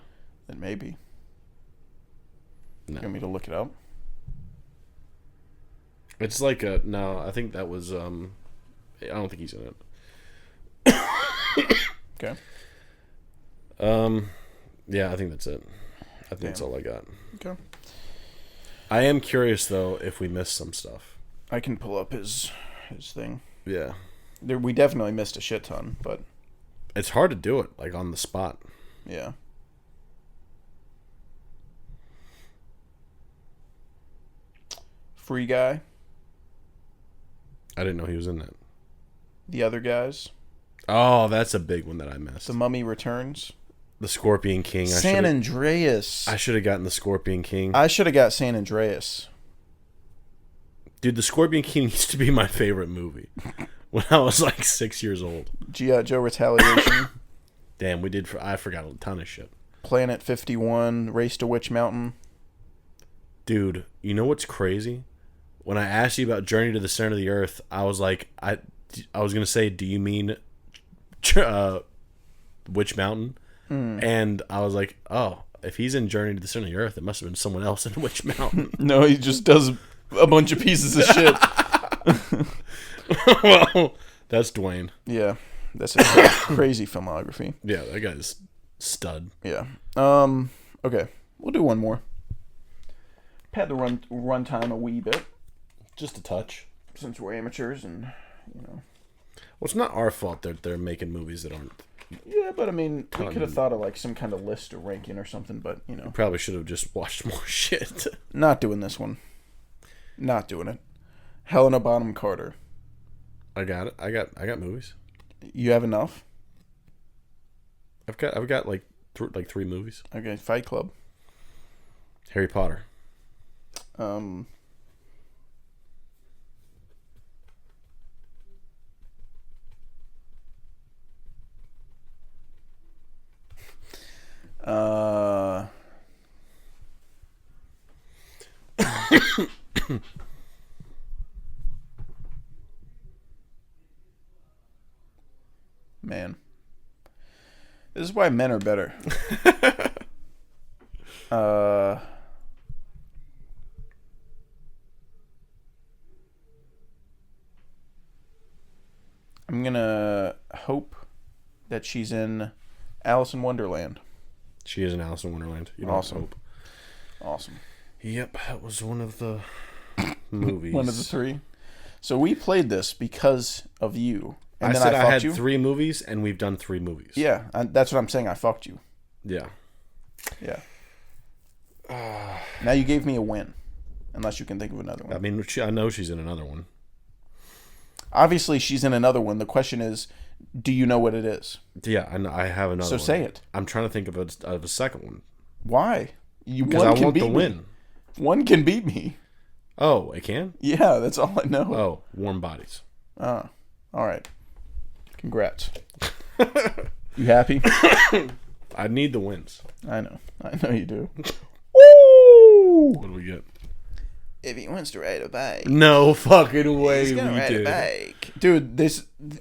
Speaker 6: Then maybe.
Speaker 8: No.
Speaker 6: You want me to look it up?
Speaker 8: It's like no, I think that was I don't think he's in it.
Speaker 6: Okay.
Speaker 8: Yeah, I think that's it. I think that's all I got.
Speaker 6: Okay.
Speaker 8: I am curious though if we missed some stuff.
Speaker 6: I can pull up his thing.
Speaker 8: Yeah.
Speaker 6: We definitely missed a shit ton, but
Speaker 8: it's hard to do it like on the spot.
Speaker 6: Yeah. Free Guy.
Speaker 8: I didn't know he was in that.
Speaker 6: The Other Guys.
Speaker 8: Oh, that's a big one that I missed.
Speaker 6: The Mummy Returns.
Speaker 8: The Scorpion King.
Speaker 6: San Andreas.
Speaker 8: I should have gotten the Scorpion King.
Speaker 6: I should have got San Andreas.
Speaker 8: Dude, the Scorpion King used to be my favorite movie when I was like 6 years old.
Speaker 6: G.I. Joe Retaliation.
Speaker 8: Damn, I forgot a ton of shit.
Speaker 6: Planet 51. Race to Witch Mountain.
Speaker 8: Dude, you know what's crazy? When I asked you about Journey to the Center of the Earth, I was like, I was gonna say, do you mean Witch Mountain? And I was like, oh, if he's in Journey to the Center of the Earth, it must have been someone else in Witch Mountain.
Speaker 6: No, he just does a bunch of pieces of shit.
Speaker 8: Well, that's Dwayne.
Speaker 6: Yeah, that's a crazy filmography.
Speaker 8: Yeah, that guy's stud.
Speaker 6: Yeah. Okay, we'll do one more. Pad the run time a wee bit.
Speaker 8: Just a touch.
Speaker 6: Since we're amateurs and, you know.
Speaker 8: Well, it's not our fault that they're making movies that aren't
Speaker 6: Yeah, but I mean, we could have thought of like some kind of list or ranking or something, but you know.
Speaker 8: Probably should have just watched more shit.
Speaker 6: Not doing this one. Not doing it. Helena Bonham Carter.
Speaker 8: I got it. I got movies.
Speaker 6: You have enough?
Speaker 8: I've got like 3 movies.
Speaker 6: Okay, Fight Club.
Speaker 8: Harry Potter.
Speaker 6: Man. This is why men are better. I'm gonna hope that she's in Alice in Wonderland.
Speaker 8: She is in Alice in Wonderland. You don't
Speaker 6: Awesome.
Speaker 8: hope.
Speaker 6: Awesome.
Speaker 8: Yep, that was one of the movies.
Speaker 6: One of the 3. So we played this because of you. And
Speaker 8: I
Speaker 6: then
Speaker 8: said I
Speaker 6: fucked
Speaker 8: had
Speaker 6: you?
Speaker 8: 3 movies, and we've done 3 movies.
Speaker 6: Yeah, that's what I'm saying. I fucked you.
Speaker 8: Yeah.
Speaker 6: Yeah. Now you gave me a win. Unless you can think of another one.
Speaker 8: I mean, I know she's in another one.
Speaker 6: Obviously, she's in another one. The question is, do you know what it is?
Speaker 8: Yeah, I know, I have another
Speaker 6: So
Speaker 8: one.
Speaker 6: say it.
Speaker 8: I'm trying to think of a second one.
Speaker 6: Why?
Speaker 8: Because I want the win.
Speaker 6: One can beat me.
Speaker 8: Oh, it can?
Speaker 6: Yeah, that's all I know.
Speaker 8: Oh, Warm Bodies.
Speaker 6: All right. Congrats. You happy?
Speaker 8: I need the wins.
Speaker 6: I know you do. Woo!
Speaker 8: What do we get?
Speaker 6: If he wants to ride a bike,
Speaker 8: No fucking way
Speaker 6: he's gonna
Speaker 8: we
Speaker 6: ride
Speaker 8: did.
Speaker 6: a bike. Dude,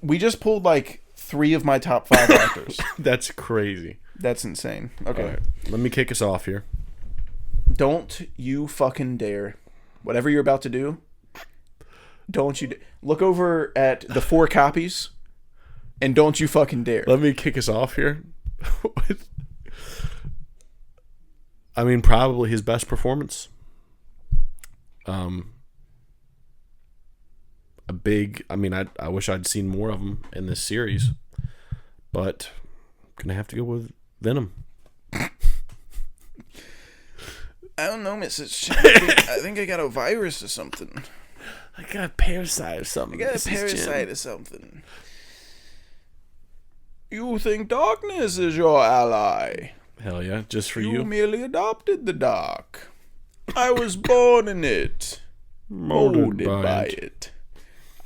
Speaker 6: we just pulled like 3 of my top 5 actors.
Speaker 8: That's crazy.
Speaker 6: That's insane. Okay.
Speaker 8: All right, let me kick us off here.
Speaker 6: Don't you fucking dare. Whatever you're about to do, don't you look over at the 4 copies and don't you fucking dare.
Speaker 8: Let me kick us off here. I mean, probably his best performance. I wish I'd seen more of him in this series, but I'm gonna have to go with Venom.
Speaker 6: I don't know, Mrs. I think I got a virus or something.
Speaker 8: I got a parasite or something.
Speaker 6: I got a parasite or something. You think darkness is your ally?
Speaker 8: Hell yeah, just for
Speaker 6: You
Speaker 8: you.
Speaker 6: merely adopted the dark. I was born in it, molded by it.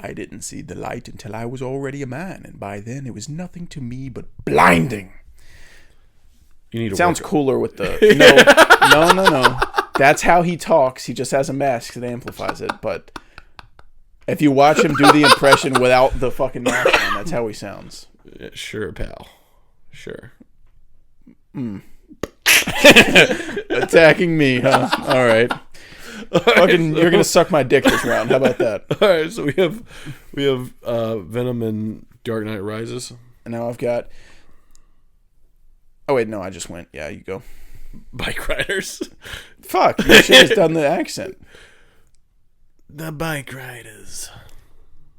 Speaker 6: I didn't see the light until I was already a man, and by then it was nothing to me but blinding.
Speaker 8: You need to
Speaker 6: Sounds
Speaker 8: work-
Speaker 6: cooler with the no. That's how he talks. He just has a mask that amplifies it. But if you watch him do the impression without the fucking mask on, that's how he sounds.
Speaker 8: Yeah, sure, pal. Sure.
Speaker 6: Attacking me, huh? All right. Fucking, you're gonna suck my dick this round. How about that?
Speaker 8: All right, so we have Venom and Dark Knight Rises.
Speaker 6: And now I've got. Oh wait, no, I just went. Yeah, you go.
Speaker 8: Bike Riders.
Speaker 6: Fuck, you should have done the accent.
Speaker 8: The Bike Riders.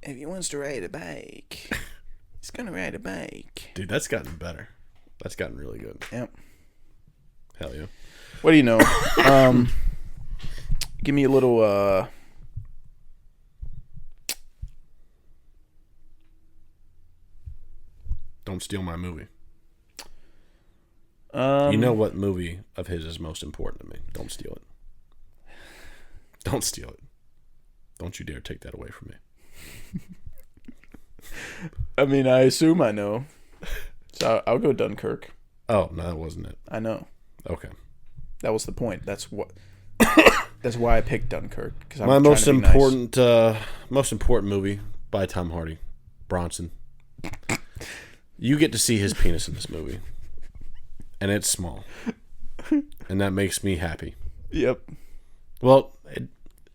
Speaker 6: If he wants to ride a bike, he's gonna ride a bike.
Speaker 8: Dude, that's gotten better. That's gotten really good.
Speaker 6: Yep.
Speaker 8: Hell yeah.
Speaker 6: What do you know? Give me a little.
Speaker 8: Don't steal my movie.
Speaker 6: You
Speaker 8: You know what movie of his is most important to me? Don't steal it. Don't steal it. Don't you dare take that away from me.
Speaker 6: I mean, I assume I know. So I'll go Dunkirk.
Speaker 8: Oh, no, that wasn't it.
Speaker 6: I know.
Speaker 8: Okay.
Speaker 6: That was the point. That's what. That's why I picked Dunkirk. Because
Speaker 8: My most important, most important movie by Tom Hardy, Bronson. You get to see his penis in this movie, and it's small, and that makes me happy.
Speaker 6: Yep.
Speaker 8: Well,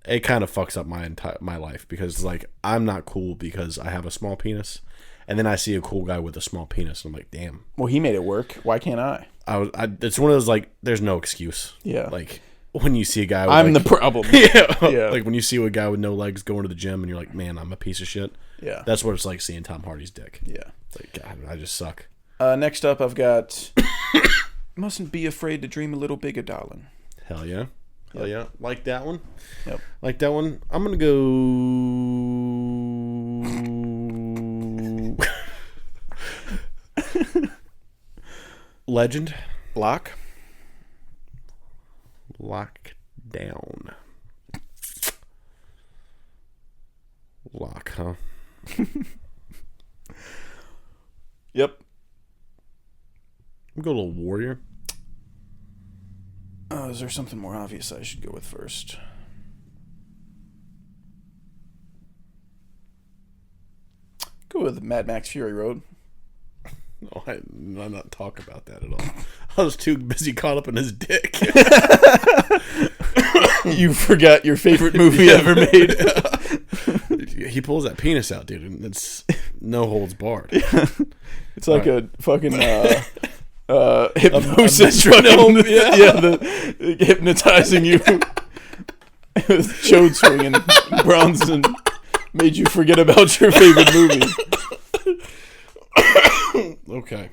Speaker 8: it kind of fucks up my life because like I'm not cool because I have a small penis, and then I see a cool guy with a small penis, and I'm like, damn.
Speaker 6: Well, he made it work. Why can't I?
Speaker 8: It's one of those like, there's no excuse.
Speaker 6: Yeah.
Speaker 8: Like when you see a guy, with,
Speaker 6: I'm
Speaker 8: like,
Speaker 6: the problem.
Speaker 8: yeah. Like when you see a guy with no legs going to the gym, and you're like, man, I'm a piece of shit.
Speaker 6: Yeah.
Speaker 8: That's what it's like seeing Tom Hardy's dick.
Speaker 6: Yeah.
Speaker 8: It's like, God, I just suck.
Speaker 6: Next up, I've got Mustn't Be Afraid to Dream a Little Bigger, Darling.
Speaker 8: Hell yeah. Hell yeah. Like that one.
Speaker 6: Yep.
Speaker 8: Like that one. I'm going to go... Legend.
Speaker 6: Lock.
Speaker 8: Lockdown. Lock, huh?
Speaker 6: Yep.
Speaker 8: I'm going to go a little Warrior.
Speaker 6: Is there something more obvious I should go with first? Go with Mad Max Fury Road.
Speaker 8: No, I'm not talking about that at all. I was too busy caught up in his dick.
Speaker 6: You forgot your favorite movie ever made.
Speaker 8: He pulls that penis out, dude, and it's no holds barred.
Speaker 6: It's like a fucking hypnosis
Speaker 8: metronome,
Speaker 6: the hypnotizing you with chode swinging Bronson made you forget about your favorite movie.
Speaker 8: Okay.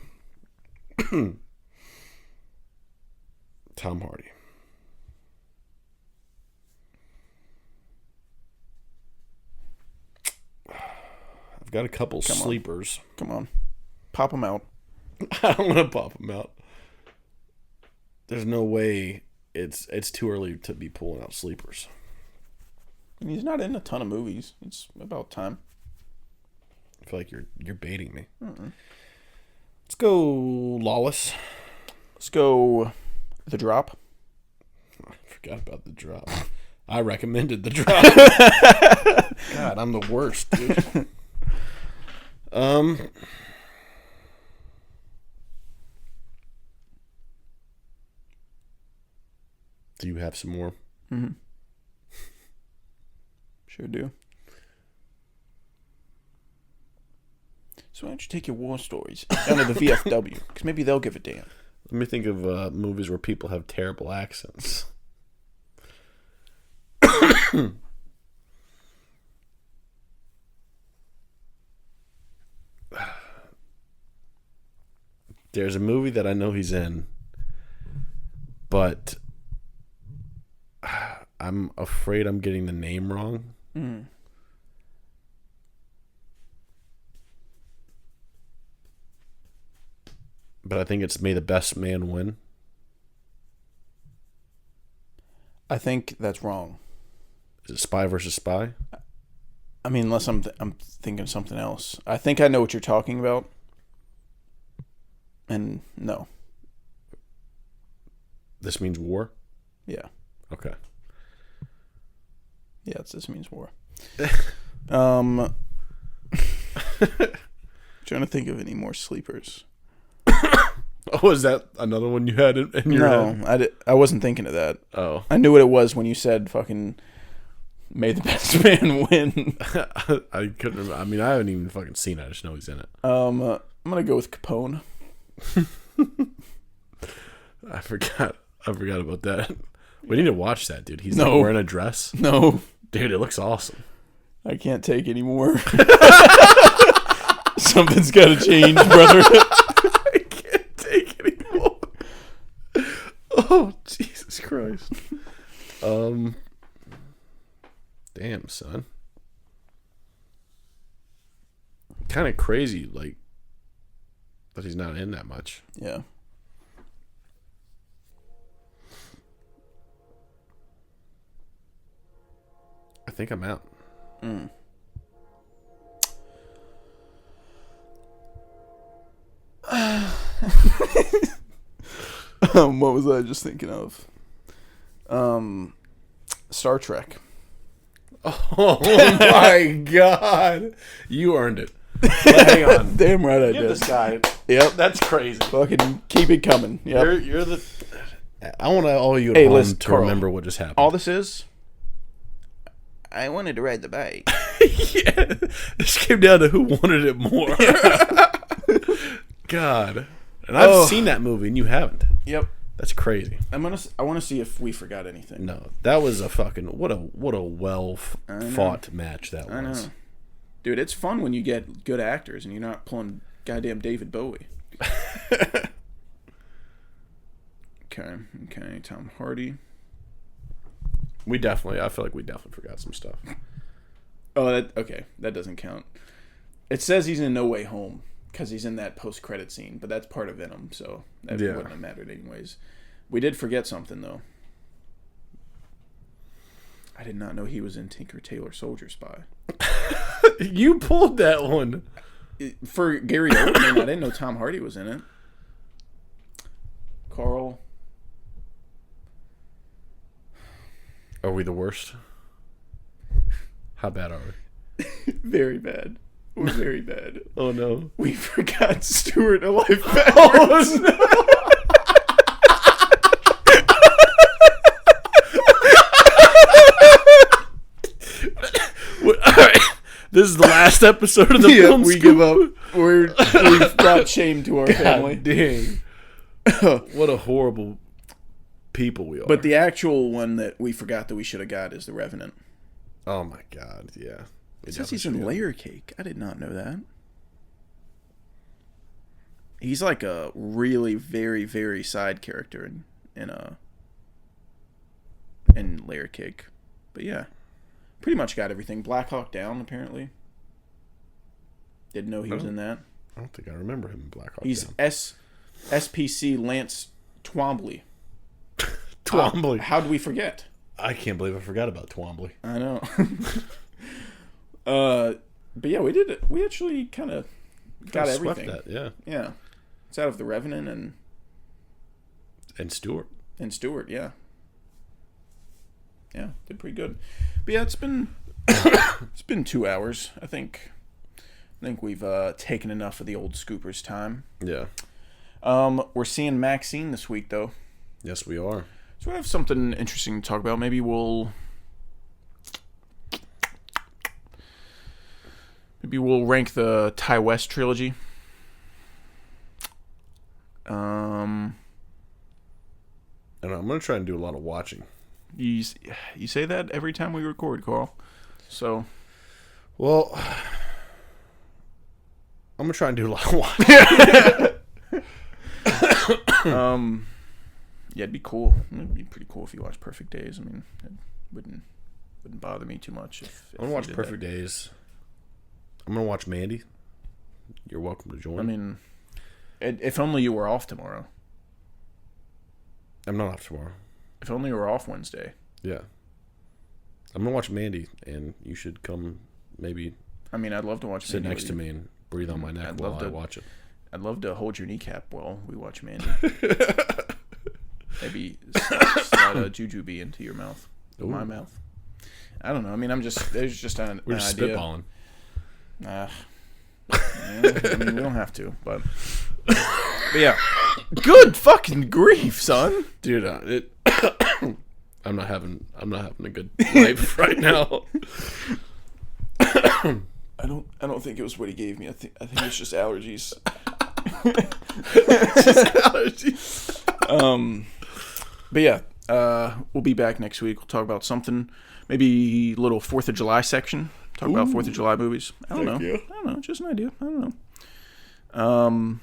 Speaker 8: Tom Hardy. I've got a couple sleepers.
Speaker 6: Come on. Pop them out.
Speaker 8: I don't want to pop them out. There's no way it's too early to be pulling out sleepers.
Speaker 6: He's not in a ton of movies. It's about time.
Speaker 8: I feel like you're baiting me. Let's go Lawless.
Speaker 6: Let's go The Drop.
Speaker 8: I forgot about The Drop. I recommended The Drop. God, I'm the worst, dude. Do you have some more?
Speaker 6: Mm-hmm. Sure do. So why don't you take your war stories down to the VFW? Because maybe they'll give a damn.
Speaker 8: Let me think of movies where people have terrible accents. There's a movie that I know he's in, but I'm afraid I'm getting the name wrong. But I think it's May the Best Man Win.
Speaker 6: I think that's wrong.
Speaker 8: Is it Spy versus Spy?
Speaker 6: I mean, unless I'm thinking something else. I think I know what you're talking about. And no.
Speaker 8: This means war?
Speaker 6: Yeah.
Speaker 8: Okay.
Speaker 6: Yeah, This Means War. Trying to think of any more sleepers.
Speaker 8: Oh, is that another one you had in your head?
Speaker 6: I wasn't thinking of that.
Speaker 8: Oh.
Speaker 6: I knew what it was when you said fucking May the Best Man Win.
Speaker 8: I couldn't remember. I mean, I haven't even fucking seen it. I just know he's in it.
Speaker 6: I'm going to go with Capone.
Speaker 8: I forgot about that. We need to watch that, dude. He's
Speaker 6: No.
Speaker 8: like wearing a dress.
Speaker 6: No.
Speaker 8: Dude, it looks awesome.
Speaker 6: I can't take any more. Something's got to change, brother.
Speaker 8: I can't take anymore. Oh, Jesus Christ. Damn, son. Kind of crazy, like, that he's not in that much.
Speaker 6: Yeah.
Speaker 8: I think I'm out.
Speaker 6: What was I just thinking of? Star Trek.
Speaker 8: Oh my God. You earned it. Hang on.
Speaker 6: Damn right I
Speaker 8: Give
Speaker 6: did.
Speaker 8: this guy.
Speaker 6: Yep.
Speaker 8: That's crazy.
Speaker 6: Fucking keep it coming. Yep.
Speaker 8: You're the. I want all you at
Speaker 6: Hey,
Speaker 8: home
Speaker 6: listen,
Speaker 8: to
Speaker 6: Carl.
Speaker 8: remember what just happened.
Speaker 6: All this is, I wanted to ride the bike.
Speaker 8: Yeah, this came down to who wanted it more. God, and I've seen that movie and you haven't.
Speaker 6: Yep.
Speaker 8: That's crazy.
Speaker 6: I want to see if we forgot anything.
Speaker 8: No, that was a fucking what a well fought match that was.
Speaker 6: I know. Dude, it's fun when you get good actors and you're not pulling goddamn David Bowie. Okay. Tom Hardy.
Speaker 8: I feel like we definitely forgot some stuff.
Speaker 6: Oh, that doesn't count. It says he's in No Way Home because he's in that post-credit scene, but that's part of Venom, so that wouldn't have mattered anyways. We did forget something, though. I did not know he was in Tinker Tailor Soldier Spy.
Speaker 8: You pulled that one.
Speaker 6: For Gary Oldman, I didn't know Tom Hardy was in it. Carl.
Speaker 8: Are we the worst? How bad are we?
Speaker 6: Very bad. We're very bad.
Speaker 8: Oh, no.
Speaker 6: We forgot Stuart a life backwards.
Speaker 8: Oh, no. All right. This is the last episode of the film
Speaker 6: we
Speaker 8: scoop.
Speaker 6: give up. We've brought shame to our family.
Speaker 8: Dang. What a horrible people we are.
Speaker 6: But the actual one that we forgot that we should have got is The Revenant.
Speaker 8: Oh my god, yeah.
Speaker 6: It says he's in Layer Cake. I did not know that. He's like a really very, very side character in Layer Cake. But yeah. Pretty much got everything. Black Hawk Down, apparently. Didn't know he was in that.
Speaker 8: I don't think I remember him in Black Hawk
Speaker 6: He's
Speaker 8: Down.
Speaker 6: SPC Lance Twombly.
Speaker 8: Twombly.
Speaker 6: How'd we forget?
Speaker 8: I can't believe I forgot about Twombly.
Speaker 6: I know. But yeah, we did it. We actually kind of got everything.
Speaker 8: Swept that, yeah.
Speaker 6: Yeah. It's out of The Revenant
Speaker 8: And Stewart.
Speaker 6: and Stewart, yeah. Yeah, did pretty good. But yeah, it's been 2 hours. I think we've taken enough of the old Scoopers time.
Speaker 8: Yeah.
Speaker 6: We're seeing Maxine this week though.
Speaker 8: Yes, we are.
Speaker 6: So we have something interesting to talk about. Maybe we'll rank the Ty West trilogy.
Speaker 8: And I'm going to try and do a lot of watching.
Speaker 6: You say that every time we record, Carl. So,
Speaker 8: well, I'm going to try and do a lot of watching.
Speaker 6: Yeah, it'd be cool. It'd be pretty cool if you watched Perfect Days. I mean, it wouldn't bother me too much if
Speaker 8: I'm going to watch Perfect Days. I'm going to watch Mandy. You're welcome to join.
Speaker 6: I mean, if only you were off tomorrow.
Speaker 8: I'm not off tomorrow.
Speaker 6: If only you were off Wednesday.
Speaker 8: Yeah. I'm going to watch Mandy, and you should come maybe
Speaker 6: I mean, I'd love to watch
Speaker 8: sit
Speaker 6: Mandy
Speaker 8: next to me and breathe on my neck while I watch it.
Speaker 6: I'd love to hold your kneecap while we watch Mandy. Maybe slide a jujube into your mouth. My mouth. I don't know. I mean, there's just an
Speaker 8: We're just
Speaker 6: idea.
Speaker 8: spitballing.
Speaker 6: Yeah, I mean, we don't have to, but yeah. Good fucking grief, son.
Speaker 8: Dude, I'm not having a good life right now.
Speaker 6: I don't think it was what he gave me. I think it's just allergies. But yeah, we'll be back next week. We'll talk about something, maybe a little 4th of July section. Talk about 4th of July movies. I don't know. Just an idea. I don't know.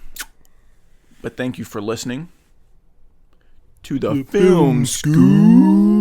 Speaker 6: But thank you for listening to the Film Scoop.